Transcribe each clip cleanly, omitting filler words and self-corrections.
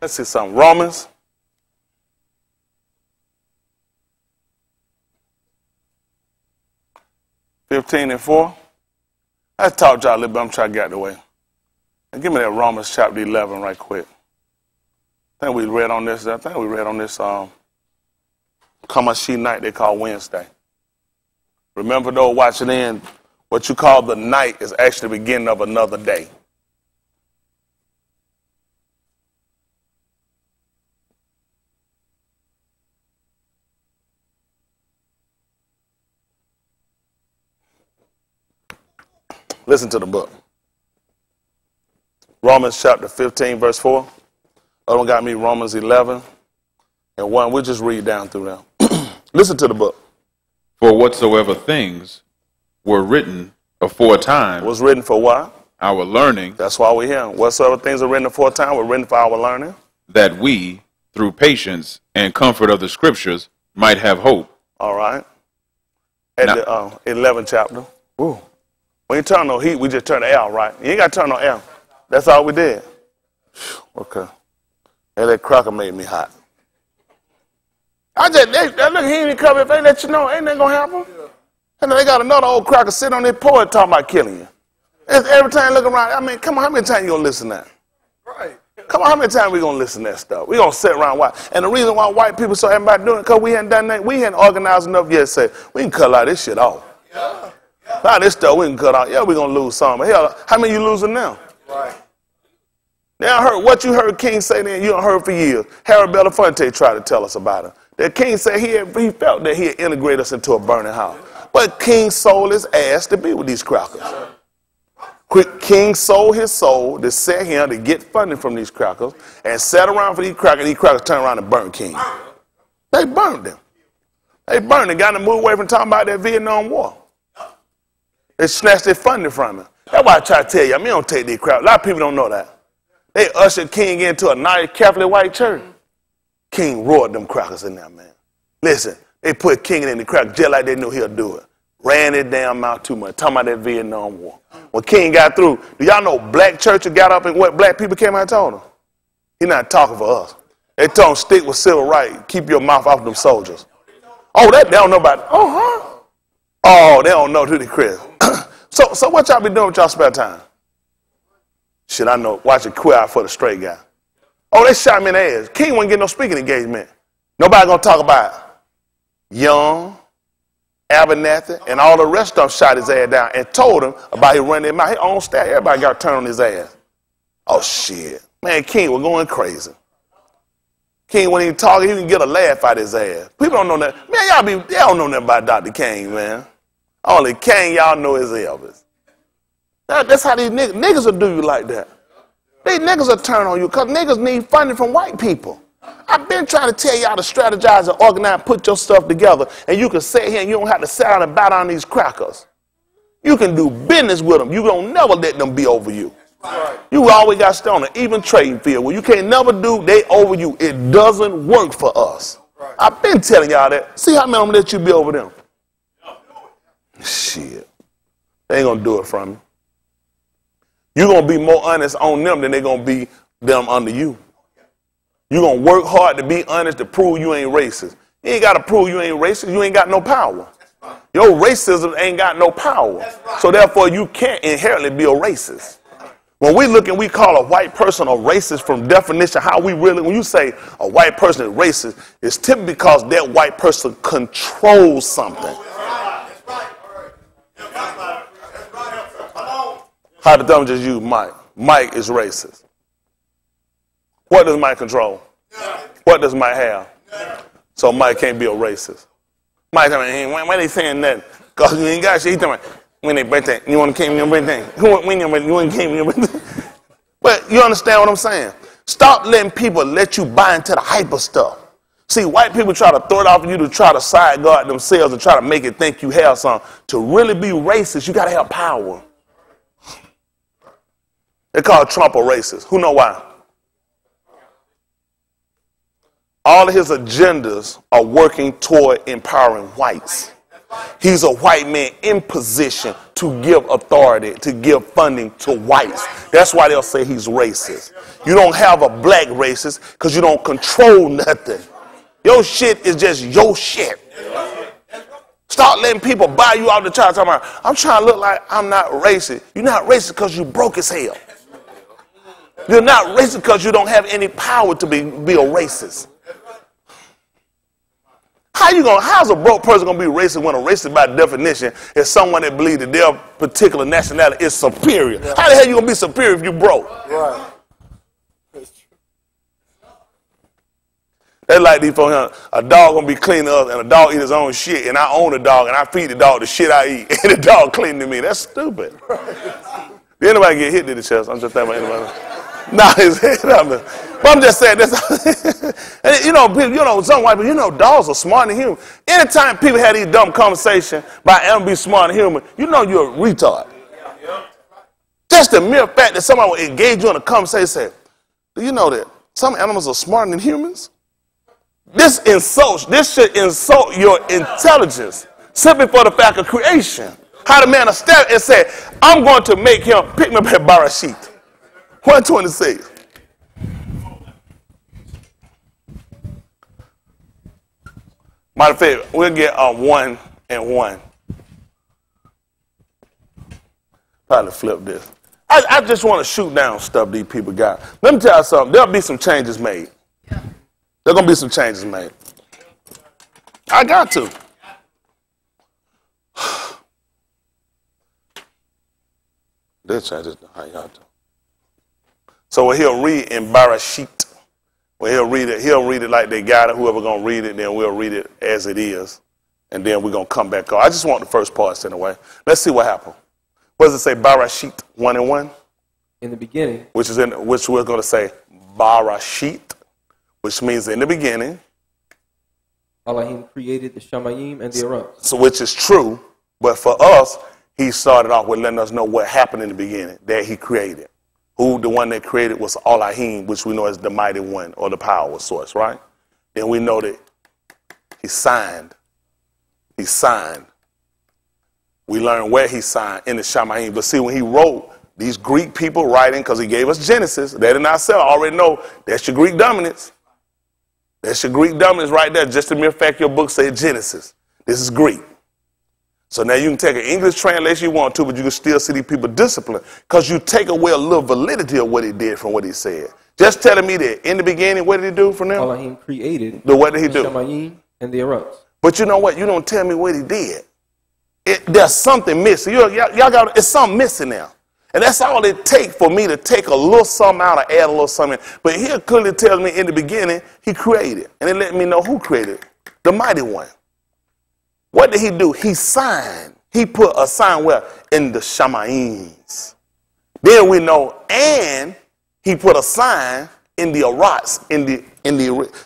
Let's see something. Romans. (15:4). Let's talk to y'all a little bit. I'm trying to get out of the way. And give me that Romans chapter 11 right quick. I think we read on this Kamashi night they call Wednesday. Remember though, watching in, what you call the night is actually the beginning of another day. Listen to the book. Romans chapter 15, verse 4. Other one got me Romans 11 and 1. We'll just read down through them. Listen to the book. For whatsoever things were written aforetime. Was written for what? Our learning. That's why we're here. Whatsoever things are written aforetime were written for our learning. That we, through patience and comfort of the scriptures, might have hope. All right. At the 11th chapter. Ooh. When you turn on heat, we just turn the L, right? You ain't got to turn on L. That's all we did. Okay. And that cracker made me hot. Look, he ain't come if they let you know, ain't that gonna happen? And then they got another old cracker sitting on their porch talking about killing you. It's every time you look around, I mean, come on, how many times you gonna listen to that? Right. Come on, how many times we gonna listen to that stuff? We gonna sit around white. And the reason why white people so about doing it, because we hadn't done that, we hadn't organized enough yet to say, we can cut all this shit off. Yeah. All this stuff we can cut off. Yeah, we gonna lose some. But hell, how many you losing now? Right. Now I heard what you heard King say then, you don't heard for years. Harold Belafonte tried to tell us about it. That King said he felt that he'd integrate us into a burning house. But King sold his ass to be with these crackers. King sold his soul to sit here to get funding from these crackers and sat around for these crackers turned around and burned King. They burned them. They burned him, got him moved away from talking about that Vietnam War. They snatched their funding from him. That's why I try to tell you, I mean, don't take these crackers. A lot of people don't know that. They ushered King into a nice Catholic white church. King roared them crackers in there, man. Listen, they put King in the cracker just like they knew he'll do it. Ran it damn mouth too much. Talking about that Vietnam War. When King got through, do y'all know black churches got up and what black people came out and told him? He's not talking for us. They told him stick with civil rights. Keep your mouth off them soldiers. Oh, that they don't know about it. Oh, they don't know who the Chris. So what y'all be doing with y'all spare time? Shit, I know. Watch it queer out for the straight guy. Oh, they shot me in the ass. King wouldn't get no speaking engagement. Nobody gonna talk about Young, Abernathy, and all the rest of them shot his ass down and told him about his running him out. His own staff, everybody got to turn on his ass. Oh, shit. Man, King was going crazy. King wasn't even talking, he didn't get a laugh out his ass. People don't know that. Man, they don't know nothing about Dr. King, man. Only King y'all know is Elvis. That's how these niggas will do you like that. These niggas will turn on you because niggas need funding from white people. I've been trying to tell y'all to strategize and organize, put your stuff together, and you can sit here and you don't have to sit down and bow down these crackers. You can do business with them. You don't never let them be over you. You always got to stay on an even trading field where you can't never do they over you. It doesn't work for us. I've been telling y'all that. See how many of them let you be over them? Shit. They ain't going to do it from you. You're going to be more honest on them than they're going to be them under you. You're going to work hard to be honest to prove you ain't racist. You ain't got to prove you ain't racist. You ain't got no power. Your racism ain't got no power. So therefore, you can't inherently be a racist. When we look and we call a white person a racist from definition, how we really, when you say a white person is racist, it's typically because that white person controls something. How the dumb just use Mike. Mike is racist. What does Mike control? What does Mike have? So Mike can't be a racist. Mike, I mean, why they saying that? Because you ain't got shit. He's talking about, when they birthday, you want to came to your birthday? When you want to came to your birthday? But you understand what I'm saying? Stop letting people let you buy into the hyper stuff. See, white people try to throw it off of you to try to side guard themselves and try to make it think you have something. To really be racist, you got to have power. They call Trump a racist. Who know why? All of his agendas are working toward empowering whites. He's a white man in position to give authority, to give funding to whites. That's why they'll say he's racist. You don't have a black racist because you don't control nothing. Your shit is just your shit. Start letting people buy you out the child. Talking about, I'm trying to look like I'm not racist. You're not racist because you broke as hell. You're not racist because you don't have any power to be a racist. How's a broke person going to be racist when a racist by definition is someone that believes that their particular nationality is superior? Yeah. How the hell you going to be superior if you broke? Right. That's like these folks, a dog going to be cleaning up and a dog eat his own shit and I own a dog and I feed the dog the shit I eat and the dog cleaning to me. That's stupid. Did anybody get hit in the chest? I'm just thinking about anybody. Nah, his head up there. But I'm just saying this. And some white people, dogs are smarter than humans. Anytime people have these dumb conversations about animals being smarter than human, you're a retard. Just the mere fact that somebody will engage you in a conversation and say, do you know that some animals are smarter than humans? This should insult your intelligence simply for the fact of creation. How the man stepped and said, I'm going to make him pick me up at Barashit. 126. Matter of fact, we'll get 1 and 1. Probably flip this. I just want to shoot down stuff these people got. Let me tell you something. There'll be some changes made. Yeah. There's going to be some changes made. I got to. This changes. I got to. So what he'll read in Barashit, when he'll read it like they got it. Whoever gonna read it, then we'll read it as it is, and then we're gonna come back on. I just want the first parts anyway. Let's see what happened. What does it say? Barashit 1 and 1. In the beginning. Which we're gonna say Barashit, which means in the beginning. Elohim created the Shamayim and the Arabs. So which is true, but for us, he started off with letting us know what happened in the beginning that he created. Who the one that created was Elohim, which we know as the mighty one or the power source, right? Then we know that he signed. He signed. We learn where he signed in the Shamayim. But see, when he wrote, these Greek people writing, because he gave us Genesis, they did not say, I already know that's your Greek dominance. That's your Greek dominance right there. Just the mere fact your book said Genesis. This is Greek. So now you can take an English translation you want to, but you can still see these people disciplined because you take away a little validity of what he did from what he said. Just telling me that in the beginning, what did he do from them? Elohim created what did he do? Shamayim and the Arabs. But you know what? You don't tell me what he did. There's something missing. It's something missing now. And that's all it takes for me to take a little something out or add a little something. But here clearly tells me in the beginning, he created. And it let me know who created. The mighty one. What did he do? He signed. He put a sign where? In the Shamayims. Then we know, and he put a sign in the Arats,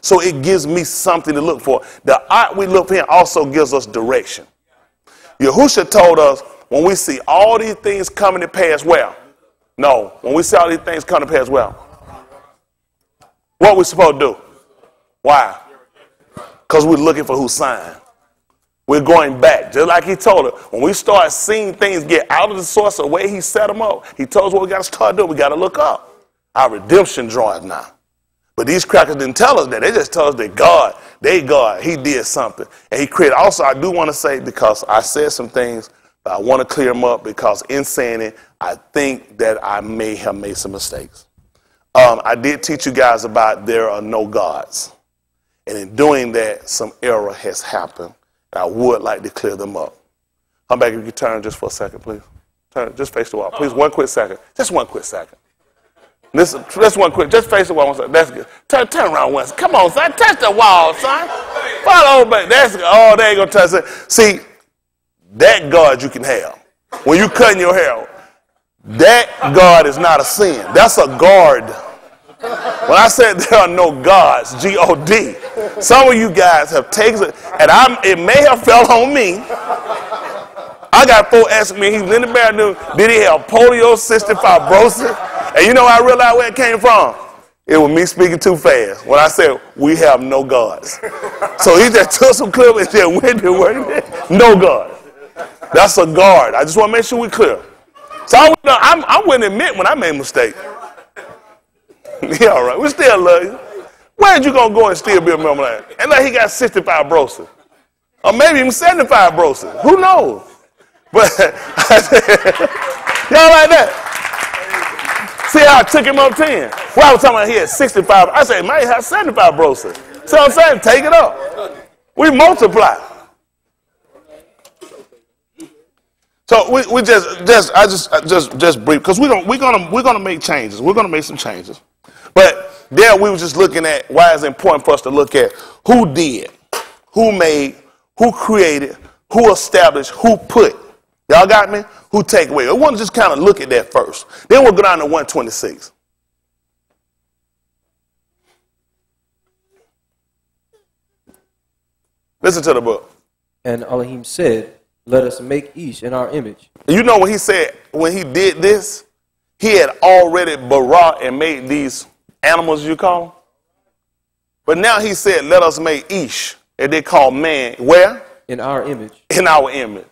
so it gives me something to look for. The art we look for here also gives us direction. Yahusha told us when we see all these things coming to pass well. No, when we see all these things coming to pass well. What we supposed to do? Why? Because we're looking for who signed. We're going back, just like he told us. When we start seeing things get out of the source of the way he set them up, he told us what we got to start doing. We got to look up. Our redemption draweth now. But these crackers didn't tell us that. They just tell us that God, he did something. And he created. Also, I do want to say, because I said some things, but I want to clear them up because in saying it, I think that I may have made some mistakes. I did teach you guys about there are no gods. And in doing that, some error has happened. I would like to clear them up. Come back if you turn just for a second, please. Turn, just face the wall. Please, 1 quick second. Just 1 quick second. Listen, just 1 quick. Just face the wall 1 second. That's good. Turn around once. Come on, son. Touch the wall, son. Follow back. That's good. Oh, they ain't going to touch it. See, that God you can have. When you cutting your hair, that God is not a sin. That's a guard. When I said there are no gods, G-O-D, some of you guys have taken it, and it may have fell on me. I got folks asking me, he was in the bathroom, did he have polio, cystic fibrosis? And you know I realized where it came from? It was me speaking too fast when I said we have no gods. So he just took some clip and just went to work. No God. That's a guard. I just want to make sure we're clear. So I wouldn't admit when I made a mistake. Yeah, all right. We still love you. Where'd you gonna go and still be a member of that? And like he got 65 broses. Or maybe even 75 broses. Who knows? But y'all like that? See how I took him up 10? Well, I was talking about he had 65. I said, man, he has 75 broses. See what I'm saying? Take it up. We multiply. So we just brief, because we're gonna make changes. We're gonna make some changes. But there we were just looking at why it's important for us to look at who did, who made, who created, who established, who put. Y'all got me? Who take away. I want to just kind of look at that first. Then we'll go down to 126. Listen to the book. And Elohim said, let us make each in our image. You know what he said when he did this? He had already bara and made these animals, you call them. But now he said, let us make ish. And they call man. Where? In our image. In our image.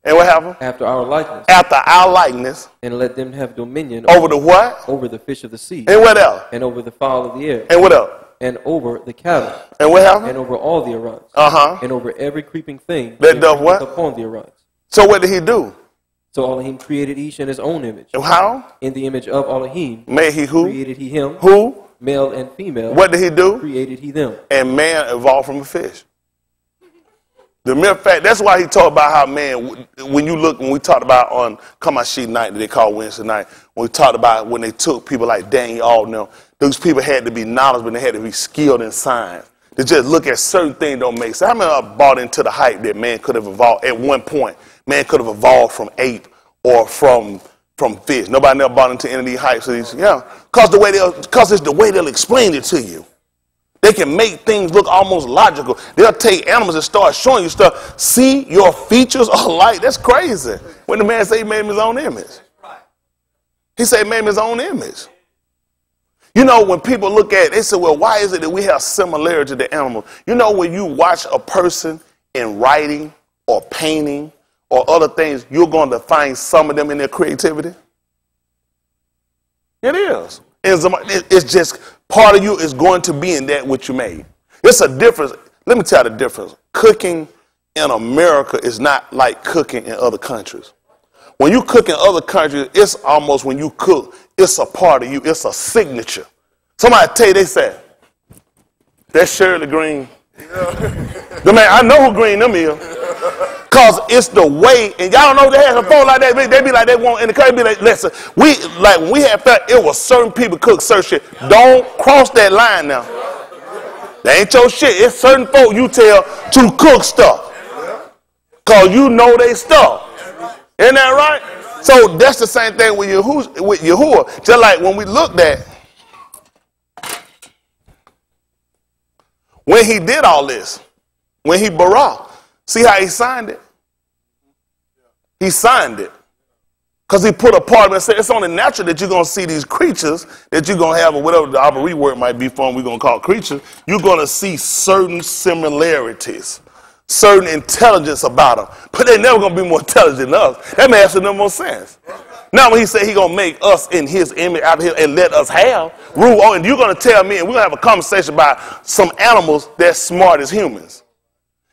And what happened? After our likeness. After our likeness. And let them have dominion over the what? Over the fish of the sea. And what else? And over the fowl of the air. And what else? And over the cattle. And what happened? And over all the Arans. And over every creeping thing that does what? Upon the Arans. So what did he do? So Elohim created each in his own image. How? In the image of Elohim. Made he who? Created he him. Who? Male and female. What did he do? Created he them. And man evolved from a fish. The mere fact, that's why he talked about how man, when we talked about on Kamashi night, that they call Wednesday night, when we talked about when they took people like Daniel, all them, those people had to be knowledgeable and they had to be skilled in science. To just look at certain things don't make sense. How many of us bought into the hype that man could have evolved at one point? Man could have evolved from ape or from fish. Nobody never bought into any of these hypes. Because it's the way they'll explain it to you. They can make things look almost logical. They'll take animals and start showing you stuff. See, your features are alike. That's crazy. When the man say he made him his own image. He said he made him his own image. You know, when people look at it, they say, well, why is it that we have similarity to the animal? You know, when you watch a person in writing or painting or other things, you're going to find some of them in their creativity. It is. It's just part of you is going to be in that which you made. It's a difference. Let me tell you the difference. Cooking in America is not like cooking in other countries. When you cook in other countries, it's almost when you cook, it's a part of you. It's a signature. Somebody tell you, they say, that's Shirley Green. The man, I know who Green them is. Because it's the way, and y'all don't know they have a phone like that. They be like, they want in the country, be like, listen, when we had felt, it was certain people cook certain shit. Don't cross that line now. That ain't your shit. It's certain folk you tell to cook stuff. Because you know they stuff. Isn't that right? So that's the same thing with Yahuwah. Just like when we looked at, when he did all this, when he bara, see how he signed it? He signed it. Because he put a part of it and said it's only natural that you're going to see these creatures that you're going to have, or whatever the Abari word might be for them, we're going to call creatures. You're going to see certain similarities, certain intelligence about them. But they're never going to be more intelligent than us. That makes no more sense. Now when he said he's going to make us in his image out here and let us have rule on, and you're going to tell me, and we're going to have a conversation about some animals that's smart as humans.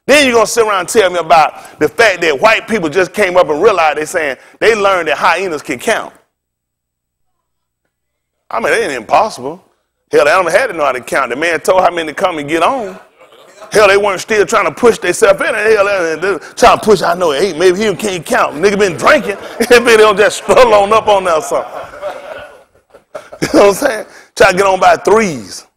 Then you're going to sit around and tell me about the fact that white people just came up and realized they learned that hyenas can count. I mean, it ain't impossible. Hell, the animal had to know how to count. The man told how many to come and get on. Hell, they weren't still trying to push themselves in. Hell, they're trying to push, I know, hey, maybe he can't count. Nigga been drinking. Maybe they don't just struggle on up on there or something. You know what I'm saying? Try to get on by threes.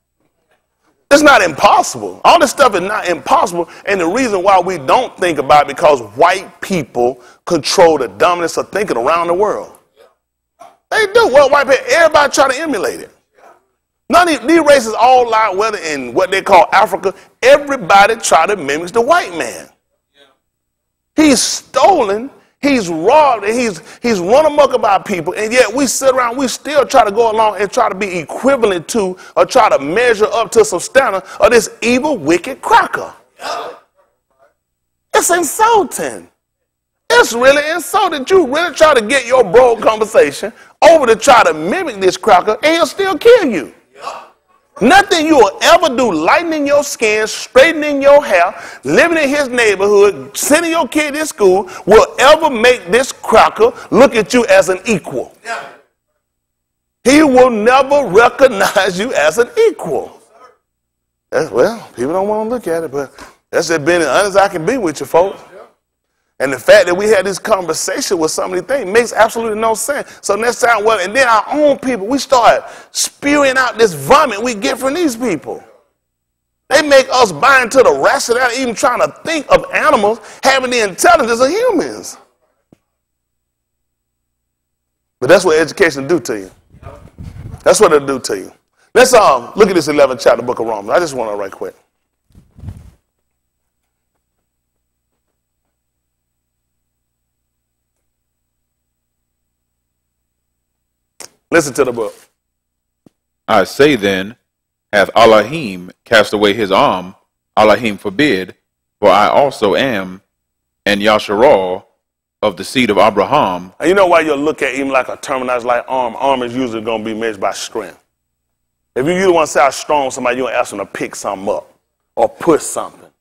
It's not impossible. All this stuff is not impossible. And the reason why we don't think about it because white people control the dominance of thinking around the world. They do. Well, white people, everybody try to emulate it. None of these races all lie, whether in what they call Africa, everybody try to mimic the white man. He's stolen, he's robbed, and he's run amok about people, and yet we sit around, we still try to go along and try to be equivalent to or try to measure up to some standard of this evil, wicked cracker. It's insulting. It's really insulting. You really try to get your broad conversation over to try to mimic this cracker, and he'll still kill you. Nothing you will ever do, lightening your skin, straightening your hair, living in his neighborhood, sending your kid to school, will ever make this cracker look at you as an equal. He will never recognize you as an equal. Well, people don't want to look at it, but that's just being as honest as I can be with you, folks. And the fact that we had this conversation with some of these things makes absolutely no sense. So next time, well, and then our own people, we start spewing out this vomit we get from these people. They make us buy into the rationale, even trying to think of animals having the intelligence of humans. But that's what education do to you. That's what it'll do to you. Let's look at this 11th chapter, book of Romans. I just want to right quick. Listen to the book. I say then, hath Elohim cast away his arm? Elohim forbid, for I also am, and Yasharal of the seed of Abraham. And you know why you'll look at even like a terminized like arm? Arm is usually going to be measured by strength. If you really want to say how strong somebody, you're going to ask them to pick something up or push something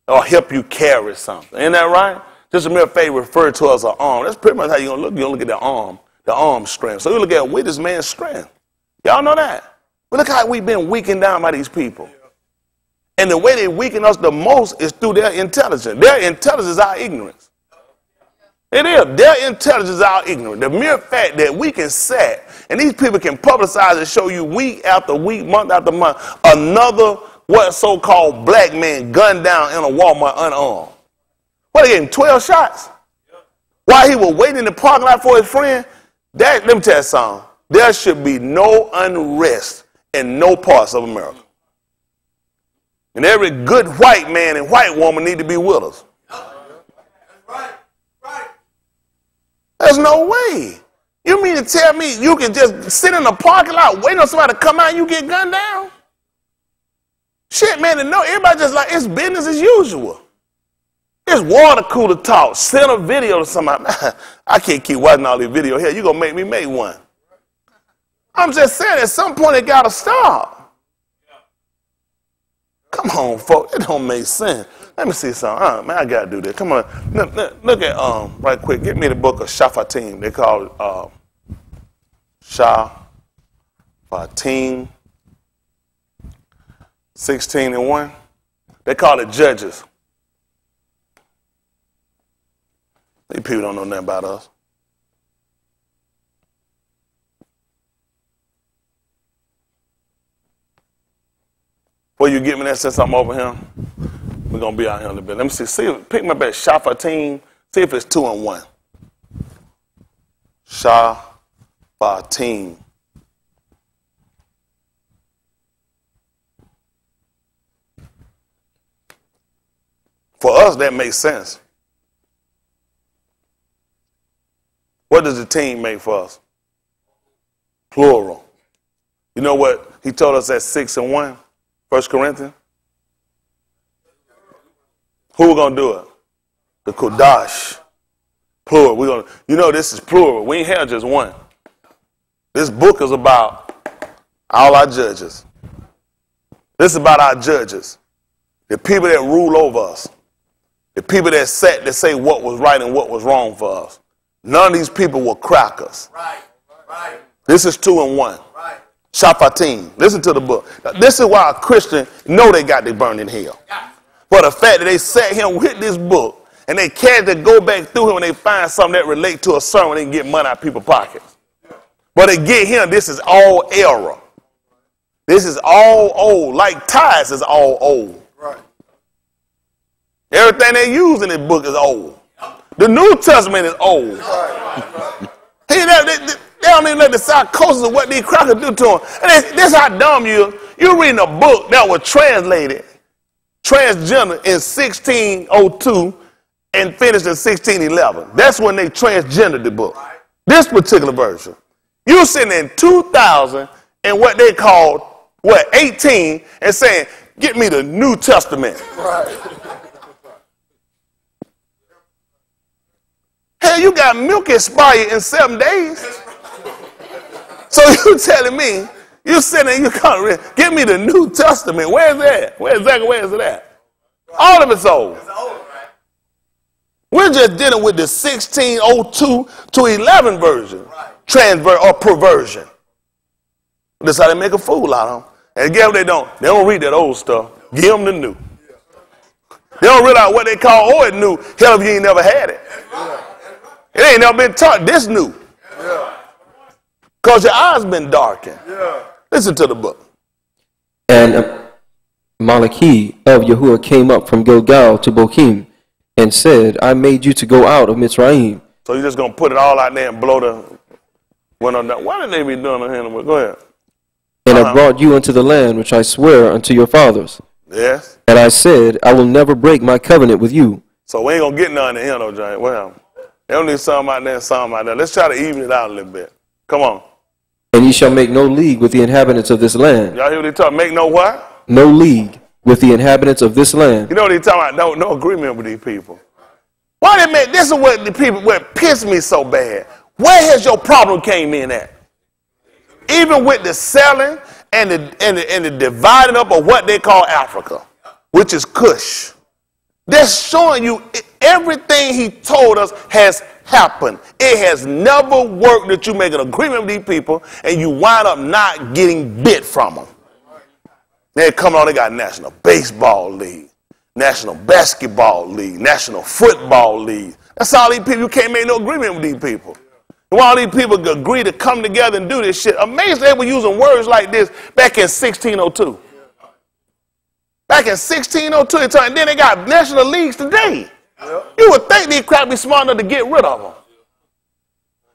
or help you carry something. Ain't that right? Just a mere fact referred to as an arm. That's pretty much how you're going to look. You're going to look at the arm strength. So you look at with this man's strength. Y'all know that? But look how we've been weakened down by these people. And the way they weaken us the most is through their intelligence. Their intelligence is our ignorance. It is. Their intelligence is our ignorance. The mere fact that we can sit and these people can publicize and show you week after week, month after month, another what so-called black man gunned down in a Walmart unarmed. What, they gave him 12 shots? While he was waiting in the parking lot for his friend? Let me tell you something. There should be no unrest in no parts of America. And every good white man and white woman need to be with us. There's no way. You mean to tell me you can just sit in the parking lot waiting on somebody to come out and you get gunned down? Shit, man, no, everybody just like, it's business as usual. It's water cooler talk. Send a video to somebody. I can't keep watching all these videos here. You're going to make me make one. I'm just saying, at some point, it got to stop. Come on, folks. It don't make sense. Let me see something. Man, I got to do this. Come on. Look at, right quick, get me the book of Shaphatim. They call it Shaphatim 16:1. They call it Judges. These people don't know nothing about us. Before you get me that, since I'm over here, we're going to be out here in a bit. Let me see. Pick my best. Shaphatim. See if it's 2 and 1. Shaphatim. For us, that makes sense. What does the team make for us? Plural. You know what he told us at 6 and 1, 1 Corinthians? Who we're going to do it? The Kodash. Plural. We're gonna, you know this is plural. We ain't had just one. This book is about all our judges. This is about our judges. The people that rule over us. The people that sat to say what was right and what was wrong for us. None of these people were crackers. Right. This is 2 and 1. Right. Shaphatim. Listen to the book. Now, this is why a Christian know they got to burn in hell. For the fact that they sat here with this book and they can't go back through him and they find something that relate to a sermon, they can get money out of people's pockets. But they get him, this is all error. This is all old. Like tithes is all old. Right. Everything they use in this book is old. The New Testament is old. They don't even let the psychosis of what these crackers do to them. And this is how dumb you are. You're reading a book that was translated, transgender, in 1602 and finished in 1611. That's when they transgendered the book. This particular version. You're sitting in 2000 and what they called, 18, and saying, get me the New Testament. Right. Man, you got milk expired in 7 days. So you telling me, you sitting there, you can't read. Give me the New Testament. Where's that? Where is it at? All of it's old. We're just dealing with the 1602 to 11 version, transver or perversion. That's how they make a fool out of them. And guess what they don't? They don't read that old stuff. Give them the new. They don't realize what they call old new. Hell, if you ain't never had it. It ain't never been taught this new. Because your eyes been darkened. Listen to the book. And Malachi of Yahuwah came up from Gilgal to Bochim and said, I made you to go out of Mitzrayim. So you're just going to put it all out there and blow the window down. Why did they be doing the hand? Go ahead. And I brought you into the land which I swear unto your fathers. Yes. And I said, I will never break my covenant with you. So we ain't going to get none in here, no, Giant. Well, they don't need some out there and some out there. Let's try to even it out a little bit. Come on. And ye shall make no league with the inhabitants of this land. Y'all hear what they talking? Make no what? No league with the inhabitants of this land. You know what they talking about? No agreement with these people. Why they make, this is what the people, what pissed me so bad. Where has your problem came in at? Even with the selling and the dividing up of what they call Africa, which is Cush. They're showing you everything he told us has happened. It has never worked that you make an agreement with these people and you wind up not getting bit from them. They come on, they got National Baseball League, National Basketball League, National Football League. That's all these people. You can't make no agreement with these people. And while these people agree to come together and do this shit, amazing they were using words like this back in 1602. Back in 1602, and then they got national leagues today. You would think these crap be smart enough to get rid of them.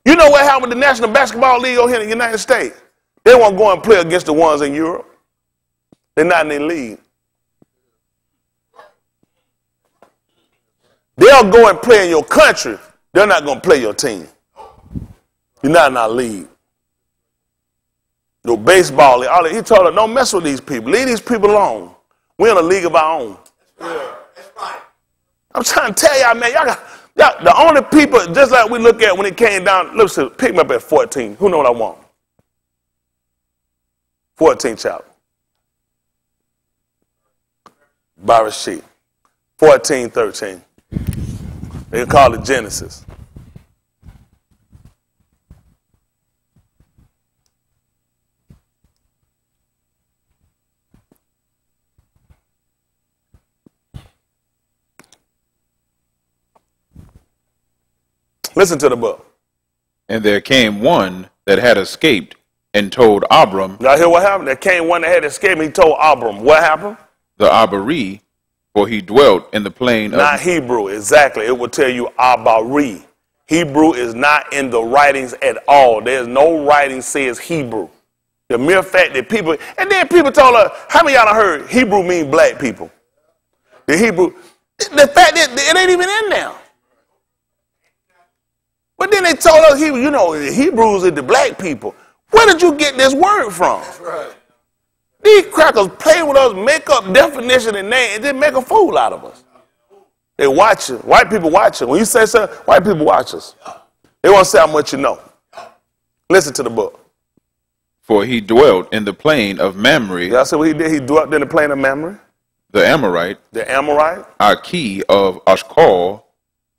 You know what happened with the National Basketball League over here in the United States? They won't go and play against the ones in Europe. They're not in their league. They'll go and play in your country. They're not going to play your team. You're not in our league. No baseball league. He told us, don't mess with these people. Leave these people alone. We're in a league of our own. I'm trying to tell y'all, man, y'all the only people, just like we look at when it came down, listen, pick me up at 14. Who know what I want? 14 chapter. Barashit. 14, 13. They call it Genesis. Listen to the book. And there came one that had escaped and told Abram. Y'all hear what happened? There came one that had escaped and he told Abram. What happened? The Abari, for he dwelt in the plain not of... Hebrew, exactly. It will tell you Abari. Hebrew is not in the writings at all. There's no writing says Hebrew. The mere fact that people, and then people told us, how many of y'all heard Hebrew mean black people? The Hebrew, the fact that it ain't even in there. But then they told us, you know, the Hebrews are the black people. Where did you get this word from? Right. These crackers play with us, make up definition and name, and then make a fool out of us. They watch you. White people watch you. When you say something, white people watch us. They want to say how much you know. Listen to the book. For he dwelt in the plain of Mamre. Y'all see what he did? He dwelt in the plain of Mamre. The Amorite. The Amorite. Aki of Ashkal.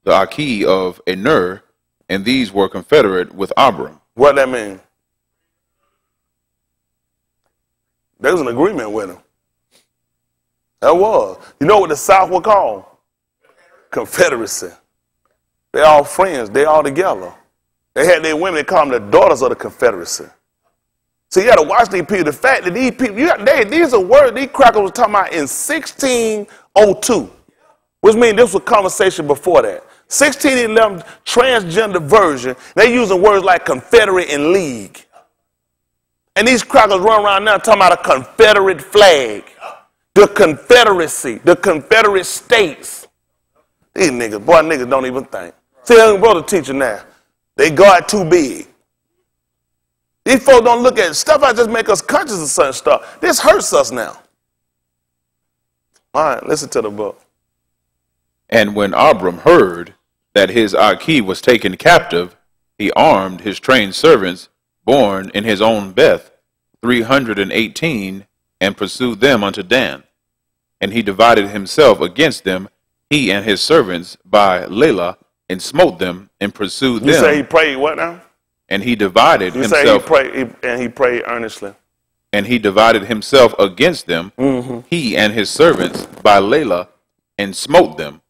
The Aki of Ener. And these were confederate with Abram. What that mean? There was an agreement with him. That was. You know what the South would call? Confederacy. They're all friends. They're all together. They had their women, they call them the daughters of the Confederacy. So you got to watch these people. The fact that these people, these are words these crackers was talking about in 1602, which means this was a conversation before that. 1611 transgender version, they using words like Confederate and League. And these crackers run around now talking about a Confederate flag, the Confederacy, the Confederate States. These niggas, boy, niggas don't even think. See, young brother teacher now, they God too big. These folks don't look at stuff that just make us conscious of certain stuff. This hurts us now. All right, listen to the book. And when Abram heard, that his Aki was taken captive, he armed his trained servants born in his own Beth, 318, and pursued them unto Dan. And he divided himself against them, he and his servants, by Layla, and smote them, and pursued You them. say he prayed what now? And he divided You say himself. he prayed earnestly. And he divided himself against them, he and his servants, by Layla, and smote them,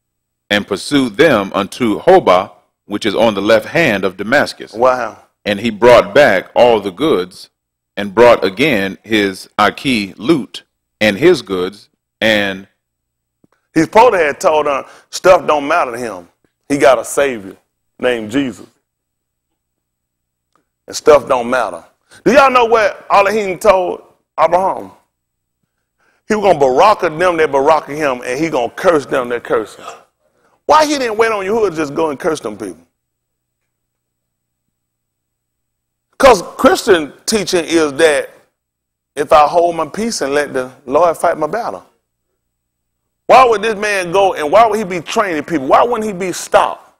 and pursued them unto Hobah, which is on the left hand of Damascus. Wow. And he brought back all the goods, and brought again his Aki loot, and his goods, and He's supposed to have told her stuff don't matter to him. He got a savior named Jesus. And stuff don't matter. Do y'all know what Elohim told Abraham? He was going to baraka them that baraka him, and he going to curse them that curse him. Why he didn't wait on Yahuwah to just go and curse them people? Because Christian teaching is that if I hold my peace and let the Lord fight my battle. Why would this man go and why would he be training people? Why wouldn't he be stopped?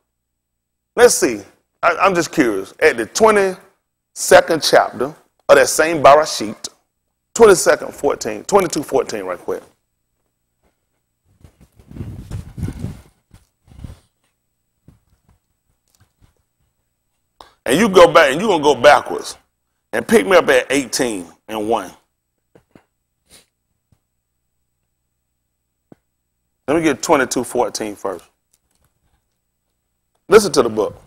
Let's see. I'm just curious. At the 22nd chapter of that same Barashit, 22:14 right quick. And you go back and you're going to go backwards and pick me up at 18:1. Let me get 22:14 first. Listen to the book.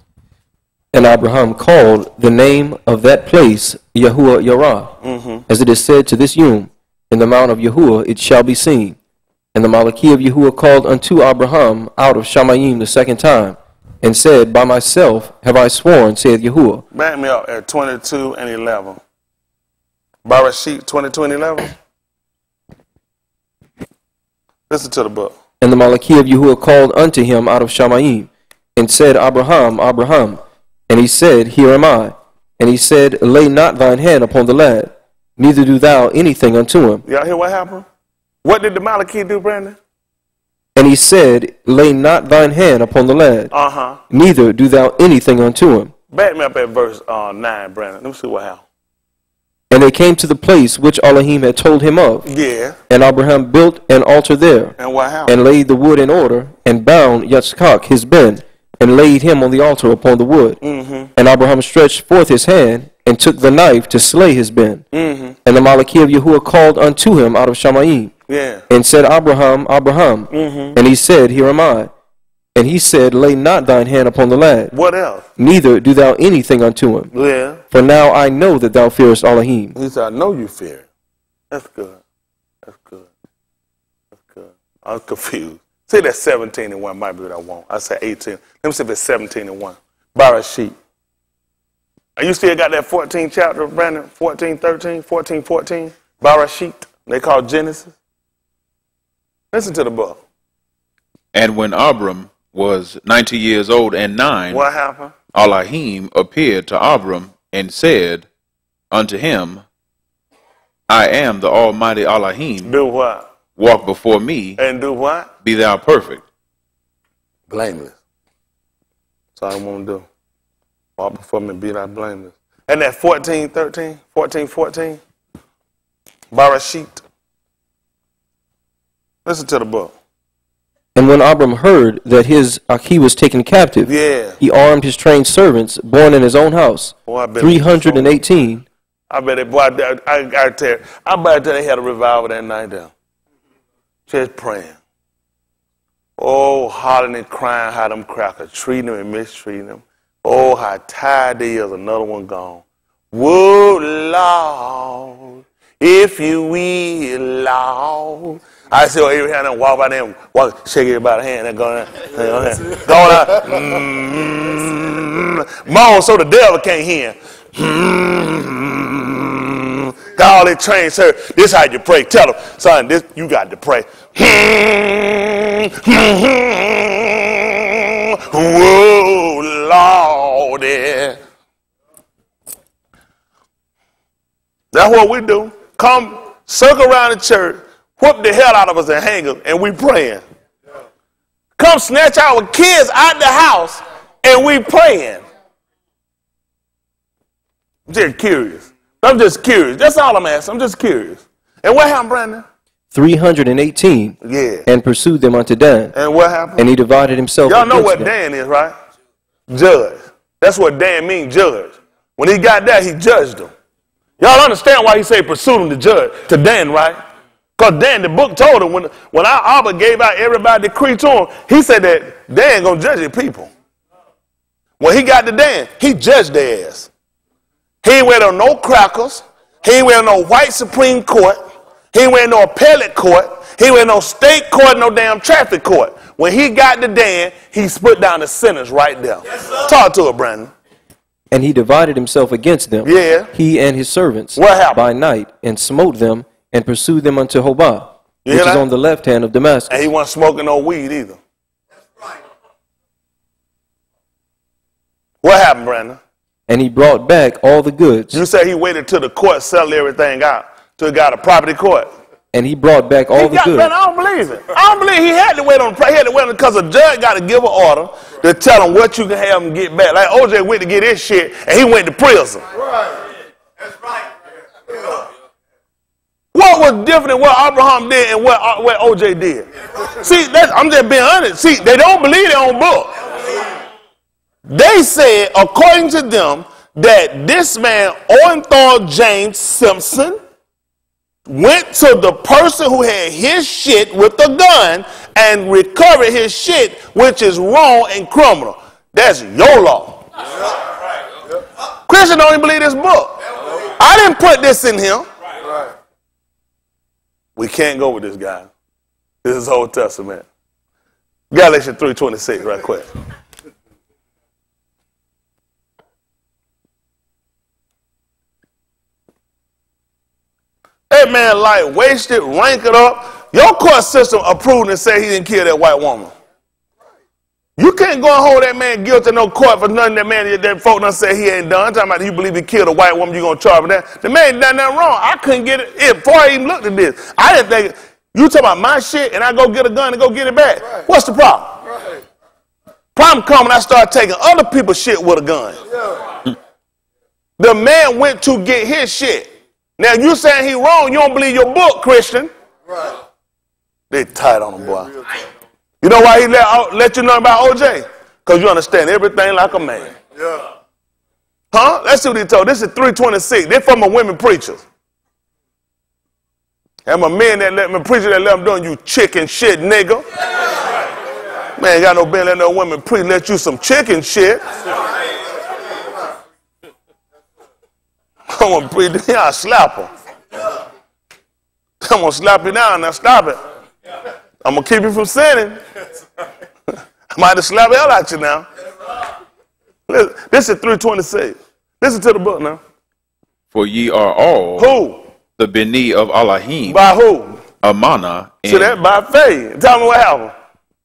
And Abraham called the name of that place Yahuwah Yarah, as it is said to this Yom, in the mount of Yahuwah it shall be seen. And the Malachie of Yahuwah called unto Abraham out of Shamayim the second time, and said, By myself have I sworn, saith Yahuwah. Back me up at 22:11. Barashit 22:11. Listen to the book. And the Malachie of Yahuwah called unto him out of Shamayim, and said, Abraham, Abraham. And he said, Here am I. And he said, Lay not thine hand upon the lad, neither do thou anything unto him. Y'all hear what happened? What did the Malachie do, Brandon? And he said, Lay not thine hand upon the lad, neither do thou anything unto him. Back me up at verse 9, Brandon. Let me see what happened. And they came to the place which Elohim had told him of. Yeah. And Abraham built an altar there, And what happened? and laid the wood in order, and bound Yitzchak his ben, and laid him on the altar upon the wood. And Abraham stretched forth his hand, and took the knife to slay his ben. And the Malachie of Yahuwah called unto him out of Shamayim, Yeah. and said, Abraham, Abraham. And he said, Here am I. And he said, Lay not thine hand upon the lad, What else? neither do thou anything unto him. Yeah. For now I know that thou fearest Elohim. He said, I know you fear it. That's good. That's good. That's good. I was confused. Say that 17:1 might be what I want. I said 18. Let me see if it's 17:1. Barashit. And you still got that 14th chapter, Brandon? 14:13, 14:14. Barashit. They call Genesis. Listen to the book. And when Abram was 90 years old and 9, What happened? Elohim appeared to Abram and said unto him, I am the Almighty Elohim. Do what? Walk before me, And do what? be thou perfect. Blameless. That's all I want to do. Walk before me, be thou blameless. And that 14:13, 14:14. Barashit. Listen to the book. And when Abram heard that his Aki was taken captive, Yeah. he armed his trained servants, born in his own house, Boy, I bet 318. I bet it, boy, I tell you, I bet they had a revival that night there. Just praying. Oh, hollering and crying how them crackers treating them and mistreating them. Oh, how tired they is, another one gone. Whoa, Lord, if you will, Lord. I see every hand and walk by them, walk, shake everybody's hand and go down. Go down. Moan so the devil can't hear. Got all they trained, sir. This how you pray. Tell them, son, this you got to pray. Whoa, Lordy. That's what we do. Come circle around the church, whoop the hell out of us and hang us, and we praying. Come snatch our kids out the house and we praying. I'm just curious. I'm just curious. That's all I'm asking. I'm just curious. And what happened, Brandon? 318. Yeah. And pursued them unto Dan. And what happened? And he divided himself. Y'all know against what them. Dan is, right? Judge. That's what Dan means, judge. When he got there, he judged them. Y'all understand why he said pursued him to judge, to Dan, right? Because Dan, the book told him, when our Abba gave out everybody decree to him, he said that Dan going to judge his people. When he got to Dan, he judged their ass. He ain't went on no crackers. He ain't went on no white Supreme Court. He ain't went on no appellate court. He ain't went on no state court, no damn traffic court. When he got to Dan, he put down the sentence right there. Yes, talk to it, Brandon. And he divided himself against them, yeah, he and his servants, what happened? By night, and smote them, and pursued them unto Hobah, You which is that? on the left hand of Damascus. And he wasn't smoking no weed either. That's right. What happened, Brandon? And he brought back all the goods. You say he waited till the court settled everything out, till he got a property court. And he brought back all the goods. Man, I don't believe it. I don't believe he had to wait on the. He had to wait because a judge got to give an order to tell him what you can have him get back. Like OJ went to get his shit and he went to prison. Right. That's right. Yeah. What was different than what Abraham did and what OJ did? See, I'm just being honest. See, they don't believe their own book. They said, according to them, that this man, Orenthal James Simpson, went to the person who had his shit with a gun and recovered his shit, which is wrong and criminal. That's your law. Christians don't even believe this book. I didn't put this in him. We can't go with this guy. This is Old Testament. Galatians 3:26, right quick. That man life wasted, rank it up. Your court system approved and said he didn't kill that white woman. You can't go and hold that man guilty in no court for nothing that folk done say he ain't done. Talking about you believe he killed a white woman, you going to charge him that. The man ain't done nothing wrong. I couldn't get it before I even looked at this. I didn't think, you talking about my shit and I go get a gun and go get it back. Right. What's the problem? Right. Problem come when I start taking other people's shit with a gun. Yeah. The man went to get his shit. Now, you saying he wrong, you don't believe your book, Christian. Right. They tight on him, boy. You know why he let you know about OJ? Because you understand everything like a man. Yeah. Huh? Let's see what he told. This is 3:26. They're from a women preachers. And my men that let me preacher that let them doing you chicken shit, nigga. Man, ain't got no ben let no women preach let you some chicken shit. I'm gonna preach, I'll slap him. I'm gonna slap you down, now stop it. I'm gonna keep you from sinning. I might have to slap the hell out you now. This is 3:26. Listen to the book now. For ye are all who? The Beni of Elohim. By who? Amana. So that by faith. Tell me what happened.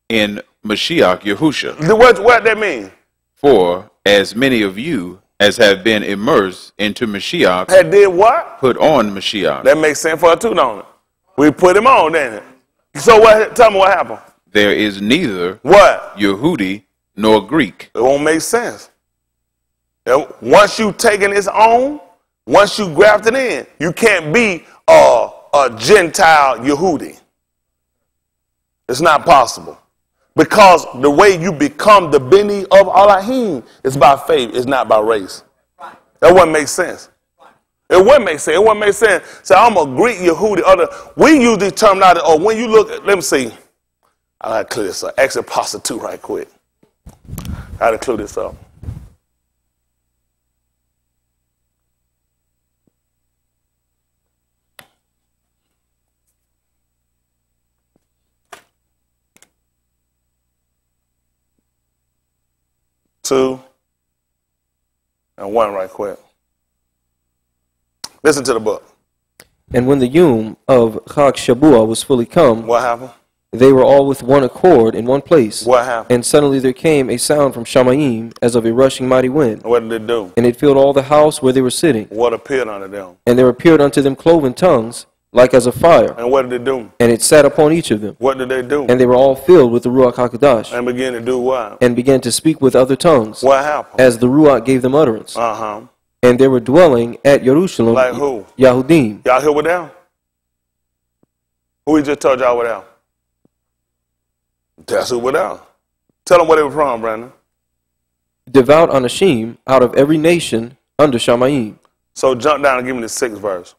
In Mashiach Yahusha. What that mean? For as many of you as have been immersed into Mashiach. That did what? Put on Mashiach. That makes sense for us too, don't it? We put him on, didn't it? So what? Tell me what happened. There is neither what? Yehudi nor Greek. It won't make sense. Once you taken his own, once you grafted in, you can't be a Gentile Yehudi. It's not possible. Because the way you become the Beni of Elohim is by faith, it's not by race. That wouldn't make sense. It wouldn't make sense. It wouldn't make sense. So I'm a Greek Yehudi. We use this terminology, or when you look, let me see. I gotta clear this up. Exit pasta 2 right quick. I gotta clear this up. Two and 1 right quick. Listen to the book. And when the Yom of Chag Shabua was fully come, what happened? They were all with one accord in one place. What happened? And suddenly there came a sound from Shamayim as of a rushing mighty wind. What did it do? And it filled all the house where they were sitting. What appeared unto them? And there appeared unto them cloven tongues, like as a fire, And what did they do? and it sat upon each of them. What did they do? And they were all filled with the Ruach HaKodesh, And began to do what? and began to speak with other tongues, What happened? as the Ruach gave them utterance. Uh-huh. And they were dwelling at Jerusalem, Like who? Yahudim, Y'all hear what down? Who he just told y'all what down? That's who what down. Tell them where they were from, Brandon. devout Anashim out of every nation under Shamayim. So jump down and give me the 6th verse.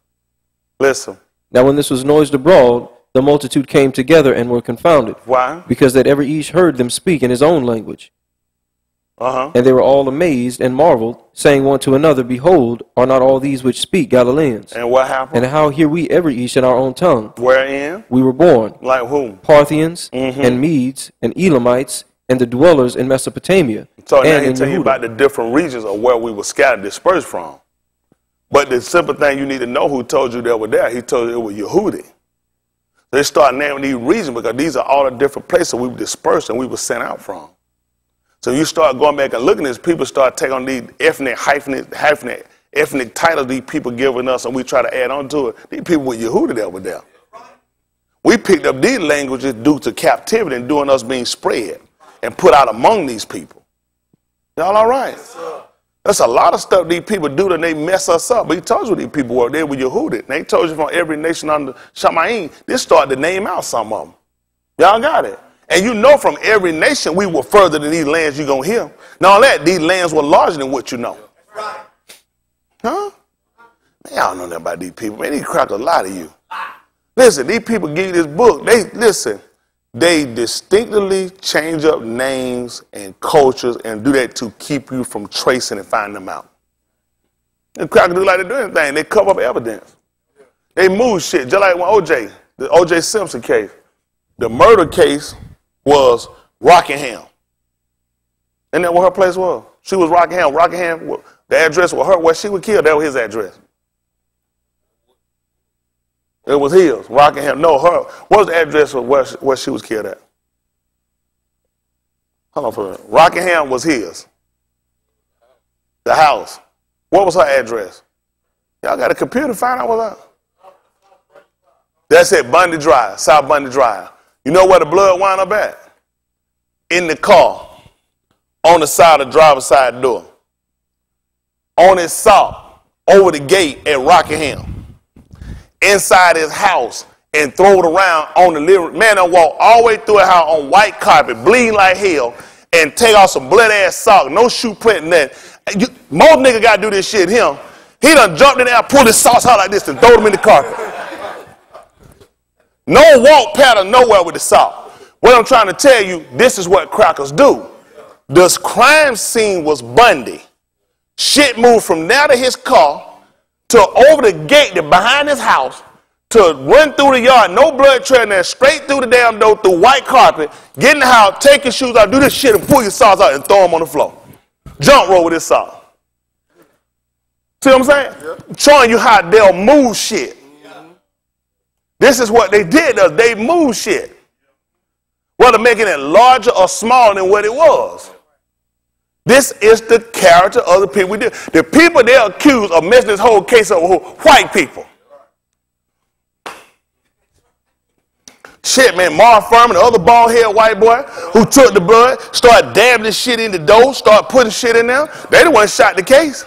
Listen. Now when this was noised abroad, the multitude came together and were confounded, Why? because that every each heard them speak in his own language. Uh-huh. And they were all amazed and marveled, saying one to another, Behold, are not all these which speak Galileans? And what happened? And how hear we every each in our own tongue? Wherein? We were born Like whom? Parthians and Medes and Elamites and the dwellers in Mesopotamia So now and he in tell you Yehuda. about the different regions of where we were scattered, dispersed from. But the simple thing you need to know who told you they were there, he told you it was Yehudi. They start naming these regions because these are all the different places we were dispersed and we were sent out from. So you start going back and looking at this, people start taking on these ethnic titles these people giving us, and we try to add on to it. These people were Yehudi that were there. We picked up these languages due to captivity and doing us being spread and put out among these people. Y'all all right? That's a lot of stuff these people do that they mess us up. But he told you these people were there with Yehudi. And they told you from every nation under Shamayim. This started to name out some of them. Y'all got it? And you know from every nation we were further than these lands you're going to hear. Not only that, these lands were larger than what you know. Huh? Man, y'all know nothing about these people. Man, they crack a lot of you. Listen, these people give you this book. They distinctly change up names and cultures and do that to keep you from tracing and finding them out. And crackers do like to do anything. They cover up evidence. They move shit, just like when the O.J. Simpson case. The murder case was Rockingham. Isn't that what her place was? She was Rockingham. Rockingham, the address was her, where she was killed. That was his address. It was his, Rockingham. No, her. What was the address of where she was killed at? Hold on for a minute. Rockingham was his. The house. What was her address? Y'all got a computer? Find out what that. That's it, Bundy Drive, South Bundy Drive. You know where the blood wound up at? In the car, on the side of the driver's side door. On his saw, over the gate at Rockingham. Inside his house and throw it around on the living room. Man, I walk all the way through the house on white carpet, bleeding like hell, and take off some blood-ass sock, no shoe print, nothing. Most nigga got to do this shit, him. He done jumped in there, pulled his socks out like this, and throw them in the carpet. No walk pattern nowhere with the sock. What I'm trying to tell you, this is what crackers do. This crime scene was Bundy. Shit moved from there to his car, to over the gate that behind his house, to run through the yard, no blood trail there, straight through the damn door, through white carpet, get in the house, take your shoes out, do this shit and pull your socks out and throw them on the floor. Jump roll with this sock. See what I'm saying? Yep. Showing you how they'll move shit. This is what they did. They moved shit. Whether making it larger or smaller than what it was. This is the character of the people we did. The people they're accused of messing this whole case up with white people. Shit, man, Mark Furman, the other bald-headed white boy who took the blood, started dabbing this shit in the dough, started putting shit in there. They the one shot the case.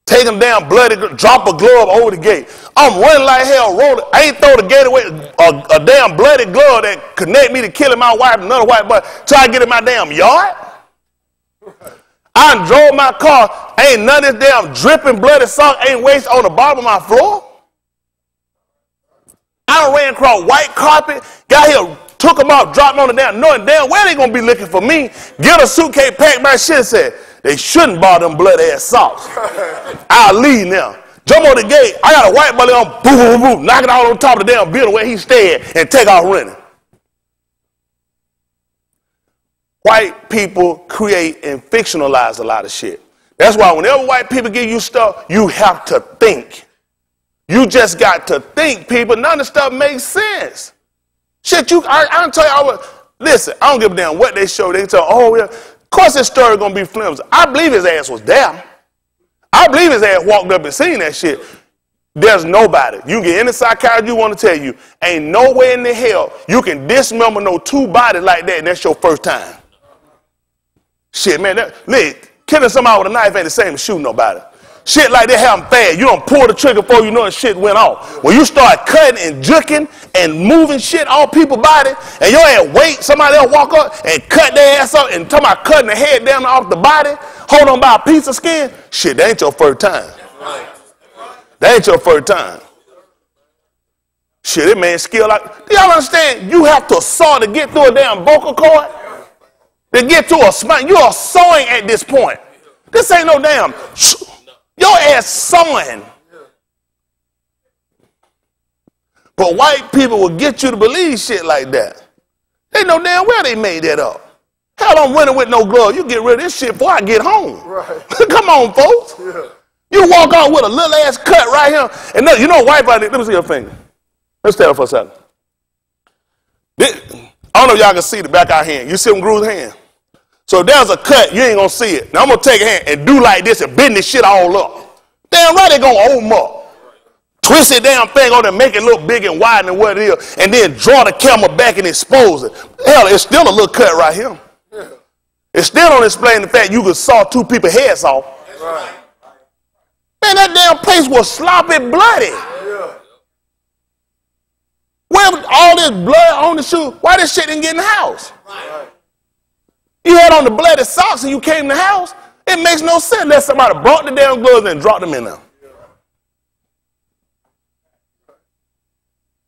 Taking down bloody, drop a glove over the gate. I'm running like hell, rolling. I ain't throw the gate away, a damn bloody glove that connect me to killing my wife and another white boy, try to get in my damn yard. I drove my car, ain't none of this damn dripping bloody sock, ain't waste on the bottom of my floor. I ran across white carpet, got here, took them off, dropped them on the damn, knowing damn where they gonna be looking for me. Get a suitcase, pack my shit, said, they shouldn't buy them bloody ass socks. I'll leave now. Jump on the gate, I got a white boy on, boom, boom, boom, knock it out on top of the damn building where he stayed and take off running. White people create and fictionalize a lot of shit. That's why whenever white people give you stuff, you have to think. You just got to think, people. None of the stuff makes sense. Shit, I don't tell you, listen, I don't give a damn what they show. They tell, oh, yeah, of course this story going to be flimsy. I believe his ass was there. I believe his ass walked up and seen that shit. There's nobody. You can get any psychiatrist you want to tell you. Ain't nowhere in the hell you can dismember no two bodies like that, and that's your first time. Shit, man. Look, killing somebody with a knife ain't the same as shooting nobody. Shit like that happen fast. You don't pull the trigger before you know the shit went off. When you start cutting and jerking and moving shit off people's body, and your ass wait, somebody else walk up and cut their ass up and talking about cutting the head down off the body, hold on by a piece of skin, shit, that ain't your first time. That ain't your first time. Shit, that man skill like, do y'all understand? You have to saw to get through a damn vocal cord. To get to a spine. You are sawing at this point. This ain't no damn, your ass sawing. But white people will get you to believe shit like that. They know damn well they made that up. Hell, I'm running with no glove. You get rid of this shit before I get home. Right. Come on, folks. Yeah. You walk out with a little ass cut right here. And you know white body, let me see your finger. Let's stand up for a second. I don't know if y'all can see the back of our hand. You see them Gru's hand? So if there's a cut, you ain't gonna see it. Now I'm gonna take a hand and do like this and bend this shit all up. Damn right they gonna open up. Twist it damn thing on and make it look big and wide than what it is, and then draw the camera back and expose it. Hell, it's still a little cut right here. It still don't explain the fact you could saw two people's heads off. Right. Man, that damn place was sloppy bloody. Where all this blood on the shoe? Why this shit didn't get in the house? Right. You had on the bloody socks and you came in the house. It makes no sense unless somebody brought the damn gloves and dropped them in there.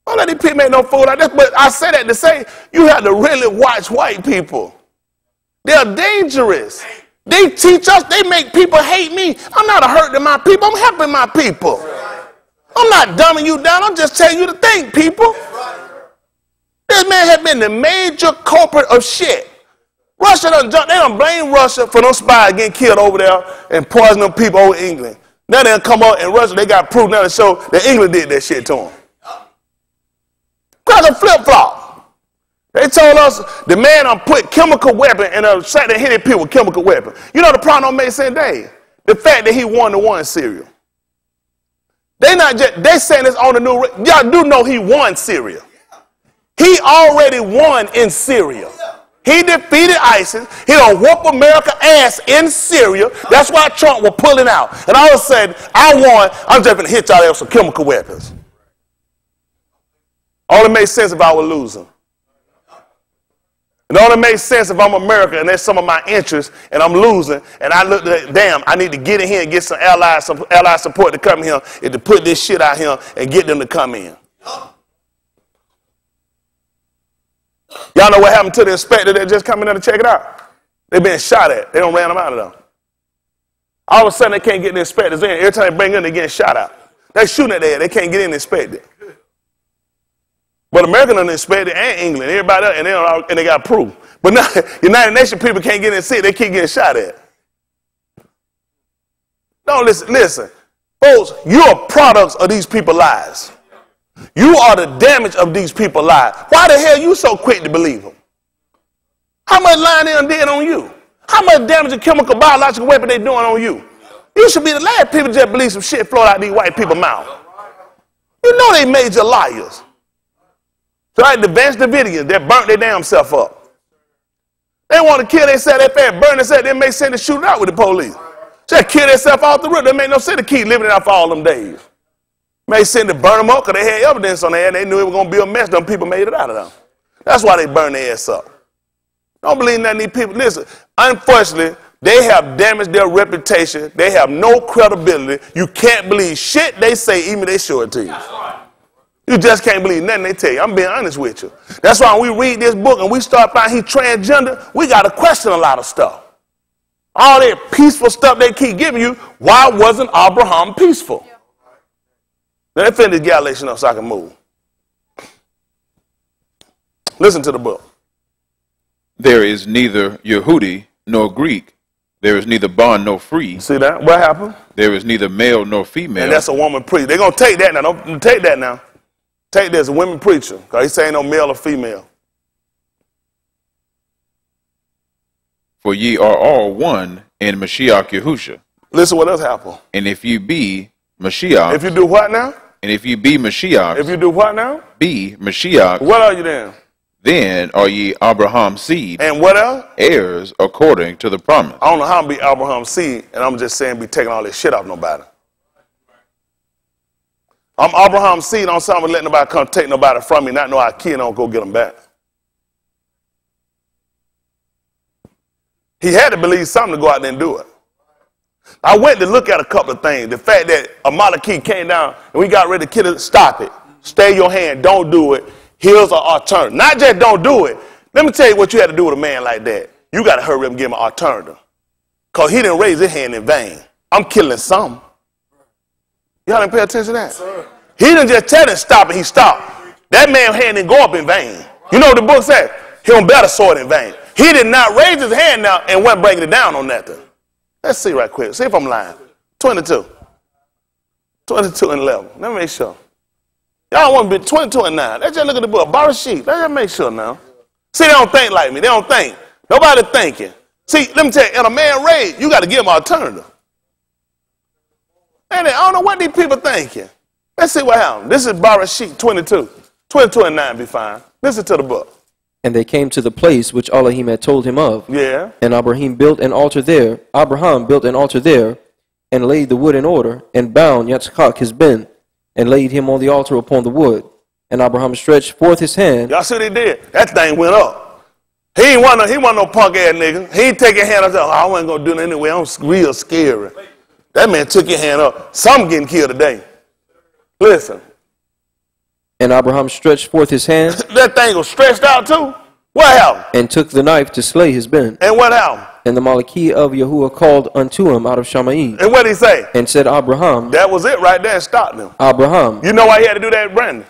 Don't let these people make no fool like this. But I say that to say you have to really watch white people. They're dangerous. They teach us, they make people hate me. I'm not hurting my people, I'm helping my people. I'm not dumbing you down, I'm just telling you to think, people. This man has been the major culprit of shit. Russia they don't blame Russia for those spies getting killed over there and poisoning people over England. Now they come up in Russia, they got proof now to show that England did that shit to them. Cause a flip-flop. They told us the man put chemical weapon and sat there hitting people with chemical weapon. You know the problem don't make sense, Dave? The fact that he won the one Syria. They saying this on the new, y'all do know he won Syria. He already won in Syria. He defeated ISIS. He done whoop America ass in Syria. That's why Trump was pulling out. And all of a sudden, I won. I'm just going to hit y'all there with some chemical weapons. Only makes sense if I was losing. It only makes sense if I'm America and there's some of my interests and I'm losing and I look at, damn, I need to get in here and get some ally support to come here and to put this shit out here and get them to come in. Y'all know what happened to the inspector that just come in there to check it out? They been shot at. They don't ran them out of there. All of a sudden they can't get the inspectors in. Every time they bring in, they getting shot out. They shooting at there. They can't get in and inspect it. But America done inspected and England, everybody else, and they got proof. But now United Nations people can't get in and see it. They keep getting shot at. No, listen. Folks, you are products of these people's lives. You are the damage of these people's lives. Why the hell you so quick to believe them? How much lying they done did on you? How much damage a chemical, biological weapon they doing on you? You should be the last people to just believe some shit float out these white people's mouth. You know they major liars. So like the Vance Davidians that burnt their damn self up. They want to kill themselves, they fair burn themselves, they make sense to shoot it out with the police. Just kill themselves off the road. They make no sense to keep living it out for all them days. Made sense to burn them up because they had evidence on there and they knew it was going to be a mess. Them people made it out of them. That's why they burned their ass up. Don't believe none of these people. Listen, unfortunately, they have damaged their reputation. They have no credibility. You can't believe shit they say, even they show it to you. You just can't believe nothing they tell you. I'm being honest with you. That's why when we read this book and we start finding he's transgender, we got to question a lot of stuff. All that peaceful stuff they keep giving you, why wasn't Abraham peaceful? Now, let me finish this Galatians up so I can move. Listen to the book. There is neither Yehudi nor Greek. There is neither bond nor free. See that? What happened? There is neither male nor female. And that's a woman preacher. They're going to take that now. Don't take that now. Take this, a women preacher. Because he's saying no male or female. For ye are all one in Mashiach Yahusha. Listen what else happened. And if ye be Mashiach, If you do what now? and if ye be Mashiach, If you do what now? be Mashiach, What are you then? are ye Abraham's seed, And what else? heirs according to the promise. I don't know how I'm be Abraham's seed, and I'm just saying be taking all this shit off nobody. I'm Abraham's seed on something, let nobody come take nobody from me, not know I kid don't go get them back. He had to believe something to go out there and do it. I went to look at a couple of things. The fact that Amalekite came down and we got ready to kill it, stop it. Stay your hand, don't do it. Here's an alternative. Not just don't do it. Let me tell you what you had to do with a man like that. You got to hurry up and give him an alternative. Because he didn't raise his hand in vain. I'm killing some. Y'all didn't pay attention to that? Sir. He didn't just tell him stop and he stopped. That man's hand didn't go up in vain. You know what the book said? He don't bear the sword in vain. He did not raise his hand now and wasn't bringing it down on nothing. Let's see right quick. See if I'm lying. 22. 22 and 11. Let me make sure. Y'all want to be 22 and 9. Let's just look at the book. Barashit. Let's just make sure now. See, they don't think like me. They don't think. Nobody thinking. See, let me tell you, in a man raised, you got to give him an alternative. And I don't know what these people thinking. Let's see what happened. This is Barashit 22. 22 and 9 be fine. Listen to the book. And they came to the place which Elohim had told him of. Yeah. And Abraham built an altar there, and laid the wood in order, and bound Yitzchak his ben, and laid him on the altar upon the wood. And Abraham stretched forth his hand. Y'all see what he did? That thing went up. He wasn't no punk ass nigga. He ain't take his hand up and said, oh, I wasn't gonna do it anyway. I'm real scary. That man took his hand up. Some getting killed today. Listen. And Abraham stretched forth his hand. That thing was stretched out too. What happened? And took the knife to slay his ben. And what happened? And the Malachie of Yahuwah called unto him out of Shammai. And what did he say? And said, Abraham. That was it right there and stopped him. Abraham. You know why he had to do that, Brandon?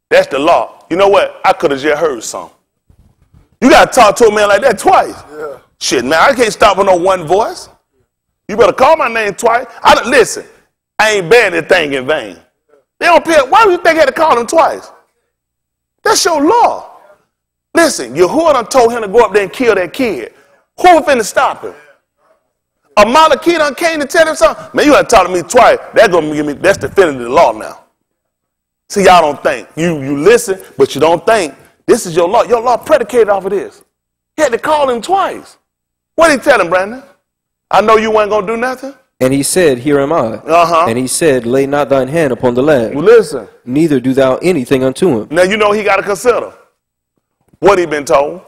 That's the law. You know what? I could have just heard some. You got to talk to a man like that twice. Yeah. Shit, man, I can't stop with no one voice. You better call my name twice. Listen, I ain't bearing this thing in vain. They don't pay. Why do you think I had to call him twice? That's your law. Listen, Yahuwah done told him to go up there and kill that kid. Who was finna stop him? Amalekite done came to tell him something. Man, you got to talk to me twice. That's gonna give me. That's defending the law now. See, y'all don't think. You listen, but you don't think. This is your law. Your law predicated off of this. He had to call him twice. What did he tell him, Brandon? I know you weren't gonna do nothing. And he said, Here am I. And he said, Lay not thine hand upon the lad. Well, listen. Neither do thou anything unto him. Now you know he got to consider what he been told.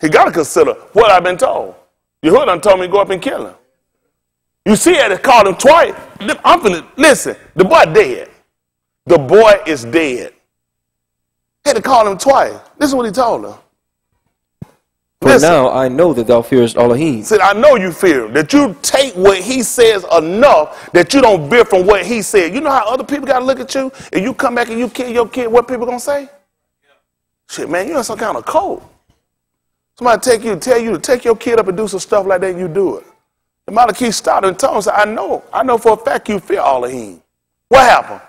He got to consider what I've been told. Yahuwah done told me to go up and kill him. You see, I had to call him twice. I'm finna listen. The boy dead. The boy is dead. Had to call him twice. This is what he told him. For now I know that thou fearest Elohim. Said, I know you fear him. That you take what he says enough that you don't veer from what he said. You know how other people got to look at you? And you come back and you kill your kid, what people going to say? Shit, man, you're in some kind of code. Somebody tell you to take your kid up and do some stuff like that, and you do it. The Malachite started and told him, said, I know for a fact you fear Elohim. What happened?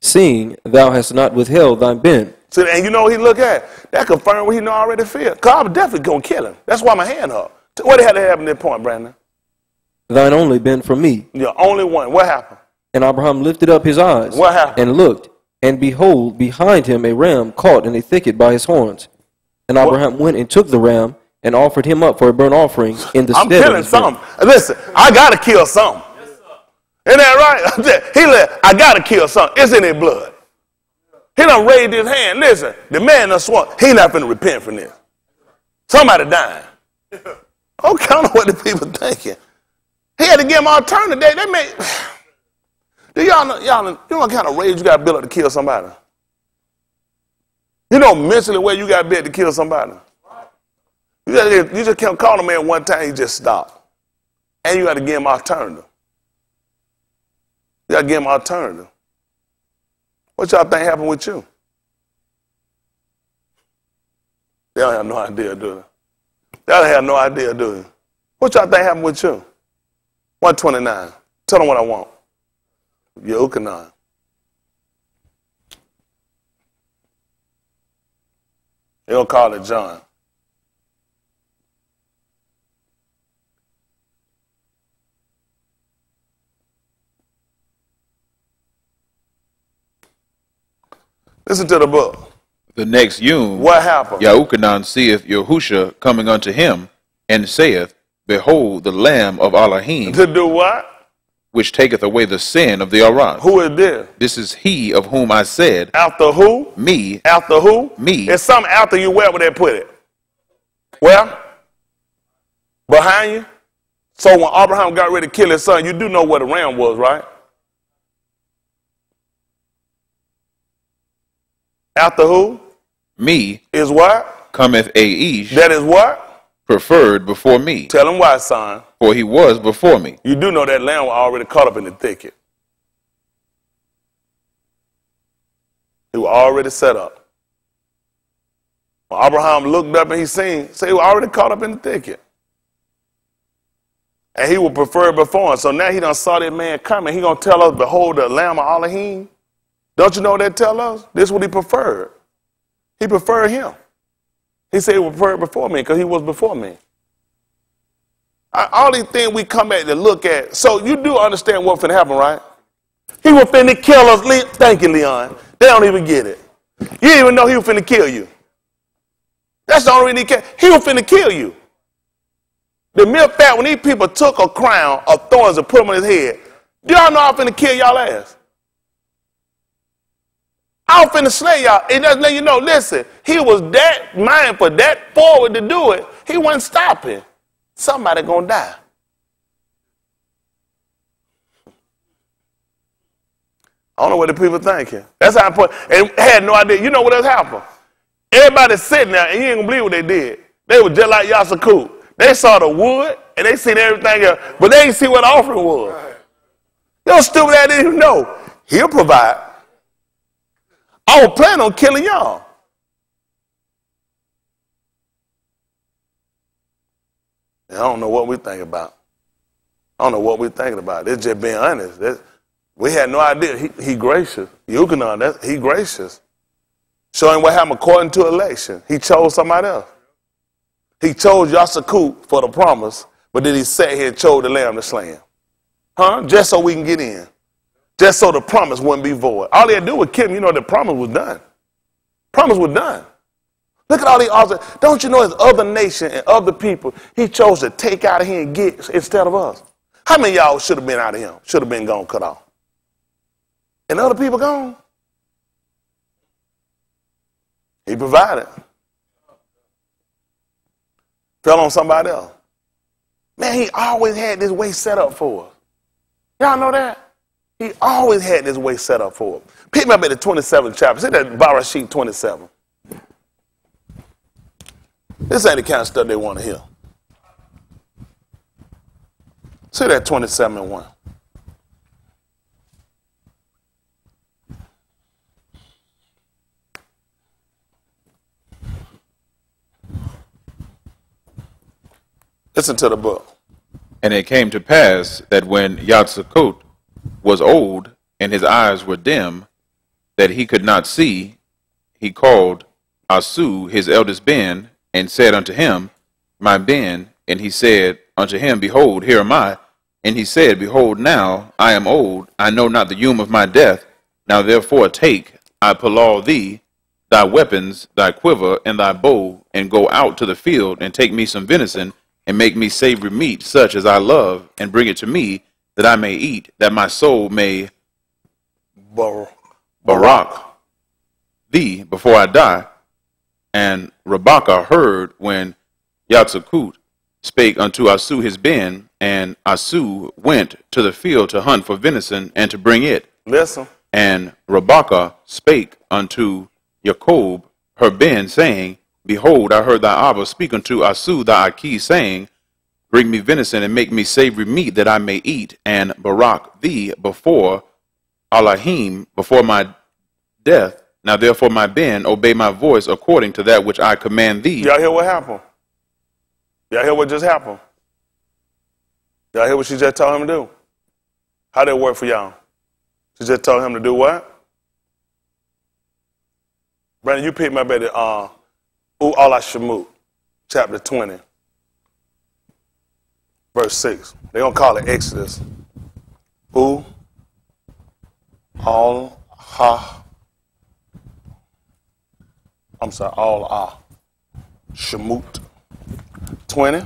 Seeing thou hast not withheld thine ben. So, and you know what he look at? That confirmed what he know already fear. Because I was definitely going to kill him. That's why my hand up. What had to happen at that point, Brandon? Thine only ben from me. Your only one. What happened? And Abraham lifted up his eyes. What happened? And looked, and behold, behind him a ram caught in a thicket by his horns. And Abraham went and took the ram and offered him up for a burnt offering in the stead of his killing something. Listen, I got to kill something. Isn't that right? I got to kill something. It's in their blood. He done raised his hand. Listen, the man done sworn. He not finna repent from this. Somebody dying. Okay, I don't know what the people thinking. He had to give him an alternative. They made. Do y'all know what kind of rage you got to build up to kill somebody? You know mentally where you got to be to kill somebody. You just can't call a man one time, he just stopped. And you got to give him an alternative. You got to give him an alternative. What y'all think happened with you? They don't have no idea, do they? They don't have no idea, do they? What y'all think happened with you? 129. Tell them what I want. Yochanan. They'll call it John. Listen to the book. The next yom, What happened? Yahuchanan seeth Yahusha coming unto him, and saith, Behold, the Lamb of Elohim, To do what? which taketh away the sin of the Arad. Who is this? This is he of whom I said, After who? Me, After who? Me. It's something after you. Where would they put it? Where? Behind you? So when Abraham got ready to kill his son, you do know where the ram was, right? After who? me, Is what? cometh Aish, That is what? preferred before me, Tell him why, son. for he was before me. You do know that lamb was already caught up in the thicket. He was already set up. When Abraham looked up and he seen, so he was already caught up in the thicket. And he was preferred before him. So now he done saw that man coming. He gonna tell us, behold, the Lamb of Elohim. Don't you know what that tell us? This is what he preferred. He preferred him. He said he was preferred before me because he was before me. All these things we come back to look at. So you do understand what's finna happen, right? He was finna kill us. Thank you, Leon. They don't even get it. You didn't even know he was finna kill you. That's the only reason he came. He was finna kill you. The mere fact when these people took a crown of thorns and put them on his head, do y'all know I'm finna kill y'all ass? I was finna slay y'all. And just let you know, listen, he was that mindful, that forward to do it. He wasn't stopping. Somebody gonna die. I don't know what the people thinking. That's how important. And had no idea. You know what else happened? Everybody sitting there, and you ain't gonna believe what they did. They were just like Yasakut. They saw the wood, and they seen everything else, but they didn't see what the offering was. They stupid ass didn't even know. He'll provide. I was planning on killing y'all. And I don't know what we think about. I don't know what we're thinking about. It's just being honest. We had no idea. He gracious. Yuchanan, he gracious. Showing what happened according to election. He chose somebody else. He chose Yasakut for the promise, but then he sat here and chose the lamb to slay him. Huh? Just so we can get in. Just so the promise wouldn't be void. All he had to do was kill him. You know, the promise was done. Promise was done. Look at all these altars. Don't you know there's other nations and other people he chose to take out of here and get instead of us? How many of y'all should have been out of him? Should have been gone, cut off. And other people gone? He provided. Fell on somebody else. Man, he always had this way set up for us. Y'all know that? He always had this way set up for us. Pick me up at the 27th chapter. See that Barashit 27. This ain't the kind of stuff they want to hear. See that 27 and 1. Listen to the book. And it came to pass that when Yatsakot was old and his eyes were dim, that he could not see, he called Asu his eldest Ben, and said unto him, My Ben. And he said unto him, Behold, here am I. And he said, Behold, now I am old, I know not the yom of my death. Now therefore take, I Palal thee, thy weapons, thy quiver, and thy bow, and go out to the field, and take me some venison, and make me savory meat, such as I love, and bring it to me, that I may eat, that my soul may Barak thee before I die. And Rebekah heard when Yatsakut spake unto Asu his Ben, and Asu went to the field to hunt for venison, and to bring it. Listen. And Rebekah spake unto Jacob her Ben, saying, Behold, I heard thy Abba speak unto Asu thy Aki, saying, Bring me venison, and make me savory meat, that I may eat, and Barak thee before Elohim, before my death. Now therefore, my Ben, obey my voice according to that which I command thee. Y'all hear what happened? Y'all hear what just happened? Y'all hear what she just told him to do? How did it work for y'all? She just told him to do what? Brandon, you picked me up at the U'ala Shemut, chapter 20, verse 6. They're going to call it Exodus. U'ala I'm sorry, all are. Shemut. 20.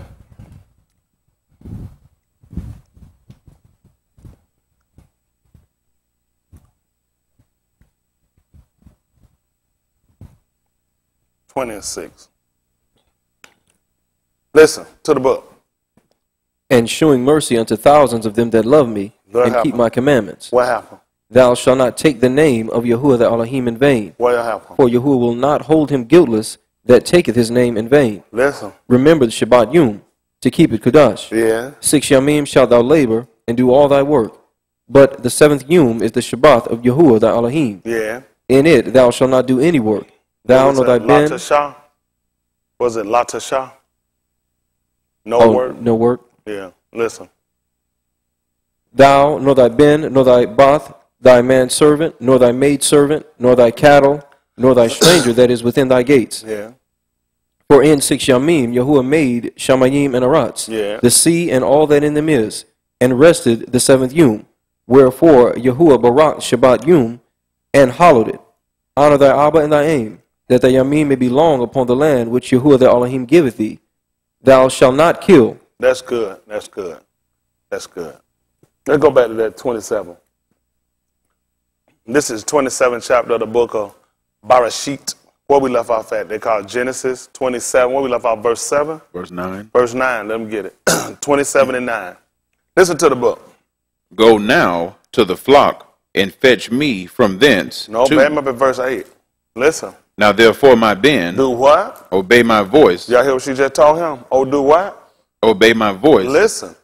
And 6. Listen to the book. And shewing mercy unto thousands of them that love me, What and keep happened? my commandments. What happened? Thou shalt not take the name of Yahuwah the Elohim in vain. What happened? For Yahuwah will not hold him guiltless that taketh his name in vain. Listen. Remember the Shabbat Yom, to keep it Kodesh. Yeah. 6 Yamim shalt thou labor, and do all thy work. But the 7th Yom is the Shabbat of Yahuwah the Elohim. Yeah. In it thou shalt not do any work. Thou nor thy ben. Latashah? Was it Latashah? No work? No work. Yeah. Listen. Thou nor thy ben, nor thy bath, thy manservant, nor thy maidservant, nor thy cattle, nor thy stranger that is within thy gates. Yeah. For in 6 Yamim Yahuwah made Shamayim and Arats, Yeah. the sea and all that in them is, and rested the 7th Yom. Wherefore Yahuwah barak Shabbat Yom, and hallowed it. Honor thy Abba and thy aim, that thy Yamim may be long upon the land which Yahuwah the Elohim giveth thee. Thou shalt not kill. That's good. That's good. That's good. Let's go back to that 27. This is 27th chapter of the book of Barashit. Where we left off at, they call it Genesis 27. Where we left off, verse 7? Verse 9. Verse 9, let me get it. 27 and 9. Listen to the book. Go now to the flock and fetch me from thence. No, to- back up at verse 8. Listen. Now therefore, my Ben, Do what? obey my voice. Y'all hear what she just told him? Oh, do what? Obey my voice Listen.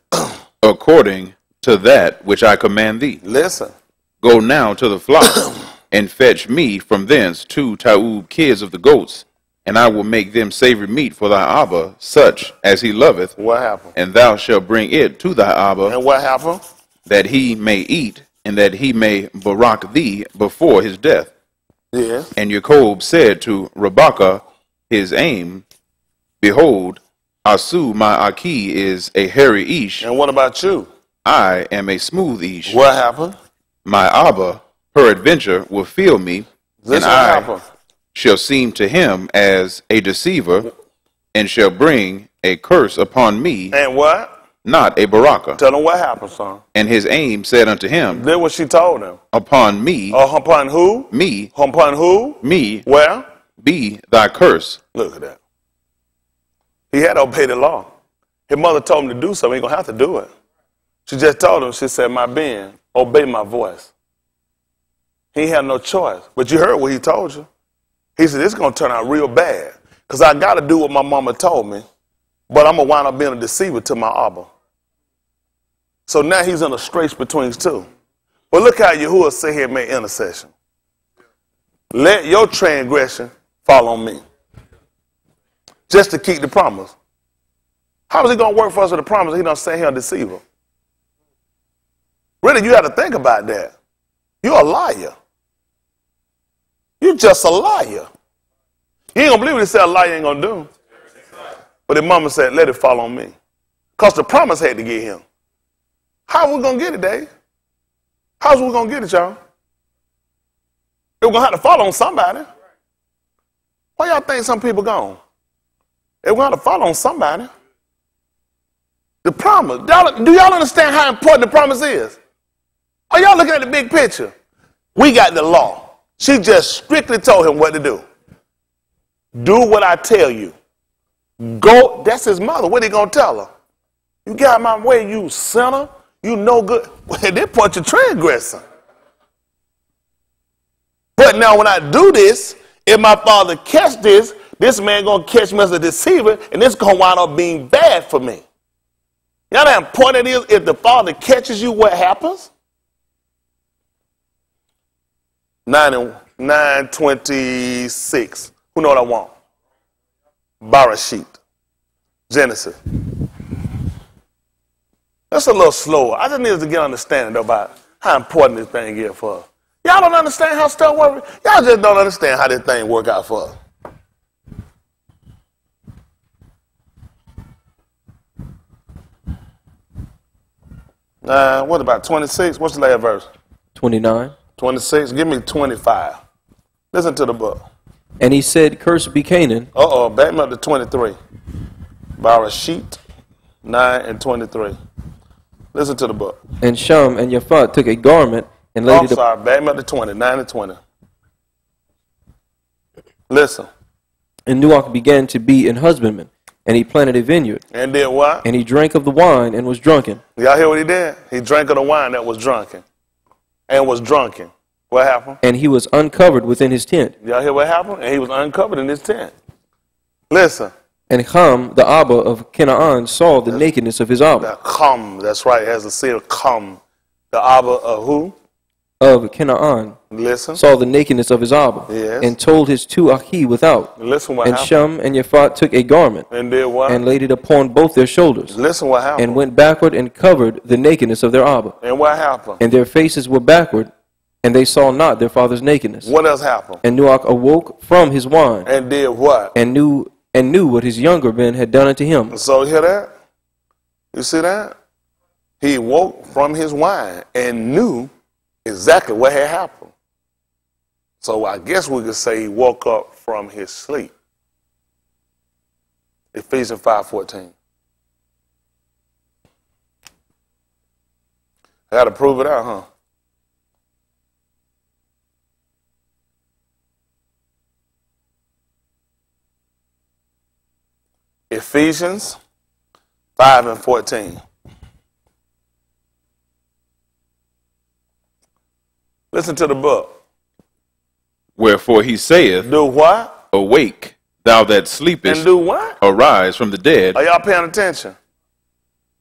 according to that which I command thee. Listen. Go now to the flock and fetch me from thence 2 taub kids of the goats, and I will make them savory meat for thy Abba, such as he loveth, What happened? and thou shalt bring it to thy Abba, And what happened? that he may eat, and that he may barak thee before his death. Yeah. And Jacob said to Rebekah, his aim, behold, Asu my Aki is a hairy Ish, And what about you? I am a smooth Ish. What happened? My Abba, peradventure, will feel me, This and what I happened. shall seem to him as a deceiver, and shall bring a curse upon me, And what? not a baraka. Tell him what happened, son. And his aim said unto him, Then what she told him. upon me, Upon who? me, Upon who? me, Well, be thy curse. look at that. He had to obey the law. His mother told him to do something. He going to have to do it. She just told him, she said, my Ben, obey my voice. He had no choice. But you heard what he told you. He said, it's going to turn out real bad because I got to do what my mama told me, but I'm going to wind up being a deceiver to my Abba. So now he's in a straits between two. But look how Yahuwah sit here and make intercession. Let your transgression fall on me. Just to keep the promise. How is he going to work for us with the promise if he don't say he'll deceive him? Really, you have to think about that. You're a liar. You're just a liar. You ain't going to believe what he said a liar ain't going to do. But his mama said, let it fall on me. Because the promise had to get him. How are we going to get it, Dave? How's we going to get it, y'all? We're going to have to fall on somebody. Why y'all think some people gone? They're going to have to fall on somebody. The promise. Do y'all understand how important the promise is? Are y'all looking at the big picture? We got the law. She just strictly told him what to do. Do what I tell you. Go. That's his mother. What he going to tell her? You get out of my way, you sinner. You no good. At this point, you're transgressing. But now when I do this, if my father catch this, this man going to catch me as a deceiver, and it's going to wind up being bad for me. You know how important it is if the father catches you, what happens? 9:26. Who know what I want? Barashit. Genesis. That's a little slower. I just needed to get understanding about how important this thing is for us. Y'all don't understand how stuff works. Y'all just don't understand how this thing work out for us. What about 26? What's the last verse? 29. 26. Give me 25. Listen to the book. And he said, Cursed be Canaan, Uh-oh, back me up to 23. Barashit 9 and 23. Listen to the book. and Shem and Japhet took a garment and Oh, laid I'm it upon. sorry, back me up to 20, 9 and 20. Listen. And Nuach began to be an husbandman, and he planted a vineyard, And did what? and he drank of the wine and was drunken. Y'all hear what he did? He drank of the wine that was drunken. And was drunken. What happened? And he was uncovered within his tent. Y'all hear what happened? And he was uncovered in his tent. Listen. And Ham, the Abba of Canaan, saw the nakedness of his Abba. That come, that's right, it has a seal, come. The Abba of who? Of Canaan Listen. saw the nakedness of his Abba, Yes. and told his two Achi without. Listen what And happened. Shem and Japhet took a garment, And did what? and laid it upon both their shoulders, Listen what happened. and went backward and covered the nakedness of their Abba. And what happened? And their faces were backward, and they saw not their father's nakedness. What else happened? And Nuach awoke from his wine, And did what? and knew what his younger men had done unto him. So you hear that? You see that? He woke from his wine and knew exactly what had happened. So I guess we could say he woke up from his sleep. Ephesians 5:14. I got to prove it out, huh? Ephesians 5 and 14. Listen to the book. Wherefore he saith, Do what? Awake, thou that sleepest, And do what? arise from the dead, Are y'all paying attention?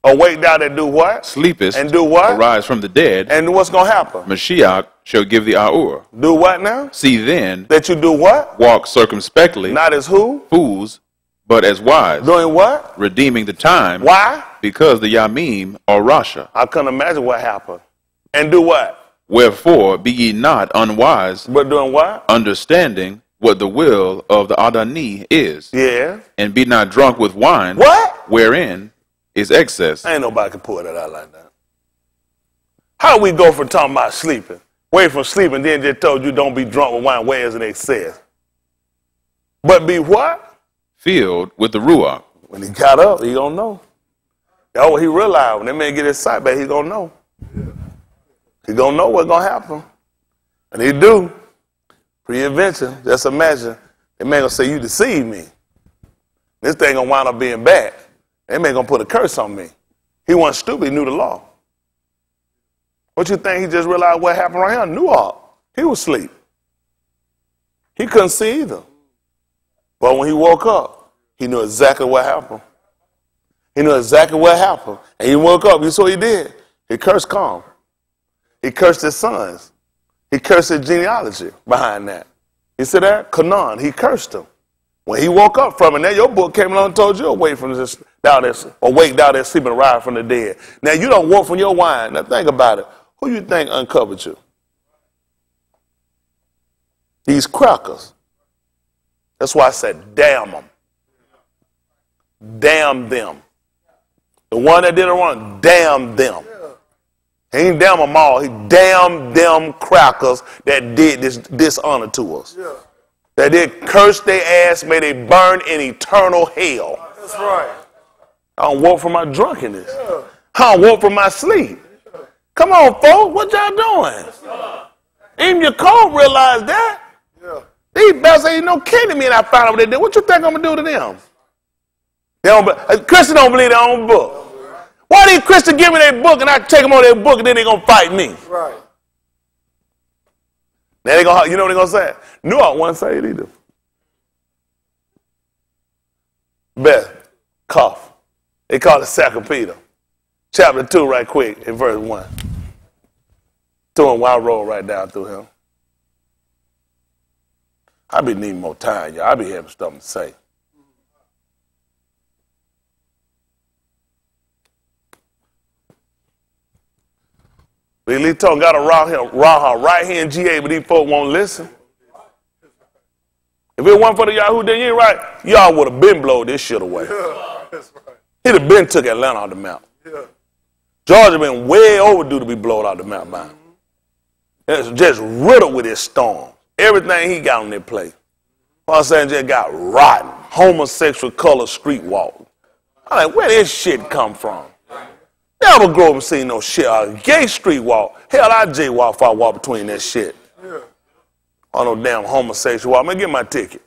Awake thou that do what? sleepest, And do what? arise from the dead, And what's going to happen? Mashiach shall give thee Aur. Do what now? See then, That you do what? walk circumspectly, Not as who? fools, but as wise, Doing what? redeeming the time, Why? because the Yamim are Rasha. I couldn't imagine what happened. And do what? Wherefore be ye not unwise, But doing what? understanding what the will of the Adani is, Yeah. and be not drunk with wine, What? wherein is excess. Ain't nobody can pull that out like that. How do we go from talking about sleeping, away from sleeping, then just told you don't be drunk with wine, where is in excess? But be what? Filled with the Ruach. When he got up, he gonna know. That's what he realized. When that man get his sight back, he gonna know. He gonna know what's gonna happen. And he do. Pre-invention, just imagine, that man gonna say, you deceived me. This thing gonna wind up being bad. That man gonna put a curse on me. He wasn't stupid, he knew the law. What you think he just realized what happened right here? Knew all. He was asleep. He couldn't see either. But when he woke up, he knew exactly what happened. He knew exactly what happened. And he woke up, you saw what he did? He cursed Calm. He cursed his sons. He cursed his genealogy behind that. You see that? Canaan, he cursed them. When he woke up from it, now your book came along and told you awake from this down there, awake down there sleeping, rise from the dead. Now you don't woke from your wine. Now think about it. Who you think uncovered you? These crackers. That's why I said, damn them. Damn them. The one that did it wrong, damn them. He ain't damn them all. He damn them crackers that did this dishonor to us. Yeah. That did curse their ass, may they burn in eternal hell. That's right. I don't woke from my drunkenness. Yeah. I don't woke from my sleep. Come on, folks. What y'all doing? Even your code realized that. Yeah. These bastards ain't no kin to me, and I found out what they did. What you think I'm going to do to them? They don't, Christians don't believe their own book. Why these Christians give me their book and I take them on their book and then they're going to fight me? Right. Now they gonna, you know what they're going to say? No, I wasn't say it either. Beth, cough. They call it 2 Peter. Chapter 2 right quick in verse 1. Throwing wild roll right down through him. I be needing more time, y'all. I be having something to say. Lee Tone got a raw right here in GA, but these folk won't listen. If it wasn't for the Yahoo, then you ain't right. Y'all would have been blowed this shit away. Yeah, that's right. He'd have been took Atlanta out the map. Yeah. Georgia been way overdue to be blown out the map by him. It's just riddled with his storm. Everything he got on their plate. Los Angeles got rotten, homosexual color street walk. I'm like, where this shit come from? Never grow up and see no shit. A gay street walk. Hell, I jaywalk if I walk between that shit. On no damn homosexual walk. Man, get my ticket.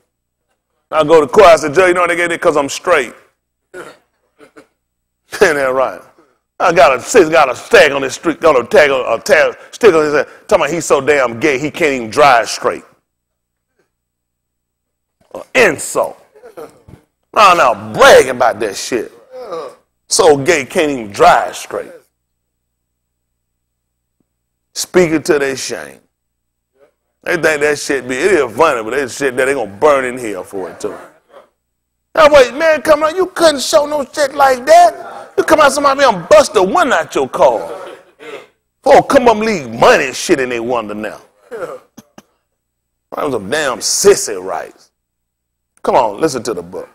I go to court. I said, Judge, you know they get it because I'm straight. Ain't that right? I got a stag on this street, got a tag stick on his head, talking about he's so damn gay he can't even drive straight. An insult. I'm now bragging about that shit. So gay can't even drive straight. Speaking to their shame. They think that shit it is funny, but that shit that they gonna burn in hell for it too. Now wait, man, come on, you couldn't show no shit like that. You come out somebody and bust the one out your car. Folks come up and leave money and shit in they wonder now. That was a damn sissy rights. Come on, listen to the book.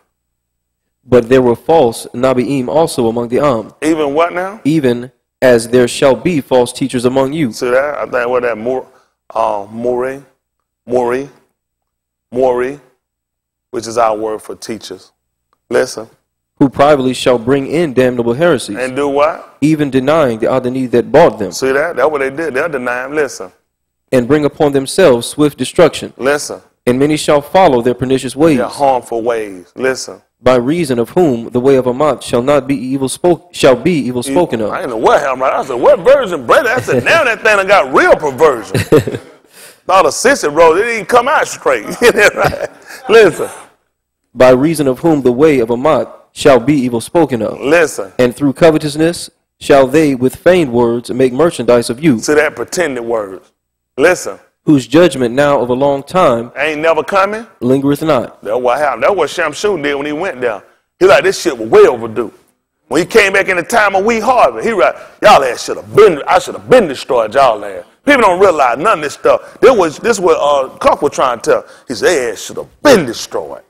But there were false Nabiim also among the Even what now? even as there shall be false teachers among you, See that? I think what that Mori, which is our word for teachers. Listen. who privately shall bring in damnable heresies, And do what? even denying the Adonai that bought them, See that? That's what they did. They'll deny him. Listen. and bring upon themselves swift destruction. Listen. And many shall follow their pernicious ways, Their harmful ways. Listen. by reason of whom the way of Amat shall be evil spoken I of. ain't know what happened. I said, what version, brother? I said, now that thing done got real perversion. All the sissy road, it didn't come out straight. Right? Listen. By reason of whom the way of Amat shall be evil spoken of. Listen. And through covetousness shall they with feigned words make merchandise of you, See that pretended words. Listen. whose judgment now of a long time Ain't never coming. lingereth not. That's what happened. That's what Shamshun did when he went down. He like, this shit was way overdue. When he came back in the time of wheat harvest, he like, y'all ass I should have been destroyed, y'all ass. People don't realize none of this stuff. This what Clark was trying to tell. He said, they ass should have been destroyed.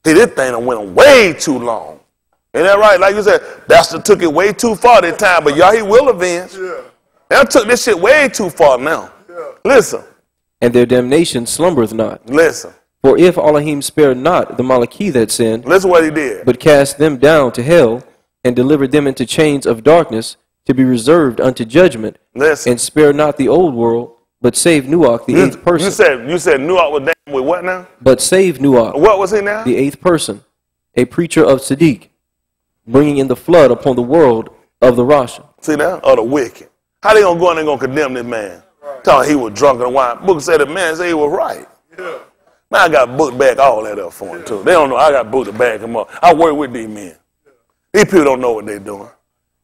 See, this thing done went on way too long. Ain't that right? Like you said, Bastard took it way too far that time, but y'all, he will avenge. They took this shit way too far now. Listen. And their damnation slumbereth not. Listen. For if Elohim spared not the Malachi that sinned, Listen what he did. but cast them down to hell, and delivered them into chains of darkness, to be reserved unto judgment, Listen. and spared not the old world, but saved Nuach, the eighth person. You said Nuach was down with what now? But saved Nuach, What was he now? the eighth person, a preacher of Sadiq, bringing in the flood upon the world of the Rasha. See that? Or the wicked. How they gonna go in and gonna condemn this man? Telling he was drunk and wine. Book said the man said he was right. Man, I got booked back all that up for him too. They don't know I got booked to back him up. I work with these men. These people don't know what they're doing.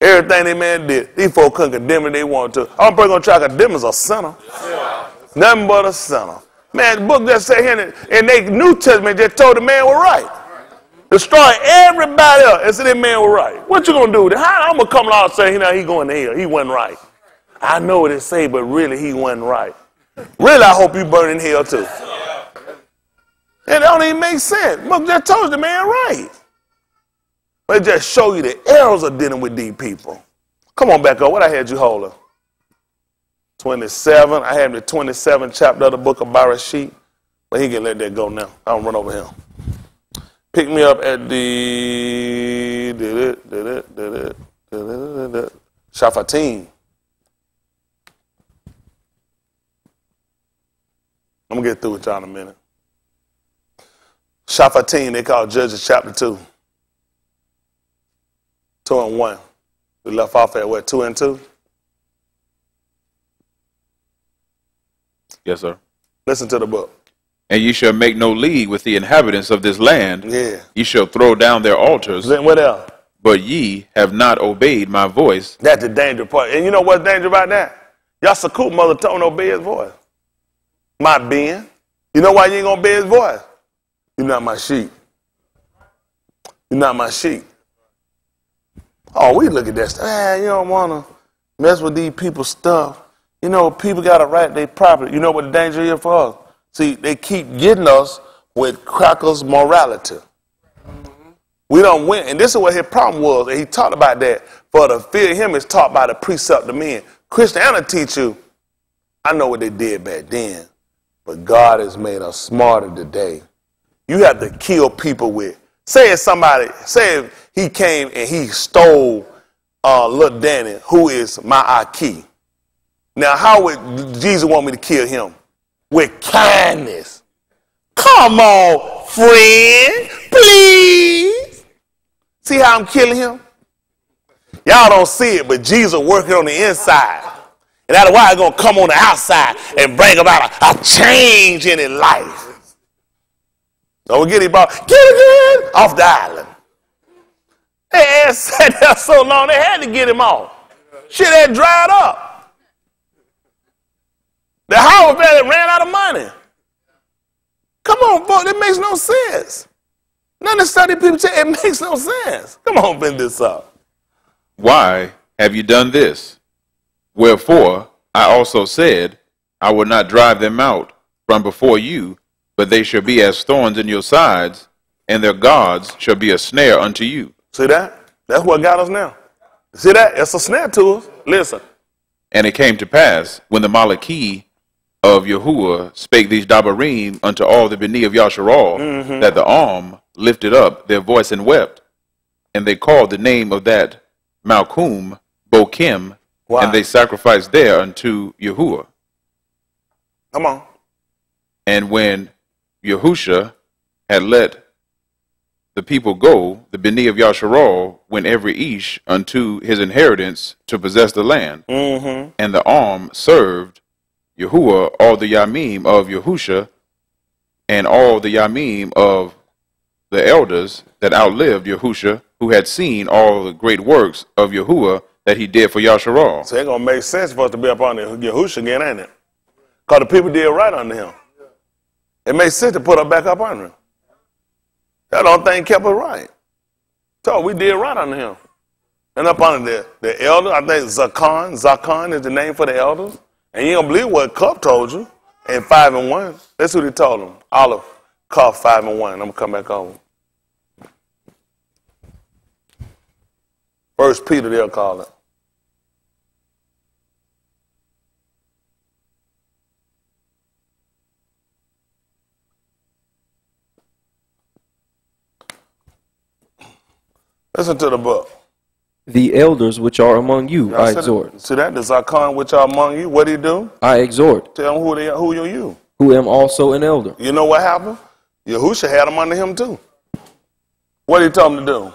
Everything they man did, these folks couldn't condemn it they wanted to. I'm probably gonna try to condemn as a sinner. Nothing but a sinner. Man, the book just said here in the New Testament just told the man was right. Destroy everybody else and say that man was right. What you gonna do? How I'm gonna come along and say he going to hell? He wasn't right. I know what it say, but really he wasn't right. Really, I hope you burn in hell too. And it don't even make sense. Book just told the man right. But it just show you the errors of dealing with these people. Come on back up. What I had you hold up? 27. I had the 27th chapter of the book of Bereshit. But he can let that go now. I don't run over him. Pick me up at the Shaphatim. I'm going to get through with y'all in a minute. Shaphatim, they call Judges chapter 2. 2 and 1. We left off at what, 2 and 2? Yes, sir. Listen to the book. And ye shall make no league with the inhabitants of this land. Yeah. Ye shall throw down their altars, Then what else? but ye have not obeyed my voice. That's the danger part. And you know what's dangerous about that? Y'all Sakut mother told him to obey his voice. My being. You know why you ain't going to obey his voice? You're not my sheep. You're not my sheep. Oh, we look at that stuff. You don't want to mess with these people's stuff. You know, people got to right their property. You know what the danger is for us? See, they keep getting us with crackers morality. We don't win. And this is what his problem was. And he talked about that. For the fear of him is taught by the precept of men. Christianity teach you, I know what they did back then, but God has made us smarter today. you have to kill people with. Say if he came and he stole little Danny, who is my Aki. Now, how would Jesus want me to kill him? With kindness. Come on, friend, please. See how I'm killing him? Y'all don't see it, but Jesus working on the inside. And that's why it's going to come on the outside and bring about a change in his life. Don't get him off. Get again off the island. They had sat there so long, they had to get him off. Shit had dried up. The Howard family ran out of money. Come on, folks, it makes no sense. None of the study people say it makes no sense. Come on, bend this up. Why have you done this? Wherefore, I also said, I will not drive them out from before you, but they shall be as thorns in your sides, and their gods shall be a snare unto you. See that? That's what got us now. See that? It's a snare to us. Listen. And it came to pass, when the Malachi of Yahuwah spake these Dabarim unto all the Beni of Yasharal, that the arm lifted up their voice and wept, and they called the name of that Malchum Bokim, Why? and they sacrificed there unto Yahuwah. Come on. And when Yahusha had let the people go, the Beni of Yasharal went every Ish unto his inheritance to possess the land. And the arm served Yahuwah all the Yamim of Yahusha and all the Yamim of the elders that outlived Yahusha, who had seen all the great works of Yahuwah that he did for Yasharal. So it's going to make sense for us to be up on Yahushua again, ain't it? Because the people did right under him. It makes sense to put us back up under him. That don't thing kept us right. So we did right under him. And up under the elder, I think Zakon is the name for the elders. And you don't believe what Cup told you in 5 and 1. That's what he told them. Olive, Cup 5 and 1. I'm going to come back over. 1 Peter, they'll call it. Listen to the book. The elders which are among you, I exhort. See that? The Zakon which are among you, what do he do? I exhort, Tell them who are you. who am also an elder. You know what happened? Yahusha had them under him too. What did he tell them to do?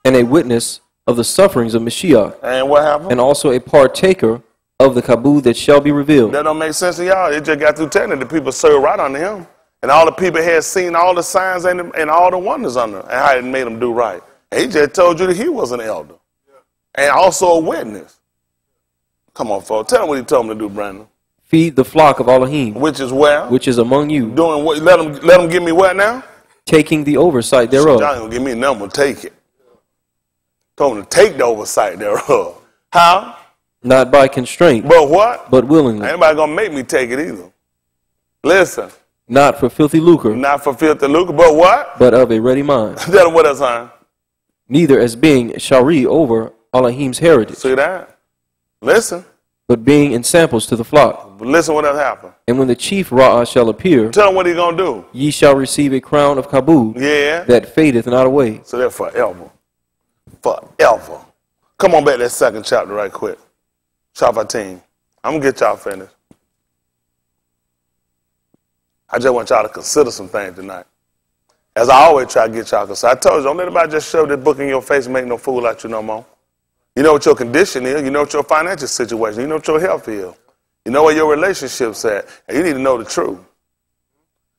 And a witness of the sufferings of Mashiach, And what happened? and also a partaker of the kabod that shall be revealed. That don't make sense to y'all. It just got through telling the people served right under him. And all the people had seen all the signs and all the wonders under him and how it made them do right. And he just told you that he was an elder. And also a witness. Come on, folks. Tell them what he told them to do, Brandon. Feed the flock of Elohim, Which is where? which is among you, Doing what? Let them give me what now? taking the oversight thereof. Y'all ain't gonna give me a number. Take it. Told them to take the oversight thereof. How? Not by constraint, But what? but willingly. Ain't nobody gonna make me take it either. Listen. Not for filthy lucre, Not for filthy lucre, but what? but of a ready mind. Tell them what else, huh? Neither as being shari over Elohim's heritage, See that? Listen. but being in samples to the flock. But listen what else happened. And when the chief Ra'ah shall appear, Tell them what he gonna do. ye shall receive a crown of kabod Yeah. that fadeth not away. So that's forever. Forever. Come on back to that second chapter right quick. Chapter 10. I'm gonna get y'all finished. I just want y'all to consider some things tonight. As I always try to get y'all consider. I told you, don't let anybody just shove this book in your face and make no fool out you no more. You know what your condition is. You know what your financial situation is. You know what your health is. You know where your relationship's at. And you need to know the truth.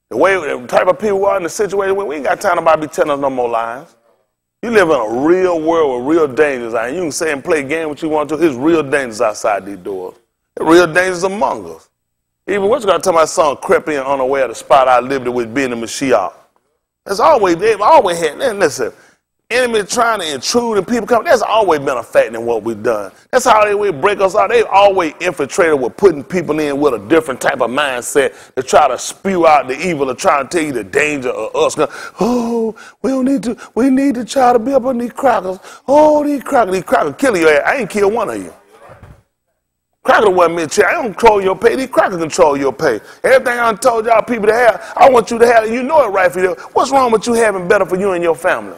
The type of people we are in the situation where we ain't got time to be telling us no more lies. You live in a real world with real dangers. And you can say and play game what you want to. There's real dangers outside these doors. There's real dangers among us. Even what you got to tell my son crept in unaware of the spot I lived in with being the Mashiach. They've always had, listen, enemy trying to intrude and people come. That's always been a fact in what we've done. That's how they would break us out. They've always infiltrated with putting people in with a different type of mindset to try to spew out the evil and try to tell you the danger of us. Oh, we need to try to be up on these crackers. Oh, these crackers killing your ass. I ain't killed one of you. Cracker wasn't meant to. I don't control your pay. These crackers control your pay. Everything I told y'all people to have, I want you to have it. You know it right for you. What's wrong with you having better for you and your family?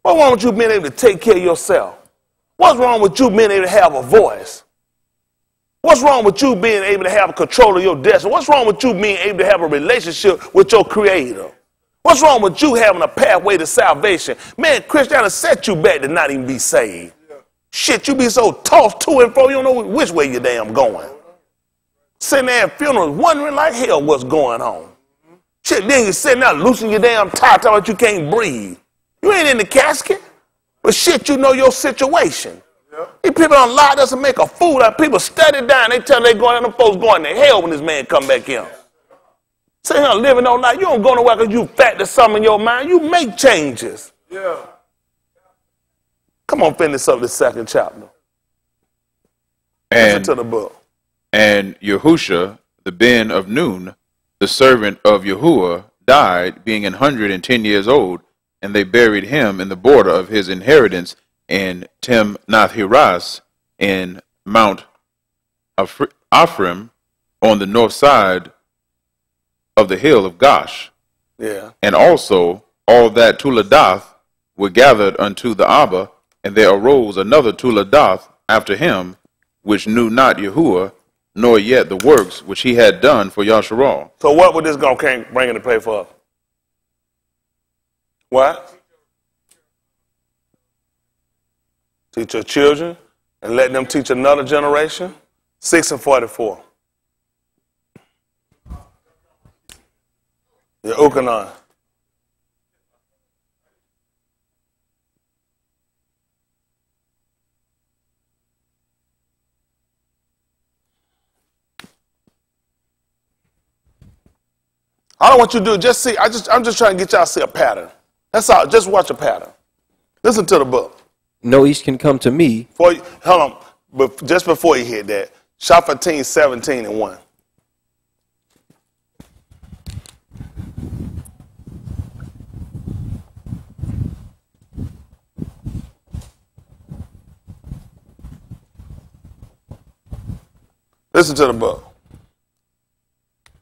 What's wrong with you being able to take care of yourself? What's wrong with you being able to have a voice? What's wrong with you being able to have control of your destiny? What's wrong with you being able to have a relationship with your Creator? What's wrong with you having a pathway to salvation? Man, Christianity set you back to not even be saved. Shit, you be so tossed to and fro, you don't know which way you damn going. Sitting there at funerals wondering like hell what's going on. Shit, then you sitting there loosening your damn tie, talking about you can't breathe. You ain't in the casket, but shit, you know your situation. These people don't lie to us and make a fool out of people. Study down, they tell they going, them folks going to hell when this man come back in. Sitting here living all night, you don't go nowhere because you fat to something in your mind. You make changes. Yeah. Come on, finish up the second chapter. Listen to the book. And Yahusha, the Ben of Nun, the servant of Yahuwah, died, being 110 years old, and they buried him in the border of his inheritance in Timnath-Heres in Mount Ephraim on the north side of the hill of Gosh. Yeah. And also all that Tuladath were gathered unto the Abba, and there arose another Tuladath after him, which knew not Yahuwah, nor yet the works which he had done for Yasharal. So what would this going to bring into play for us? What? Teach your children and let them teach another generation. 6 and 44. Yeah, Ukanon. I don't want you to do just see. I'm just trying to get y'all to see a pattern. That's all. Just watch a pattern. Listen to the book. No east can come to me. Hold on. But just before you hit that, Shaphatim 17 and 1. Listen to the book.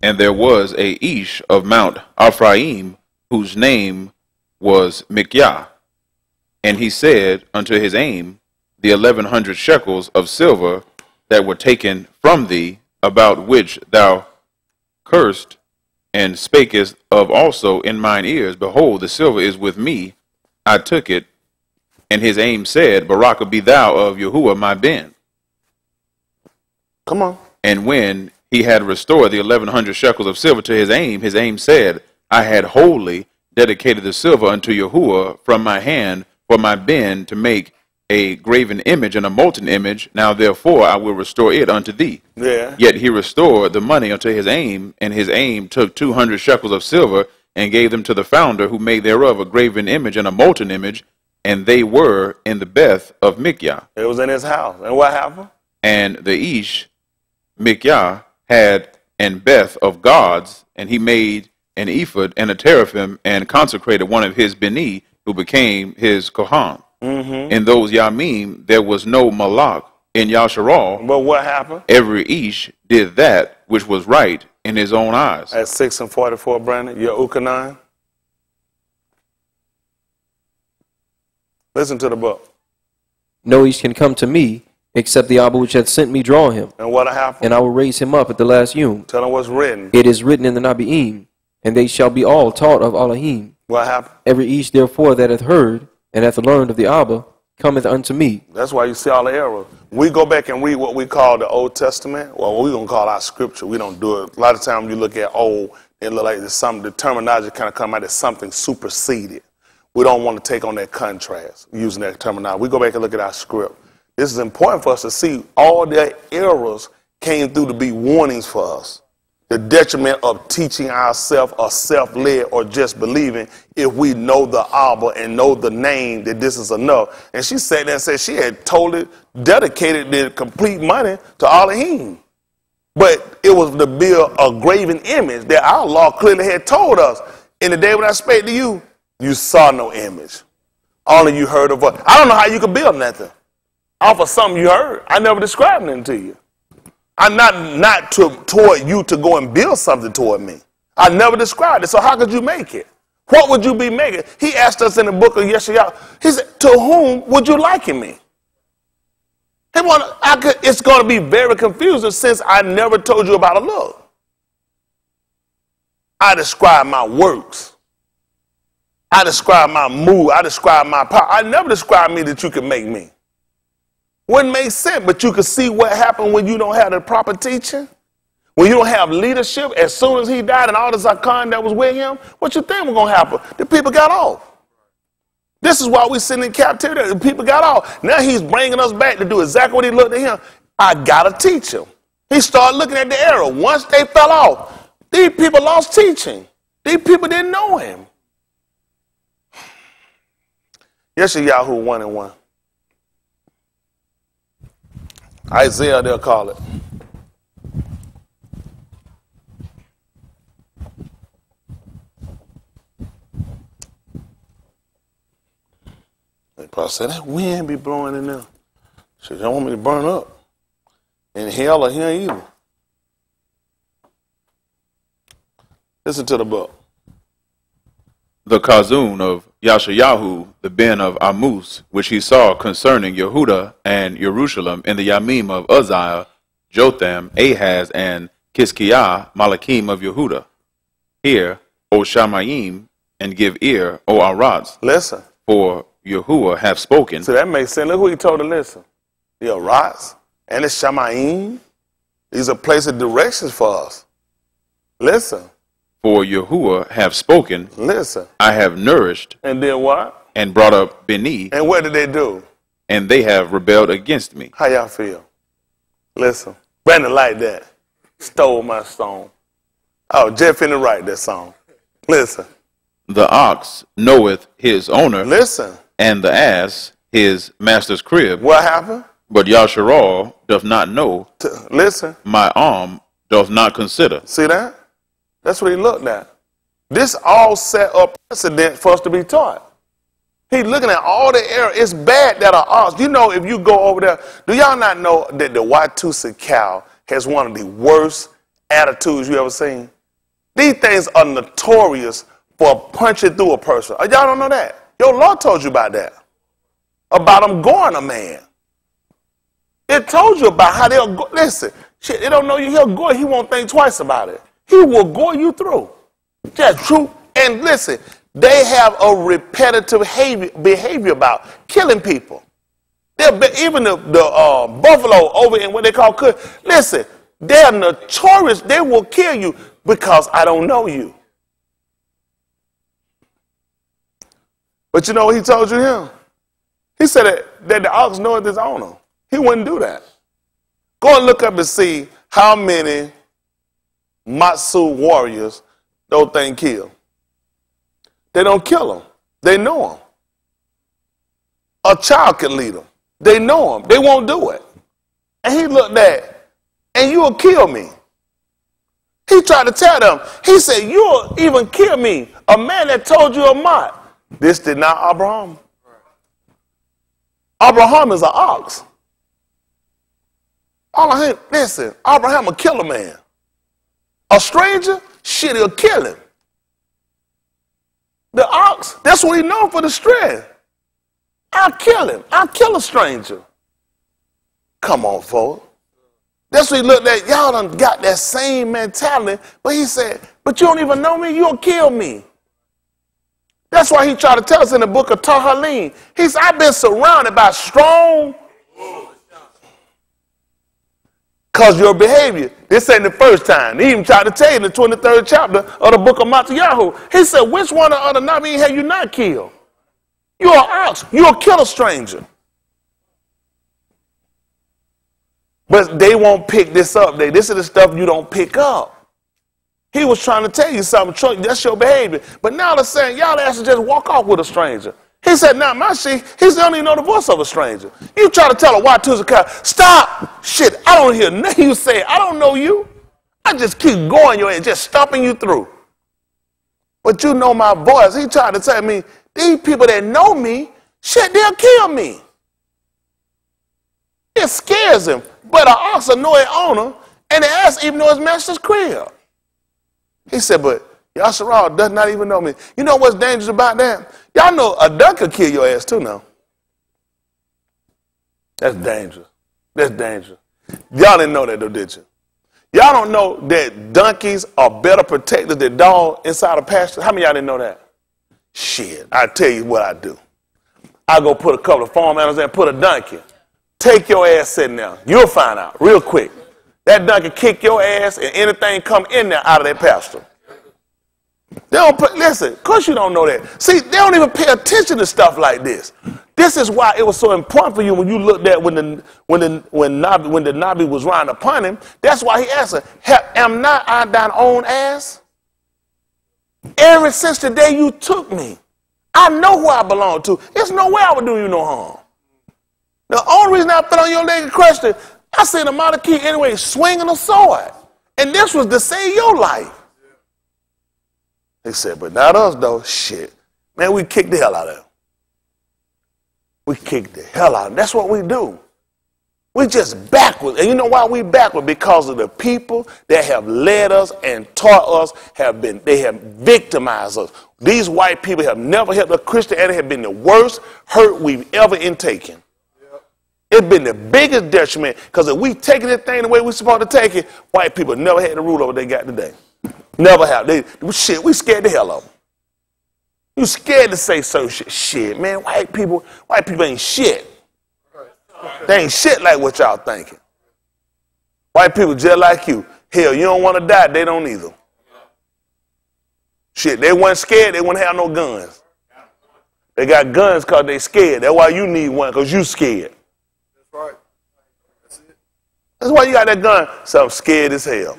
And there was a Ish of Mount Ephraim, whose name was Mikyah. And he said unto his aim, the 1100 shekels of silver that were taken from thee, about which thou cursed and spakest of also in mine ears, behold, the silver is with me. I took it. And his aim said, Baraka be thou of Yahuwah my Ben. Come on. And when he had restored the 1100 shekels of silver to his aim said, I had wholly dedicated the silver unto Yahuwah from my hand for my Ben to make a graven image and a molten image. Now therefore I will restore it unto thee. Yeah. Yet he restored the money unto his aim, and his aim took 200 shekels of silver and gave them to the founder, who made thereof a graven image and a molten image, and they were in the Beth of Mikyah. It was in his house. And what happened? And the Ish, Mikyah, had an Beth of gods, and he made an ephod and a teraphim, and consecrated one of his Beni, who became his Kohan. Mm-hmm. In those Yamim, there was no Malak in Yasharal. But what happened? Every Ish did that which was right in his own eyes. At 6 and 44, Brandon, your Ukanon. Listen to the book. No east can come to me, except the Abba which hath sent me draw him. And what happened? And I will raise him up at the last Yom. Tell them what's written. It is written in the Nabi'im, and they shall be all taught of Elohim. What happened? Every east therefore that hath heard and hath learned of the Abba cometh unto me. That's why you see all the errors. We go back and read what we call the Old Testament, or what we're going to call our scripture. We don't do it. A lot of times you look at old, it look like there's something, the terminology kind of come out as something superseded. We don't want to take on that contrast using that terminology. We go back and look at our script. This is important for us to see all the errors came through to be warnings for us. The detriment of teaching ourselves or self-led or just believing if we know the Abba and know the name that this is enough. And she sat there and said she had totally dedicated the complete money to Elohim. But it was to build a graven image that our law clearly had told us. In the day when I spake to you, you saw no image. Only you heard a voice. I don't know how you could build nothing off of something you heard. I never described nothing to you. I'm not toward you to go and build something toward me. I never described it. So how could you make it? What would you be making? He asked us in the book of Yeshayahu, he said, to whom would you liken me? It's going to be very confusing since I never told you about a look. I describe my works. I describe my mood. I describe my power. I never described me that you can make me. Wouldn't make sense, but you can see what happened when you don't have the proper teaching. When you don't have leadership, as soon as he died and all the Zakan that was with him, what you think was going to happen? The people got off. This is why we sit in captivity. The people got off. Now he's bringing us back to do exactly what he looked at him. I got to teach him. He started looking at the arrow. Once they fell off, these people lost teaching. These people didn't know him. Yeshayahu 1:1. Isaiah, they'll call it. They probably said, that wind be blowing in there. She don't want me to burn up. In hell or here either. Listen to the book. The Kazun of Yashayahu, the Ben of Amos, which he saw concerning Yehuda and Jerusalem in the Yamim of Uzziah, Jotham, Ahaz, and Kiskiah, Malachim of Yehuda. Hear, O Shamayim, and give ear, O Arats. Listen. For Yahuwah hath spoken. So that makes sense. Look who he told to listen. The Arats and the Shamayim. These are places of directions for us. Listen. For Yahuwah hath spoken. Listen. I have nourished. And then what? And brought up Beni. And what did they do? And they have rebelled against me. How y'all feel? Listen. Brandon like that. Stole my song. Oh, Jeff finna write that song. Listen. The ox knoweth his owner. Listen. And the ass his master's crib. What happened? But Yasharal doth not know. Listen. My arm doth not consider. See that? That's what he looked at. This all set up precedent for us to be taught. He's looking at all the error. It's bad that an ox. You know, if you go over there, do y'all not know that the Watusi cow has one of the worst attitudes you ever seen? These things are notorious for punching through a person. Y'all don't know that? Your Lord told you about that. About them goring a man. It told you about how they'll go. Listen, shit, they don't know you. He'll go. He won't think twice about it. He will gore you through. That's true. And listen, they have a repetitive behavior about killing people. Even the buffalo over in what they call cook. Listen, they're notorious. They will kill you because I don't know you. But you know what he told you him? He said that the ox knoweth his owner. He wouldn't do that. Go and look up and see how many Matsu warriors those things kill. They don't kill them. They know them. A child can lead them. They know them. They won't do it. And he looked at, and you'll kill me. He tried to tell them. He said, you'll even kill me. A man that told you a mot. This did not Abraham. Abraham is an ox. Listen, Abraham will kill a man. A stranger, shit, he'll kill him. The ox, that's what he known for, the strength. I'll kill him. I'll kill a stranger. Come on, folks. That's what he looked at. Y'all done got that same mentality. But he said, but you don't even know me, you'll kill me. That's why he tried to tell us in the book of Tahalim. He said, I've been surrounded by strong. Because your behavior. This ain't the first time. He even tried to tell you in the 23rd chapter of the book of Matthew. He said, which one of the Nabi have you not killed? You're an ox. You'll kill a stranger. But they won't pick this up. This is the stuff you don't pick up. He was trying to tell you something. That's your behavior. But now they're saying, y'all ask to just walk off with a stranger. He said, now my shit, he said, I don't even know the voice of a stranger. You try to tell a Watusi cow, stop. Shit, I don't hear nothing you say. I don't know you. I just keep going your way, just stomping you through. But you know my voice. He tried to tell me, these people that know me, shit, they'll kill me. It scares him. But an ox know his owner. And they asked even know his master's crib. He said, but Yasharal does not even know me. You know what's dangerous about that? Y'all know a duck could kill your ass too now. That's dangerous. That's dangerous. Y'all didn't know that though, did you? Y'all don't know that donkeys are better protected than dogs inside a pasture? How many of y'all didn't know that? Shit, I tell you what I do. I go put a couple of farm animals and put a donkey. Take your ass sitting there. You'll find out real quick. That donkey kick your ass and anything come in there out of that pasture. They don't put, listen, of course you don't know that. See, they don't even pay attention to stuff like this. This is why it was so important for you when you looked at when the Nabi was riding upon him. That's why he asked her, am not I thine own ass? Ever since the day you took me, I know who I belong to. There's no way I would do you no harm. The only reason I fell on your leg and crushed it, I seen a Maliki anyway swinging a sword. And this was to save your life. They said, but not us though. Shit. Man, we kicked the hell out of them. We kicked the hell out of them. That's what we do. We just backward. And you know why we backward? Because of the people that have led us and taught us, they have victimized us. These white people have never helped us. Christianity have been the worst hurt we've ever intaken. It's been the biggest detriment, because if we taking this thing the way we're supposed to take it, white people never had the rule over what they got today. Never have. We scared the hell of them. You scared to say certain shit. Shit, man, white people ain't shit. They ain't shit like what y'all thinking. White people just like you. Hell, you don't want to die, they don't either. Shit, they weren't scared, they wouldn't have no guns. They got guns because they scared. That's why you need one, because you scared. That's right. That's it. That's why you got that gun. So I'm scared as hell.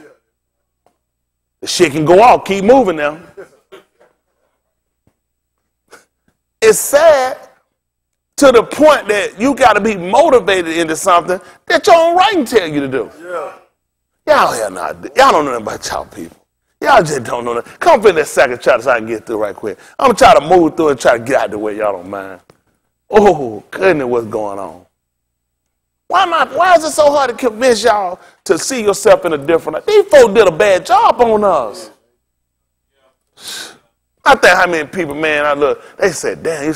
The shit can go off, keep moving now. It's sad to the point that you got to be motivated into something that your own writing tell you to do. Yeah. Y'all don't know nothing about y'all people. Y'all just don't know nothing. Come for this second chapter so I can get through right quick. I'm going to try to move through and try to get out of the way. Y'all don't mind. Oh, goodness, what's going on? Why is it so hard to convince y'all to see yourself in a different light? These folks did a bad job on us. I think how many people, man, I look, they said, damn,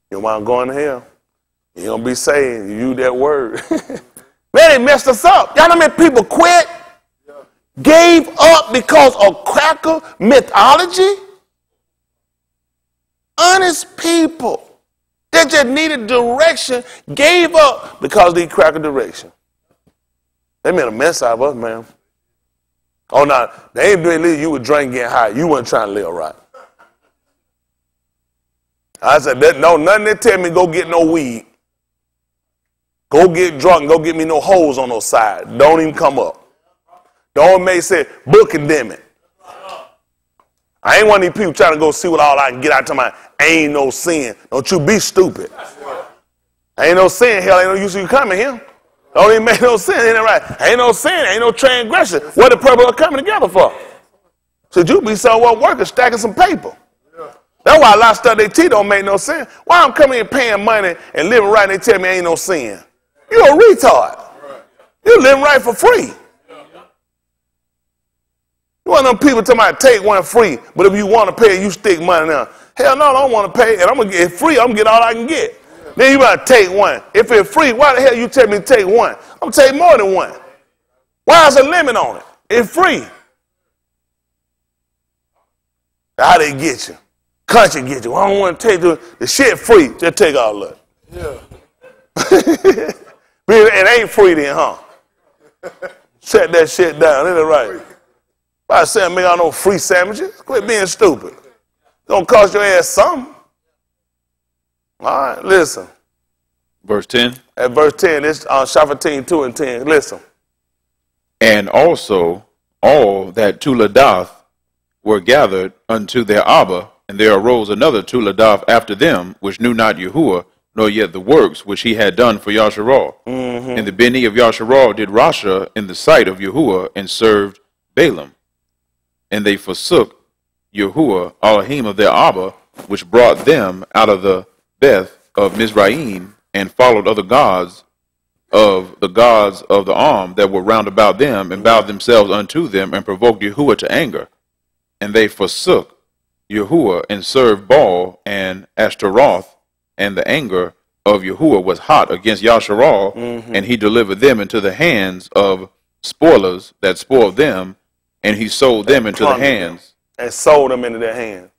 you want to go in hell? You don't be saying, you use that word. Man, they messed us up. Y'all know how many people quit? Gave up because of cracker mythology? Honest people that just needed direction gave up because they cracker direction. They made a mess out of us, man. Oh, no, they ain't doing you were drinking getting high. You weren't trying to live right. I said, no, nothing they tell me go get no weed. Go get drunk and go get me no holes on those sides. Don't even come up. The old maid said, book condemn it. I ain't one of these people trying to go see what all I can get out to my ain't no sin. Don't you be stupid. Ain't no sin. Hell, ain't no use you coming here. Don't even make no sense. Ain't that right? Ain't no sin. Ain't no transgression. What the purpose of coming together for? Should you be somewhere working, stacking some paper? That's why a lot of stuff they teach don't make no sense. Why I'm coming in paying money and living right and they tell me ain't no sin? You a retard. You living right for free. You one of them people talking about take one free, but if you want to pay, you stick money now. Hell no, I don't want to pay, and I'm going to get it free. I'm going to get all I can get. Then you better take one. If it's free, why the hell you tell me to take one? I'm going to take more than one. Why is a limit on it? It's free. How they get you? Country get you. I don't want to take the shit free. Just take all of it. Yeah. It ain't free then, huh? Shut that shit down. Ain't it right? I said, make out no free sandwiches. Quit being stupid. It's going to cost your ass something. All right, listen. Verse 10. At verse 10, it's Shaphatim 2 and 10. Listen. And also all that to Ladath were gathered unto their Abba, and there arose another to Ladath after them, which knew not Yahuwah, nor yet the works which he had done for Yasharal. Mm-hmm. And the Beni of Yasharal did Rasha in the sight of Yahuwah, and served Balaam. And they forsook Yahuwah, Elohim of their Abba, which brought them out of the Beth of Mizraim, and followed other gods, of the gods of the arm that were round about them, and bowed themselves unto them, and provoked Yahuwah to anger. And they forsook Yahuwah and served Baal and Ashtaroth, and the anger of Yahuwah was hot against Yasharal, and he delivered them into the hands of spoilers that spoiled them, and he sold them into the hands. And sold them into their hands.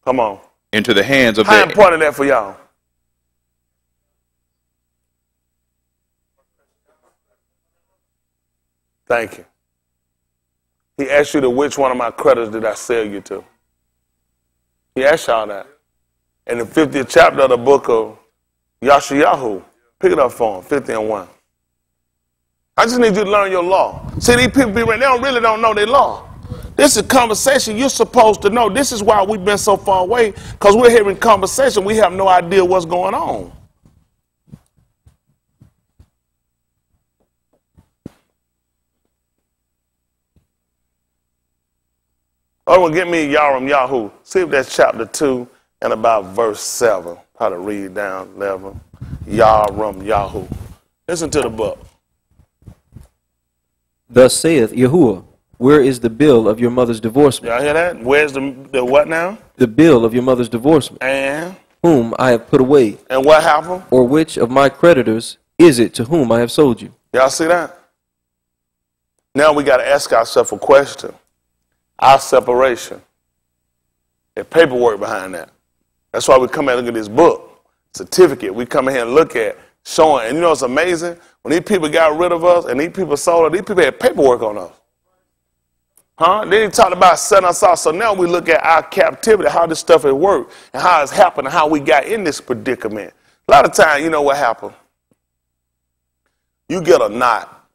Come on. Into the hands of How important is that for y'all? Thank you. He asked you to which one of my creditors did I sell you to? He asked y'all that. In the 50th chapter of the book of Yashayahu, pick it up for him, 50 and 1. I just need you to learn your law. See, these people they really don't know their law. This is a conversation you're supposed to know. This is why we've been so far away, because we're hearing conversation. We have no idea what's going on. Oh, well, get me Yaram Yahu. See if that's chapter 2 and about verse 7. How to read down 11. Yaram Yahu. Listen to the book. Thus saith Yahuwah, where is the bill of your mother's divorcement? Y'all hear that? Where's the what now? The bill of your mother's divorcement, And whom I have put away, what happened? or which of my creditors is it to whom I have sold you? Y'all see that? Now we got to ask ourselves a question. Our separation. There's paperwork behind that. That's why we come and look at this book, certificate. We come in here and look at, showing. And you know what's amazing? When these people got rid of us and these people sold us, these people had paperwork on us. Huh? Then he talked about setting us off. So now we look at our captivity, how this stuff has worked, and how it's happened, and how we got in this predicament. A lot of times, you know what happened? You get a knot.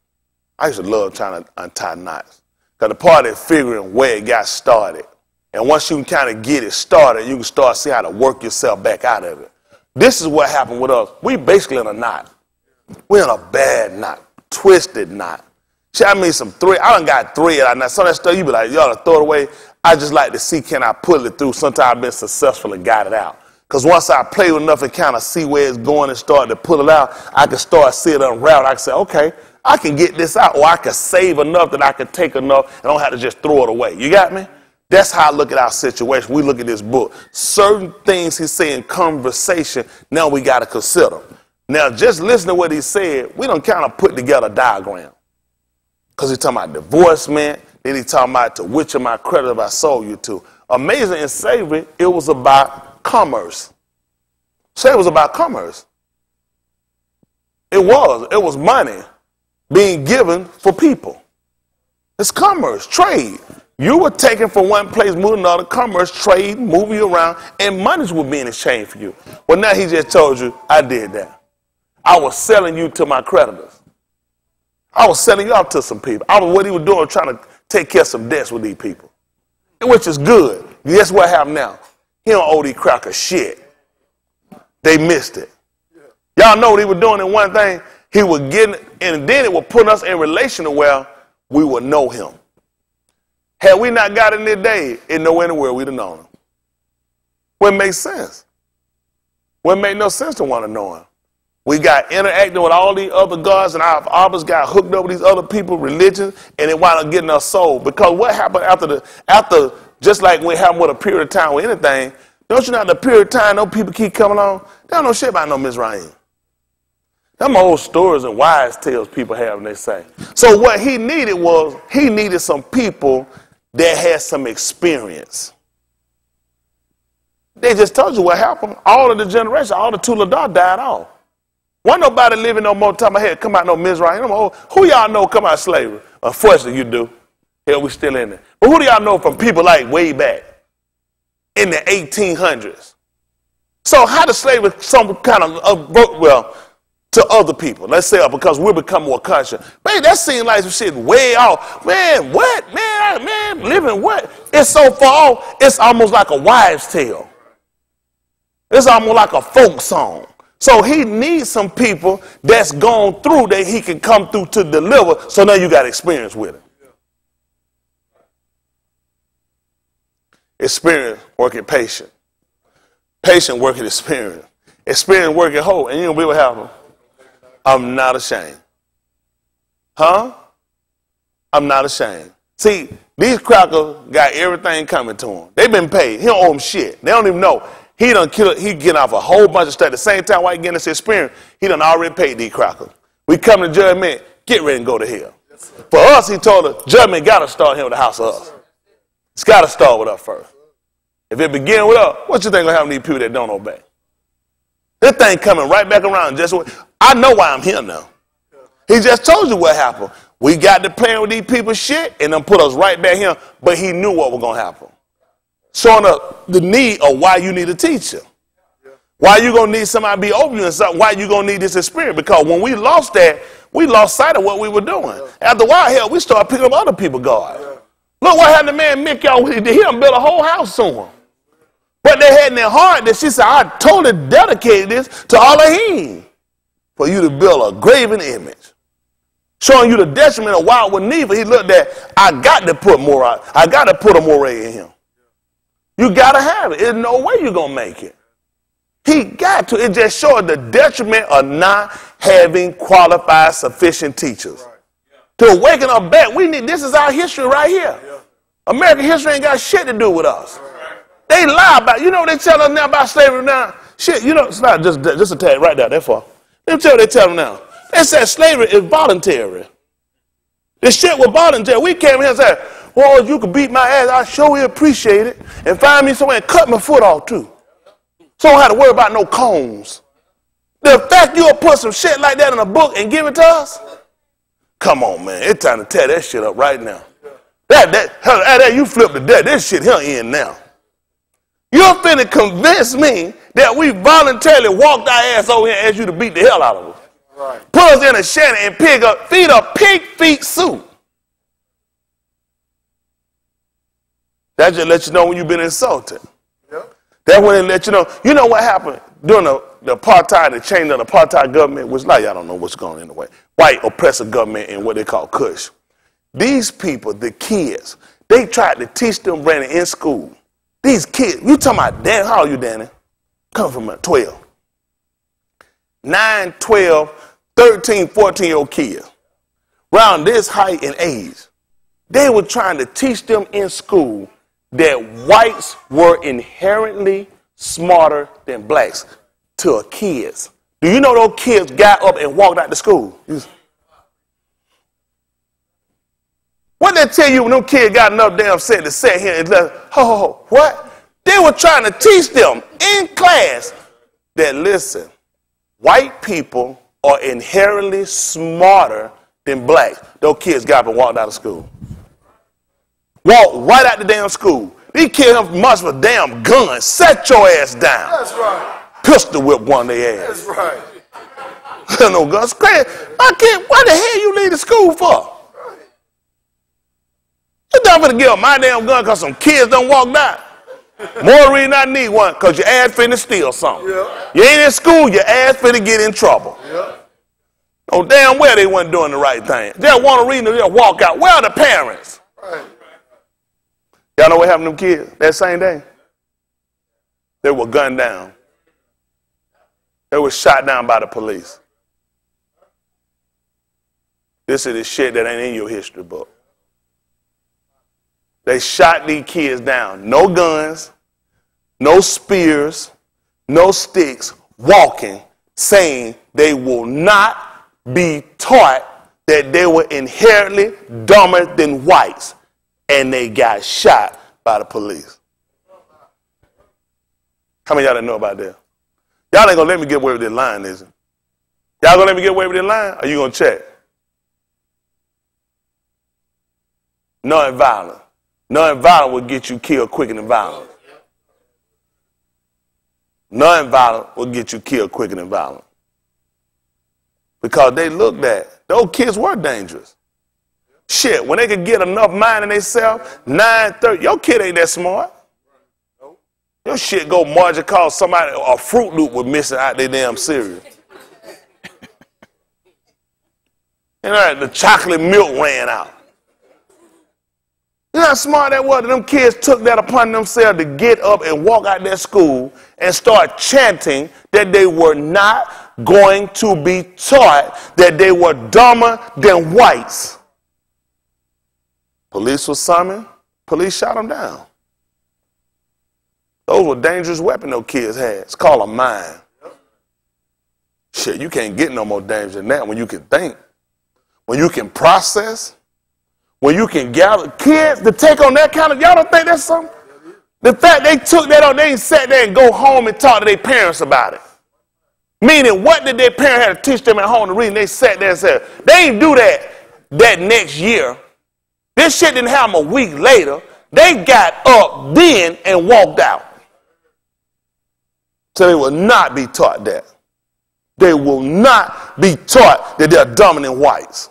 I used to love trying to untie knots. Because the part of figuring where it got started. And once you can kind of get it started, you can start see how to work yourself back out of it. This is what happened with us. We basically in a knot. We're in a bad knot, twisted knot. See, I mean some thread. I done got thread out now. Some of that stuff you be like, y'all throw it away. I just like to see can I pull it through. Sometimes I've been successful and got it out. Because once I play with enough and kind of see where it's going and start to pull it out, I can start seeing it unravel. I can say, okay, I can get this out, or I can save enough that I can take enough and don't have to just throw it away. You got me? That's how I look at our situation. We look at this book. Certain things he's saying conversation, now we got to consider. Now, just listen to what he said. We don't kind of put together a diagram. Because he's talking about divorcement. Then he's talking about to which of my creditors I sold you to. Amazing and savory, it was about commerce. Say it was about commerce. It was money being given for people. It's commerce, trade. You were taken from one place, moving to another, commerce, trade, moving you around, and money would be in exchange for you. Well, now he just told you, I did that. I was selling you to my creditors. I was selling you out to some people. What he was doing, trying to take care of some debts with these people, which is good. Guess what happened now? He don't owe these crackers shit. They missed it. Y'all know what he was doing in one thing? He was getting, and then it would put us in relation to where we would know him. Had we not got in this day, in nowhere in the world we'd have known him. Wouldn't make sense. Wouldn't make no sense to want to know him. We got interacting with all these other gods, and our fathers got hooked up with these other people's religions, and it wound up getting us sold. Because what happened after just like what happened with a period of time with anything, don't you know the period of time those people keep coming on? They don't know shit about no Mizraim. Them old stories and wise tales people have, and they say. So what he needed some people that had some experience. They just told you what happened. All of the generation, all the Tuladar died off. Wasn't nobody living no more time ahead come out no Mizraim. Who y'all know come out of slavery? Unfortunately, you do. Hell, we still in there. But who do y'all know from people like way back in the 1800s? So how does slavery some kind of, to other people, let's say, because we become more conscious. Man, that seems like some shit way off. Man, what? Man, living what? It's so far off, it's almost like a wives' tale. It's almost like a folk song. So he needs some people that's gone through that he can come through to deliver, so now you got experience with it. Experience working patient. Patient working experience. Experience working whole. And you know what will happen? I'm not ashamed. Huh? I'm not ashamed. See, these crackers got everything coming to them. They've been paid. He don't owe them shit. They don't even know. He done kill. He getting off a whole bunch of stuff. At the same time, while he getting this experience, he done already paid these crackers. We come to judgment, get ready and go to hell. For us, he told us, judgment got to start here with the house of us. It's got to start with us first. If it begin with us, what you think gonna happen to these people that don't obey? This thing coming right back around. I know why I'm here now. He just told you what happened. We got to playing with these people's shit and then put us right back here. But he knew what was gonna happen. Showing up the need of why you need a teacher. Why you gonna need somebody to be over you and something? Why you gonna need this experience? Because when we lost that, we lost sight of what we were doing. After a while, hell, we started picking up other people, God. Look what happened to man Mick, y'all. He done built a whole house on him. But they had in their heart that she said, I totally dedicated this to Elohim for you to build a graven image. Showing you the detriment of why with Neva, he looked at, I got to put more out. I got to put a moray in him. You got to have it. There's no way you're going to make it. He got to. It just showed the detriment of not having qualified, sufficient teachers. Right. To awaken up back, we need, this is our history right here. Yeah. American history ain't got shit to do with us. Right. They lie about, you know what they tell us now about slavery now? Shit, you know, it's not just a tag right there, that's far. Let me tell you what they tell them now. They said slavery is voluntary. This shit was voluntary. We came here and said, well, you could beat my ass, I sure appreciate it, and find me somewhere and cut my foot off too. So I don't have to worry about no cones. The fact you'll put some shit like that in a book and give it to us? Come on, man. It's time to tear that shit up right now. That you flip the dead. This shit here in now. You're finna convince me that we voluntarily walked our ass over here and asked you to beat the hell out of us. Right. Put us in a shanty and feed a pig feet soup. That just lets you know when you've been insulted. That's when they let you know. You know what happened during the apartheid, the change of the apartheid government, which like y'all don't know what's going on anyway. White oppressive government and what they call Kush. These people, the kids, they tried to teach them Brandon in school. These kids, you talking about, Dan, how old are you, Danny? Come from 12. 9, 12, 13, 14-year-old kids. Around this height and age. They were trying to teach them in school that whites were inherently smarter than blacks to kids. Do you know those kids got up and walked out to school? What they tell you when them kids got enough damn set to sit here and like, what? They were trying to teach them in class that, listen, white people are inherently smarter than blacks. Those kids got up and walked out of school. Walk right out the damn school. These kids must have a damn gun. Set your ass down. That's right. Pistol whip one of their ass. That's right. No guns. Crazy. My kid, what the hell you leave the school for? Right. You not gonna give up my damn gun because some kids don't walk down. More reason I need one, because your ass finna steal something. Yeah. You ain't in school, your ass finna get in trouble. Yeah. Oh, damn well they wasn't doing the right thing. Just want a reason to just walk out. Where are the parents? Right. Y'all know what happened to them kids that same day? They were gunned down. They were shot down by the police. This is the shit that ain't in your history book. They shot these kids down. No guns, no spears, no sticks, walking, saying they will not be taught that they were inherently dumber than whites. And they got shot by the police. How many of y'all didn't know about that? Y'all ain't gonna let me get away with this line, is it? Y'all gonna let me get away with this line? Or you gonna check? Non-violent. Non-violent will get you killed quicker than violent. Non-violent will get you killed quicker than violent. Because they looked at, those kids were dangerous. Shit, when they could get enough mind in themselves, 9:30, your kid ain't that smart. Your shit go margin cause somebody a Fruit Loop was missing out their damn cereal. And the chocolate milk ran out. You know how smart that was? Them kids took that upon themselves to get up and walk out their school and start chanting that they were not going to be taught that they were dumber than whites. Police was summoned. Police shot them down. Those were dangerous weapons those kids had. It's called a mine. Shit, you can't get no more dangerous than that when you can think, when you can process, when you can gather kids to take on that kind of, y'all don't think that's something? The fact they took that on, they ain't sat there and go home and talk to their parents about it. Meaning, what did their parents have to teach them at home? The reason they sat there and said, they ain't do that next year. This shit didn't happen a week later. They got up then and walked out. So they will not be taught that. They will not be taught that they're dumber than whites.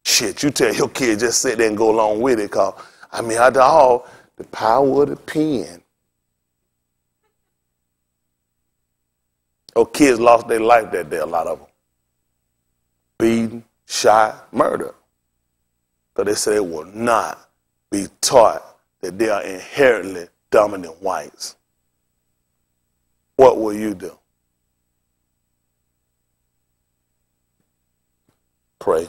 Shit, you tell your kid just sit there and go along with it, cause after all, the power of the pen. Oh, kids lost their life that day, a lot of them. Beaten, shot, murdered. Because they say they will not be taught that they are inherently dumber than whites. What will you do? Pray.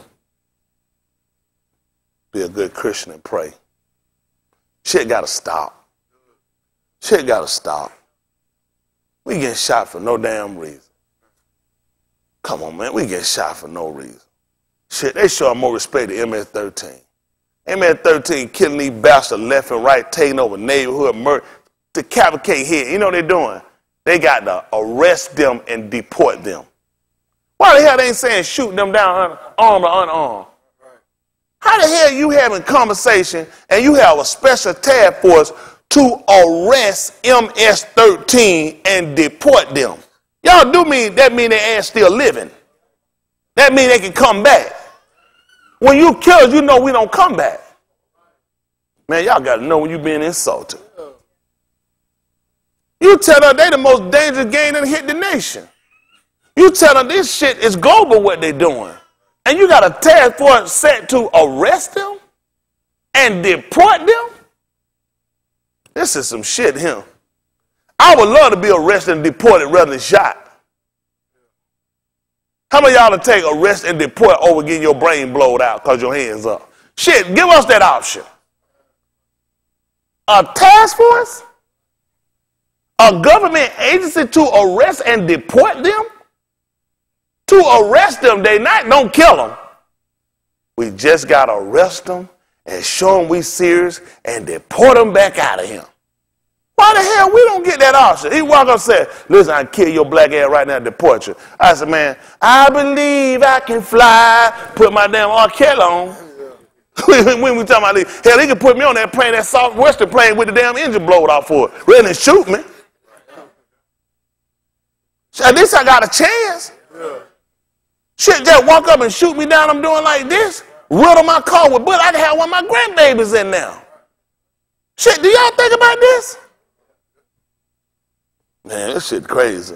Be a good Christian and pray. Shit gotta stop. Shit gotta stop. We getting shot for no damn reason. Come on, man. We getting shot for no reason. Shit, they show more respect to MS-13. MS-13 killing these bastards left and right, taking over neighborhood, murder, decapitate here. You know what they're doing? They got to arrest them and deport them. Why the hell they ain't saying shoot them down unarmed or unarmed? How the hell you having conversation and you have a special task force to arrest MS-13 and deport them? Y'all do mean that mean their ass still living. That mean they can come back. When you kill us, you know we don't come back. Man, y'all got to know when you being insulted. You tell them they the most dangerous gang that hit the nation. You tell them this shit is global what they doing. And you got a task force set to arrest them and deport them? This is some shit here. I would love to be arrested and deported rather than shot. How many of y'all to take arrest and deport over getting your brain blowed out because your hands up? Shit, give us that option. A task force? A government agency to arrest and deport them? To arrest them, don't kill them. We just got to arrest them and show them we serious and deport them back out of here. Why the hell we don't get that option? He walk up and said, listen, I can kill your black ass right now and deport you. I said, man, I believe I can fly. Put my damn R. Kelly on. When we talking about this, hell, he can put me on that plane, that Southwestern plane with the damn engine blowed off for it. Rather than shoot me. So at least I got a chance. Shit, just walk up and shoot me down, I'm doing like this. Riddle my car with bullets. I can have one of my grandbabies in now. Shit, do y'all think about this? Man, this shit crazy.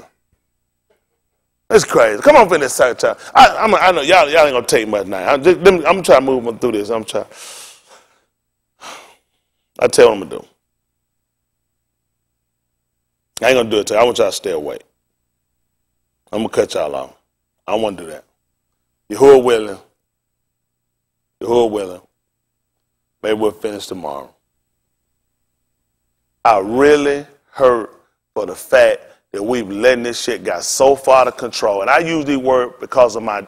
It's crazy. Come on, finish this time. I know y'all ain't gonna take much now. I'm trying to move through this. I tell them to do. I ain't gonna do it to you. I want y'all to stay awake. I'm gonna cut y'all off. I don't want to do that. Yahuwah willing, maybe we'll finish tomorrow. I really hurt for the fact that we've letting this shit got so far out of control. And I use these words because of my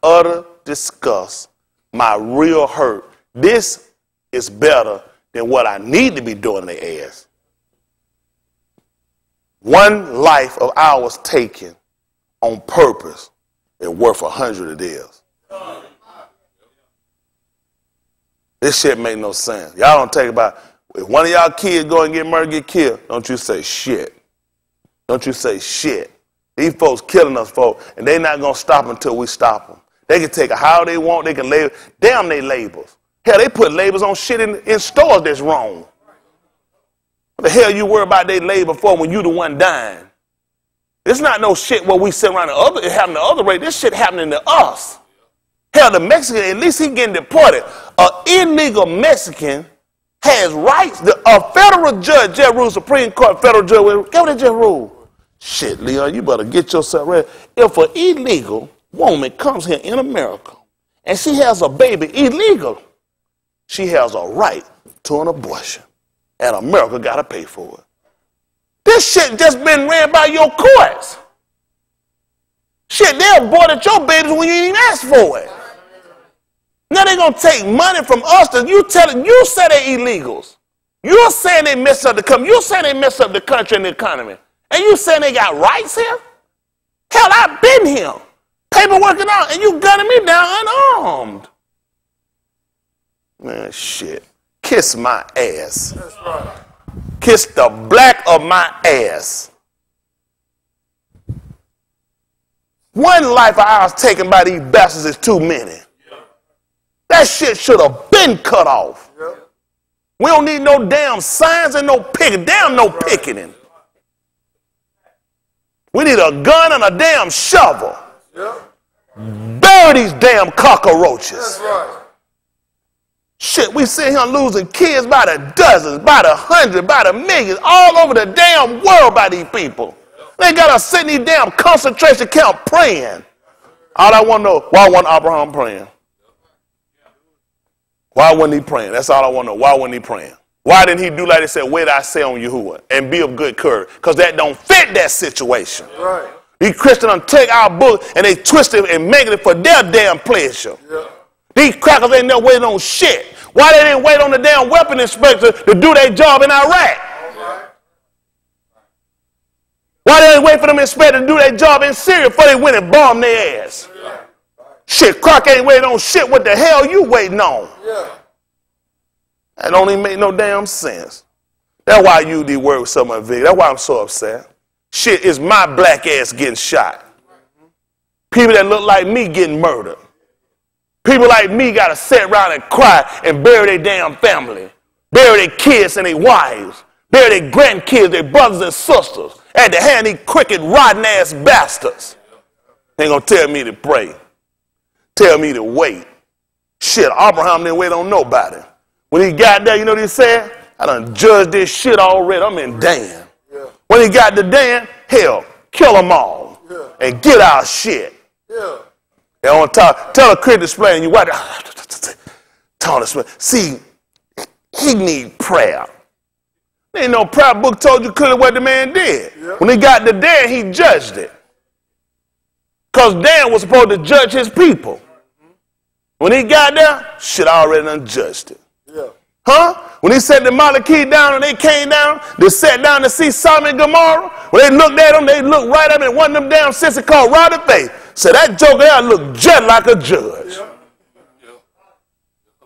utter disgust, my real hurt. This is better than what I need to be doing in their ass. One life of ours taken on purpose is worth 100 of theirs. This shit make no sense. Y'all don't take about, if one of y'all kids go and get murdered, get killed, don't you say shit. Don't you say shit. These folks killing us, folks, and they not going to stop until we stop them. They can take it how they want. They can label. Damn they labels. Hell, they put labels on shit in stores that's wrong. What the hell you worry about they label for when you the one dying? It's not no shit where we sit around it happening the other way. This shit happening to us. Hell, the Mexican, at least he getting deported. An illegal Mexican has rights. A federal judge just ruled, Supreme Court federal judge, guess what they just ruled? Shit, Leon, you better get yourself ready. If an illegal woman comes here in America and she has a baby illegal, she has a right to an abortion. And America got to pay for it. This shit just been ran by your courts. Shit, they aborted your babies when you didn't even ask for it. Now they going to take money from us that you say they illegals. You're saying they mess up the country. You're saying they mess up the country and the economy. And you saying they got rights here? Hell, I've been here. Paperwork and all, and you gunning me down unarmed. Man, shit. Kiss my ass. That's right. Kiss the black of my ass. One life of ours taken by these bastards is too many. That shit should have been cut off. Yep. We don't need no damn signs and no picketing. Damn no picketing. We need a gun and a damn shovel. Yep. Bury these damn cockroaches. That's right. Shit, we sit here losing kids by the dozens, by the hundreds, by the millions, all over the damn world by these people. They got us sitting in these damn concentration camp praying. All I want to know, why wasn't Abraham praying? Why wasn't he praying? That's all I want to know. Why wasn't he praying? Why didn't he do like they said, wait I say on Yahuwah and be of good courage? Because that don't fit that situation. Right. These Christians take our book and they twist it and make it for their damn pleasure. Yep. These crackers ain't never waiting on shit. Why they didn't wait on the damn weapon inspector to do their job in Iraq? Right. Why they didn't wait for them inspectors to do their job in Syria before they went and bombed their ass? Yeah. Shit, Croc ain't waiting on shit. What the hell you waiting on? Yeah. That don't even make no damn sense. That's why you these words with so much vigor. That's why I'm so upset. Shit, is my black ass getting shot. People that look like me getting murdered. People like me got to sit around and cry and bury their damn family. Bury their kids and their wives. Bury their grandkids, their brothers and sisters. At the hand of these crooked, rotten ass bastards. Ain't gonna tell me to pray. Tell me to wait. Shit, Abraham didn't wait on nobody. When he got there, you know what he said? I done judged this shit already. I'm in Dan. Yeah. When he got to Dan, hell, kill them all. Yeah. And get our shit. Yeah. And on top, tell a kid to explain you what. See, he need prayer. There ain't no prayer book told you clearly what the man did. Yep. When he got to Dan, he judged it. Because Dan was supposed to judge his people. When he got there, shit, I already done judged it. Yeah. Huh? When he set the Malachite down and they came down, they sat down to see Sodom and Gomorrah. When they looked at them, they looked right up and one of them damn sisters called Roddy Faith. So that joker there looked just like a judge. Yeah.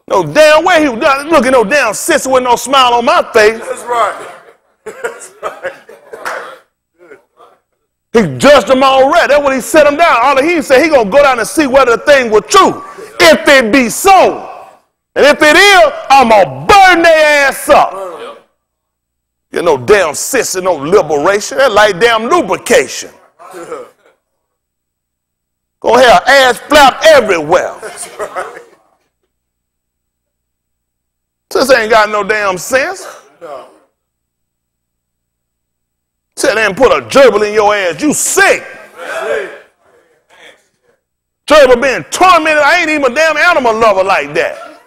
No damn way he was looking no damn sister with no smile on my face. That's right. That's right. He judged them already. That's what he set them down. All he said, he gonna go down and see whether the thing was true. If it be so. And if it is, I'm gonna burn their ass up. You know, damn sister, no liberation. That's like damn lubrication. Go ahead, ass flap everywhere. That's right. Sis ain't got no damn sense. No. Sit there and put a gerbil in your ass. You sick. Gerbil being tormented. I ain't even a damn animal lover like that.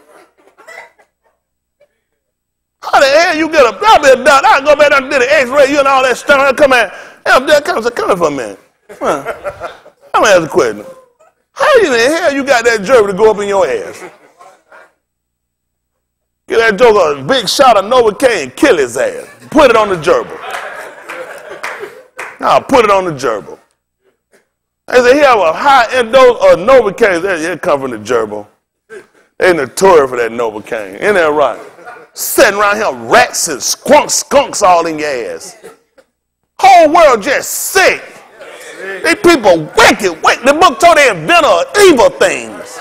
How the hell you get a doctor? I go back and do the x-ray, you and all that stuff. I come in. Come for a minute. I'm gonna ask a question. How in the hell you got that gerbil to go up in your ass? Get that joker a big shot of Novocaine and kill his ass. Put it on the gerbil. Now put it on the gerbil. They say he have a high end dose of Novocaine. It come from the gerbil. They notorious for that Novocaine. Ain't that right? Sitting around here, rats and skunks all in your ass. Whole world just sick. These people wicked. The book told they inventor evil things.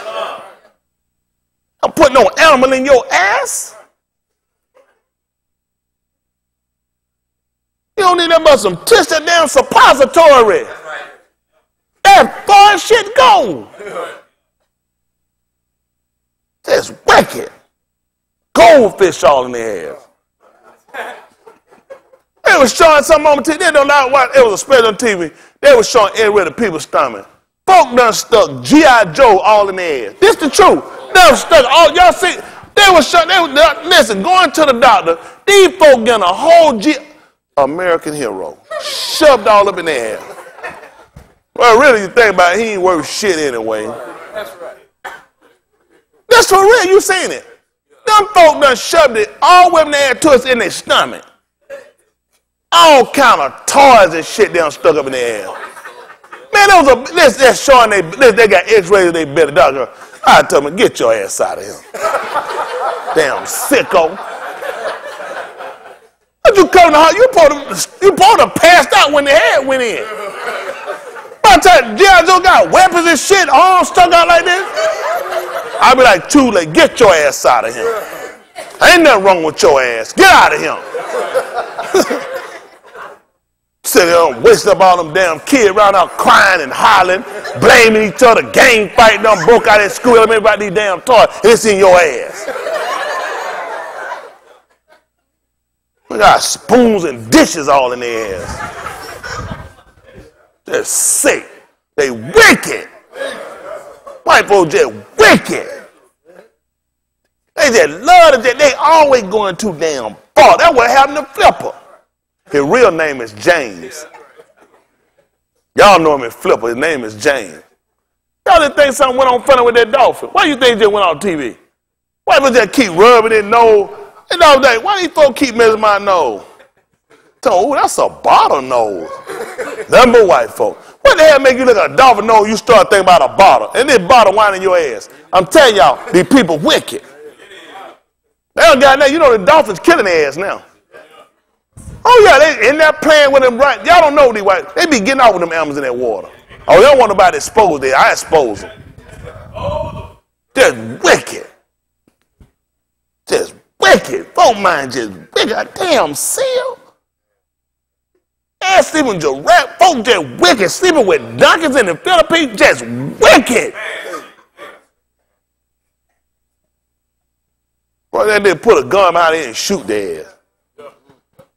I'm putting no animal in your ass. You don't need that but some twisted damn suppository. That far as shit go. That's wicked. Goldfish all in their ass. They was showing something on TV. They don't know what it was a special on TV. They was showing everywhere the people's stomach. Folk done stuck G.I. Joe all in their ass. This the truth. They was stuck all, y'all see, they was showing, listen, going to the doctor, these folk getting a whole American hero shoved all up in their ass. Well, really, you think about it, he ain't worth shit anyway. That's right. That's for real, you seen it. Them folk done shoved it all the way in their ass to us in their stomach. All kind of toys and shit they done stuck up in their ass. Man, that's showing they got x-rays of their belly. Doctor, I told them, get your ass out of here. Damn sicko. What you come to the house? You supposed to pass out when the head went in. By the time G.I. Joe got weapons and shit, arms stuck out like this, I'll be like, too late, get your ass out of here. Ain't nothing wrong with your ass. Get out of here. Sitting there wasting up all them damn kids around out crying and hollering, blaming each other, gang fighting, done broke out at school, about these damn toys. It's in your ass. We got spoons and dishes all in their ass. They're sick. They wicked. White folks just wicked. They just love it. They always going too damn far. That's what happened to Flipper. His real name is James. Y'all know him as Flipper. His name is James. Y'all didn't think something went on funny with that dolphin. Why you think it just went on TV? Why people just keep rubbing their nose? And all day, why these folks keep measuring my nose? Oh, that's a bottle nose. Number white folk. What the hell make you look at a dolphin nose, you start thinking about a bottle, and this bottle winding your ass? I'm telling y'all, these people wicked. They don't got that. You know the dolphins killing their ass now. Oh yeah, they in there playing with them right. Y'all don't know these white. They be getting out with them animals in that water. Oh, they don't want nobody exposed there. I expose them. Just wicked. Just wicked. Folk mind just wicked. Damn seal. Ass sleeping giraffe. Folk just wicked. Sleeping with donkeys in the Philippines. Just wicked. Well, they did put a gun out there and shoot their ass.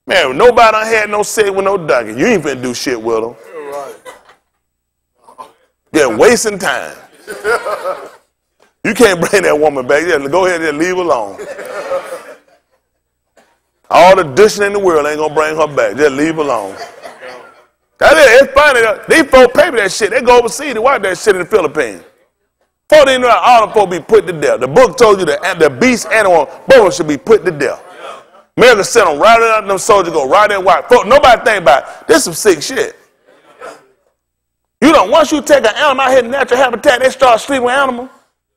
Man, nobody done had no sex with no donkey. You ain't finna do shit with them. They're wasting time. You can't bring that woman back. Just go ahead and leave her alone. All the dishing in the world ain't gonna bring her back. Just leave her alone. It's funny. These folks pay me that shit. They go overseas to watch that shit in the Philippines. Before they know all the folks be put to death. The book told you that the beast animal both should be put to death. America sent them right out, them soldiers go right there and watch. Folks, nobody think about it. This is some sick shit. You know, once you take an animal out here in natural habitat, they start sleeping with animals.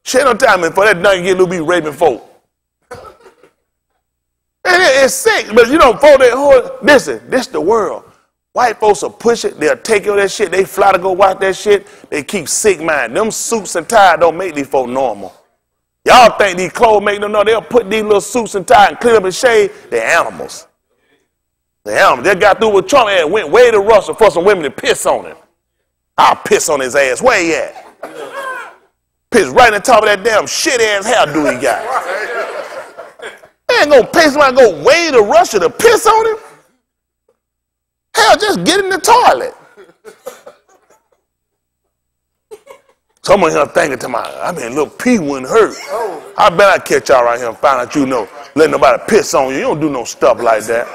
Shit no time for that donkey get a little bit raping folk. And it's sick, but you know, folk, listen, this the world. White folks will push it, they'll take you that shit, they fly to go watch that shit, they keep sick mind. Them suits and ties don't make these folk normal. Y'all think these clothes make them know they'll put these little suits and ties and clean up and shave? They're animals. They're animals. They got through with Trump and went way to Russia for some women to piss on him. I'll piss on his ass. Where he at? Piss right on top of that damn shit ass hairdo he got. They ain't gonna pay somebody to go way to Russia to piss on him? Hell, just get in the toilet. Someone here thinking to I mean, little P wouldn't hurt. I bet I catch y'all right here and find out you know, let nobody piss on you. You don't do no stuff like that.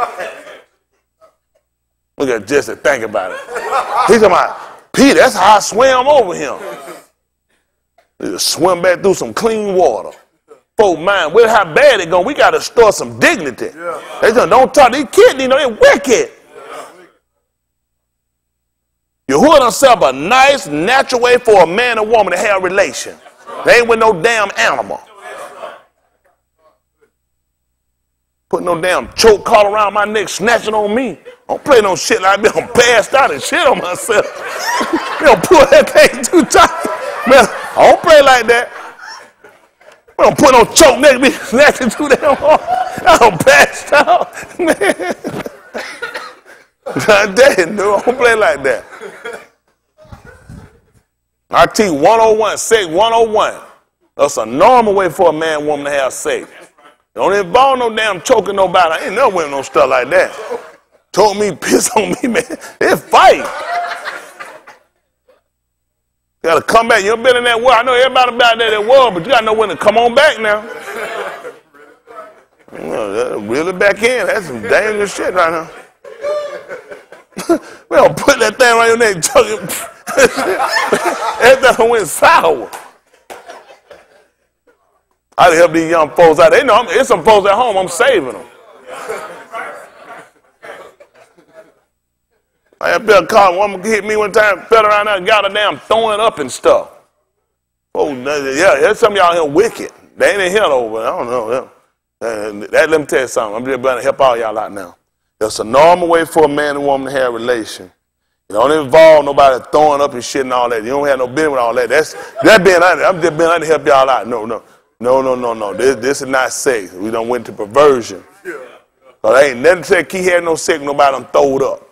Look at Jesse, think about it. He's talking about, P, that's how I swam over him. You just swim back through some clean water. Folk mind, well, how bad it going? We got to store some dignity. They just don't talk. These kids, you know, they're wicked. Yahuwah done set up a nice, natural way for a man and woman to have a relation. They ain't with no damn animal. Put no damn choke collar around my neck, snatching on me. Don't play no shit like that. I'm passed out and shit on myself. You don't pull that thing too tight. Man, I don't play like that. I don't put no choke next to me, snatching too damn hard. I'm passed out. Man. Not that, dude. I don't play like that. I teach 101, sex 101. That's a normal way for a man and woman to have sex. Don't involve no damn choking nobody. I ain't never with no stuff like that. told me, piss on me, man. It's fight. You gotta come back. You ever been in that world? I know everybody about that world, but you gotta know when to come on back now. You know, reel it back in. That's some dangerous shit right now. We don't put that thing around your neck, chuck it. Everything went sour. I done help these young folks out. They know it's some folks at home. I'm saving them. I had a car. One hit me one time, fell around there, got a damn throwing up and stuff. Oh, yeah, there's some of y'all here wicked. They ain't in here though, but I don't know. Let me tell you something. I'm just trying to help all y'all out now. It's a normal way for a man and woman to have a relation. You don't involve nobody throwing up and shit and all that. You don't have no business with all that. That being honest. I'm just being honest to help y'all out. No. This is not sex. We done went to perversion. So they ain't nothing to say keep having no sex with nobody done throwed up.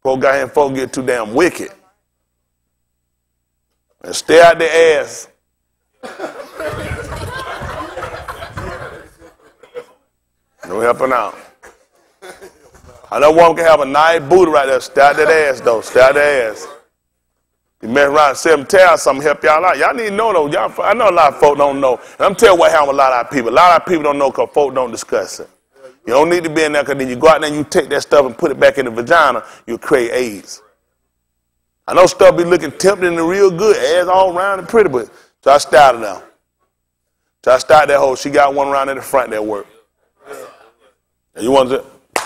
Folk got here and folk get too damn wicked. And stay out their ass. No helping out. I know one can have a nice booty right there. Stay out that ass though. Stay out that ass. You mess around and 7 tell something, help y'all out. Y'all need to know though. I know a lot of folk don't know. And I'm telling you what happened with a lot of our people. A lot of our people don't know because folk don't discuss it. You don't need to be in there because then you go out there and you take that stuff and put it back in the vagina, you create AIDS. I know stuff be looking tempting and real good, ass all round and pretty, but so I started now. So I started that hole. She got one around in the front that worked. And you want to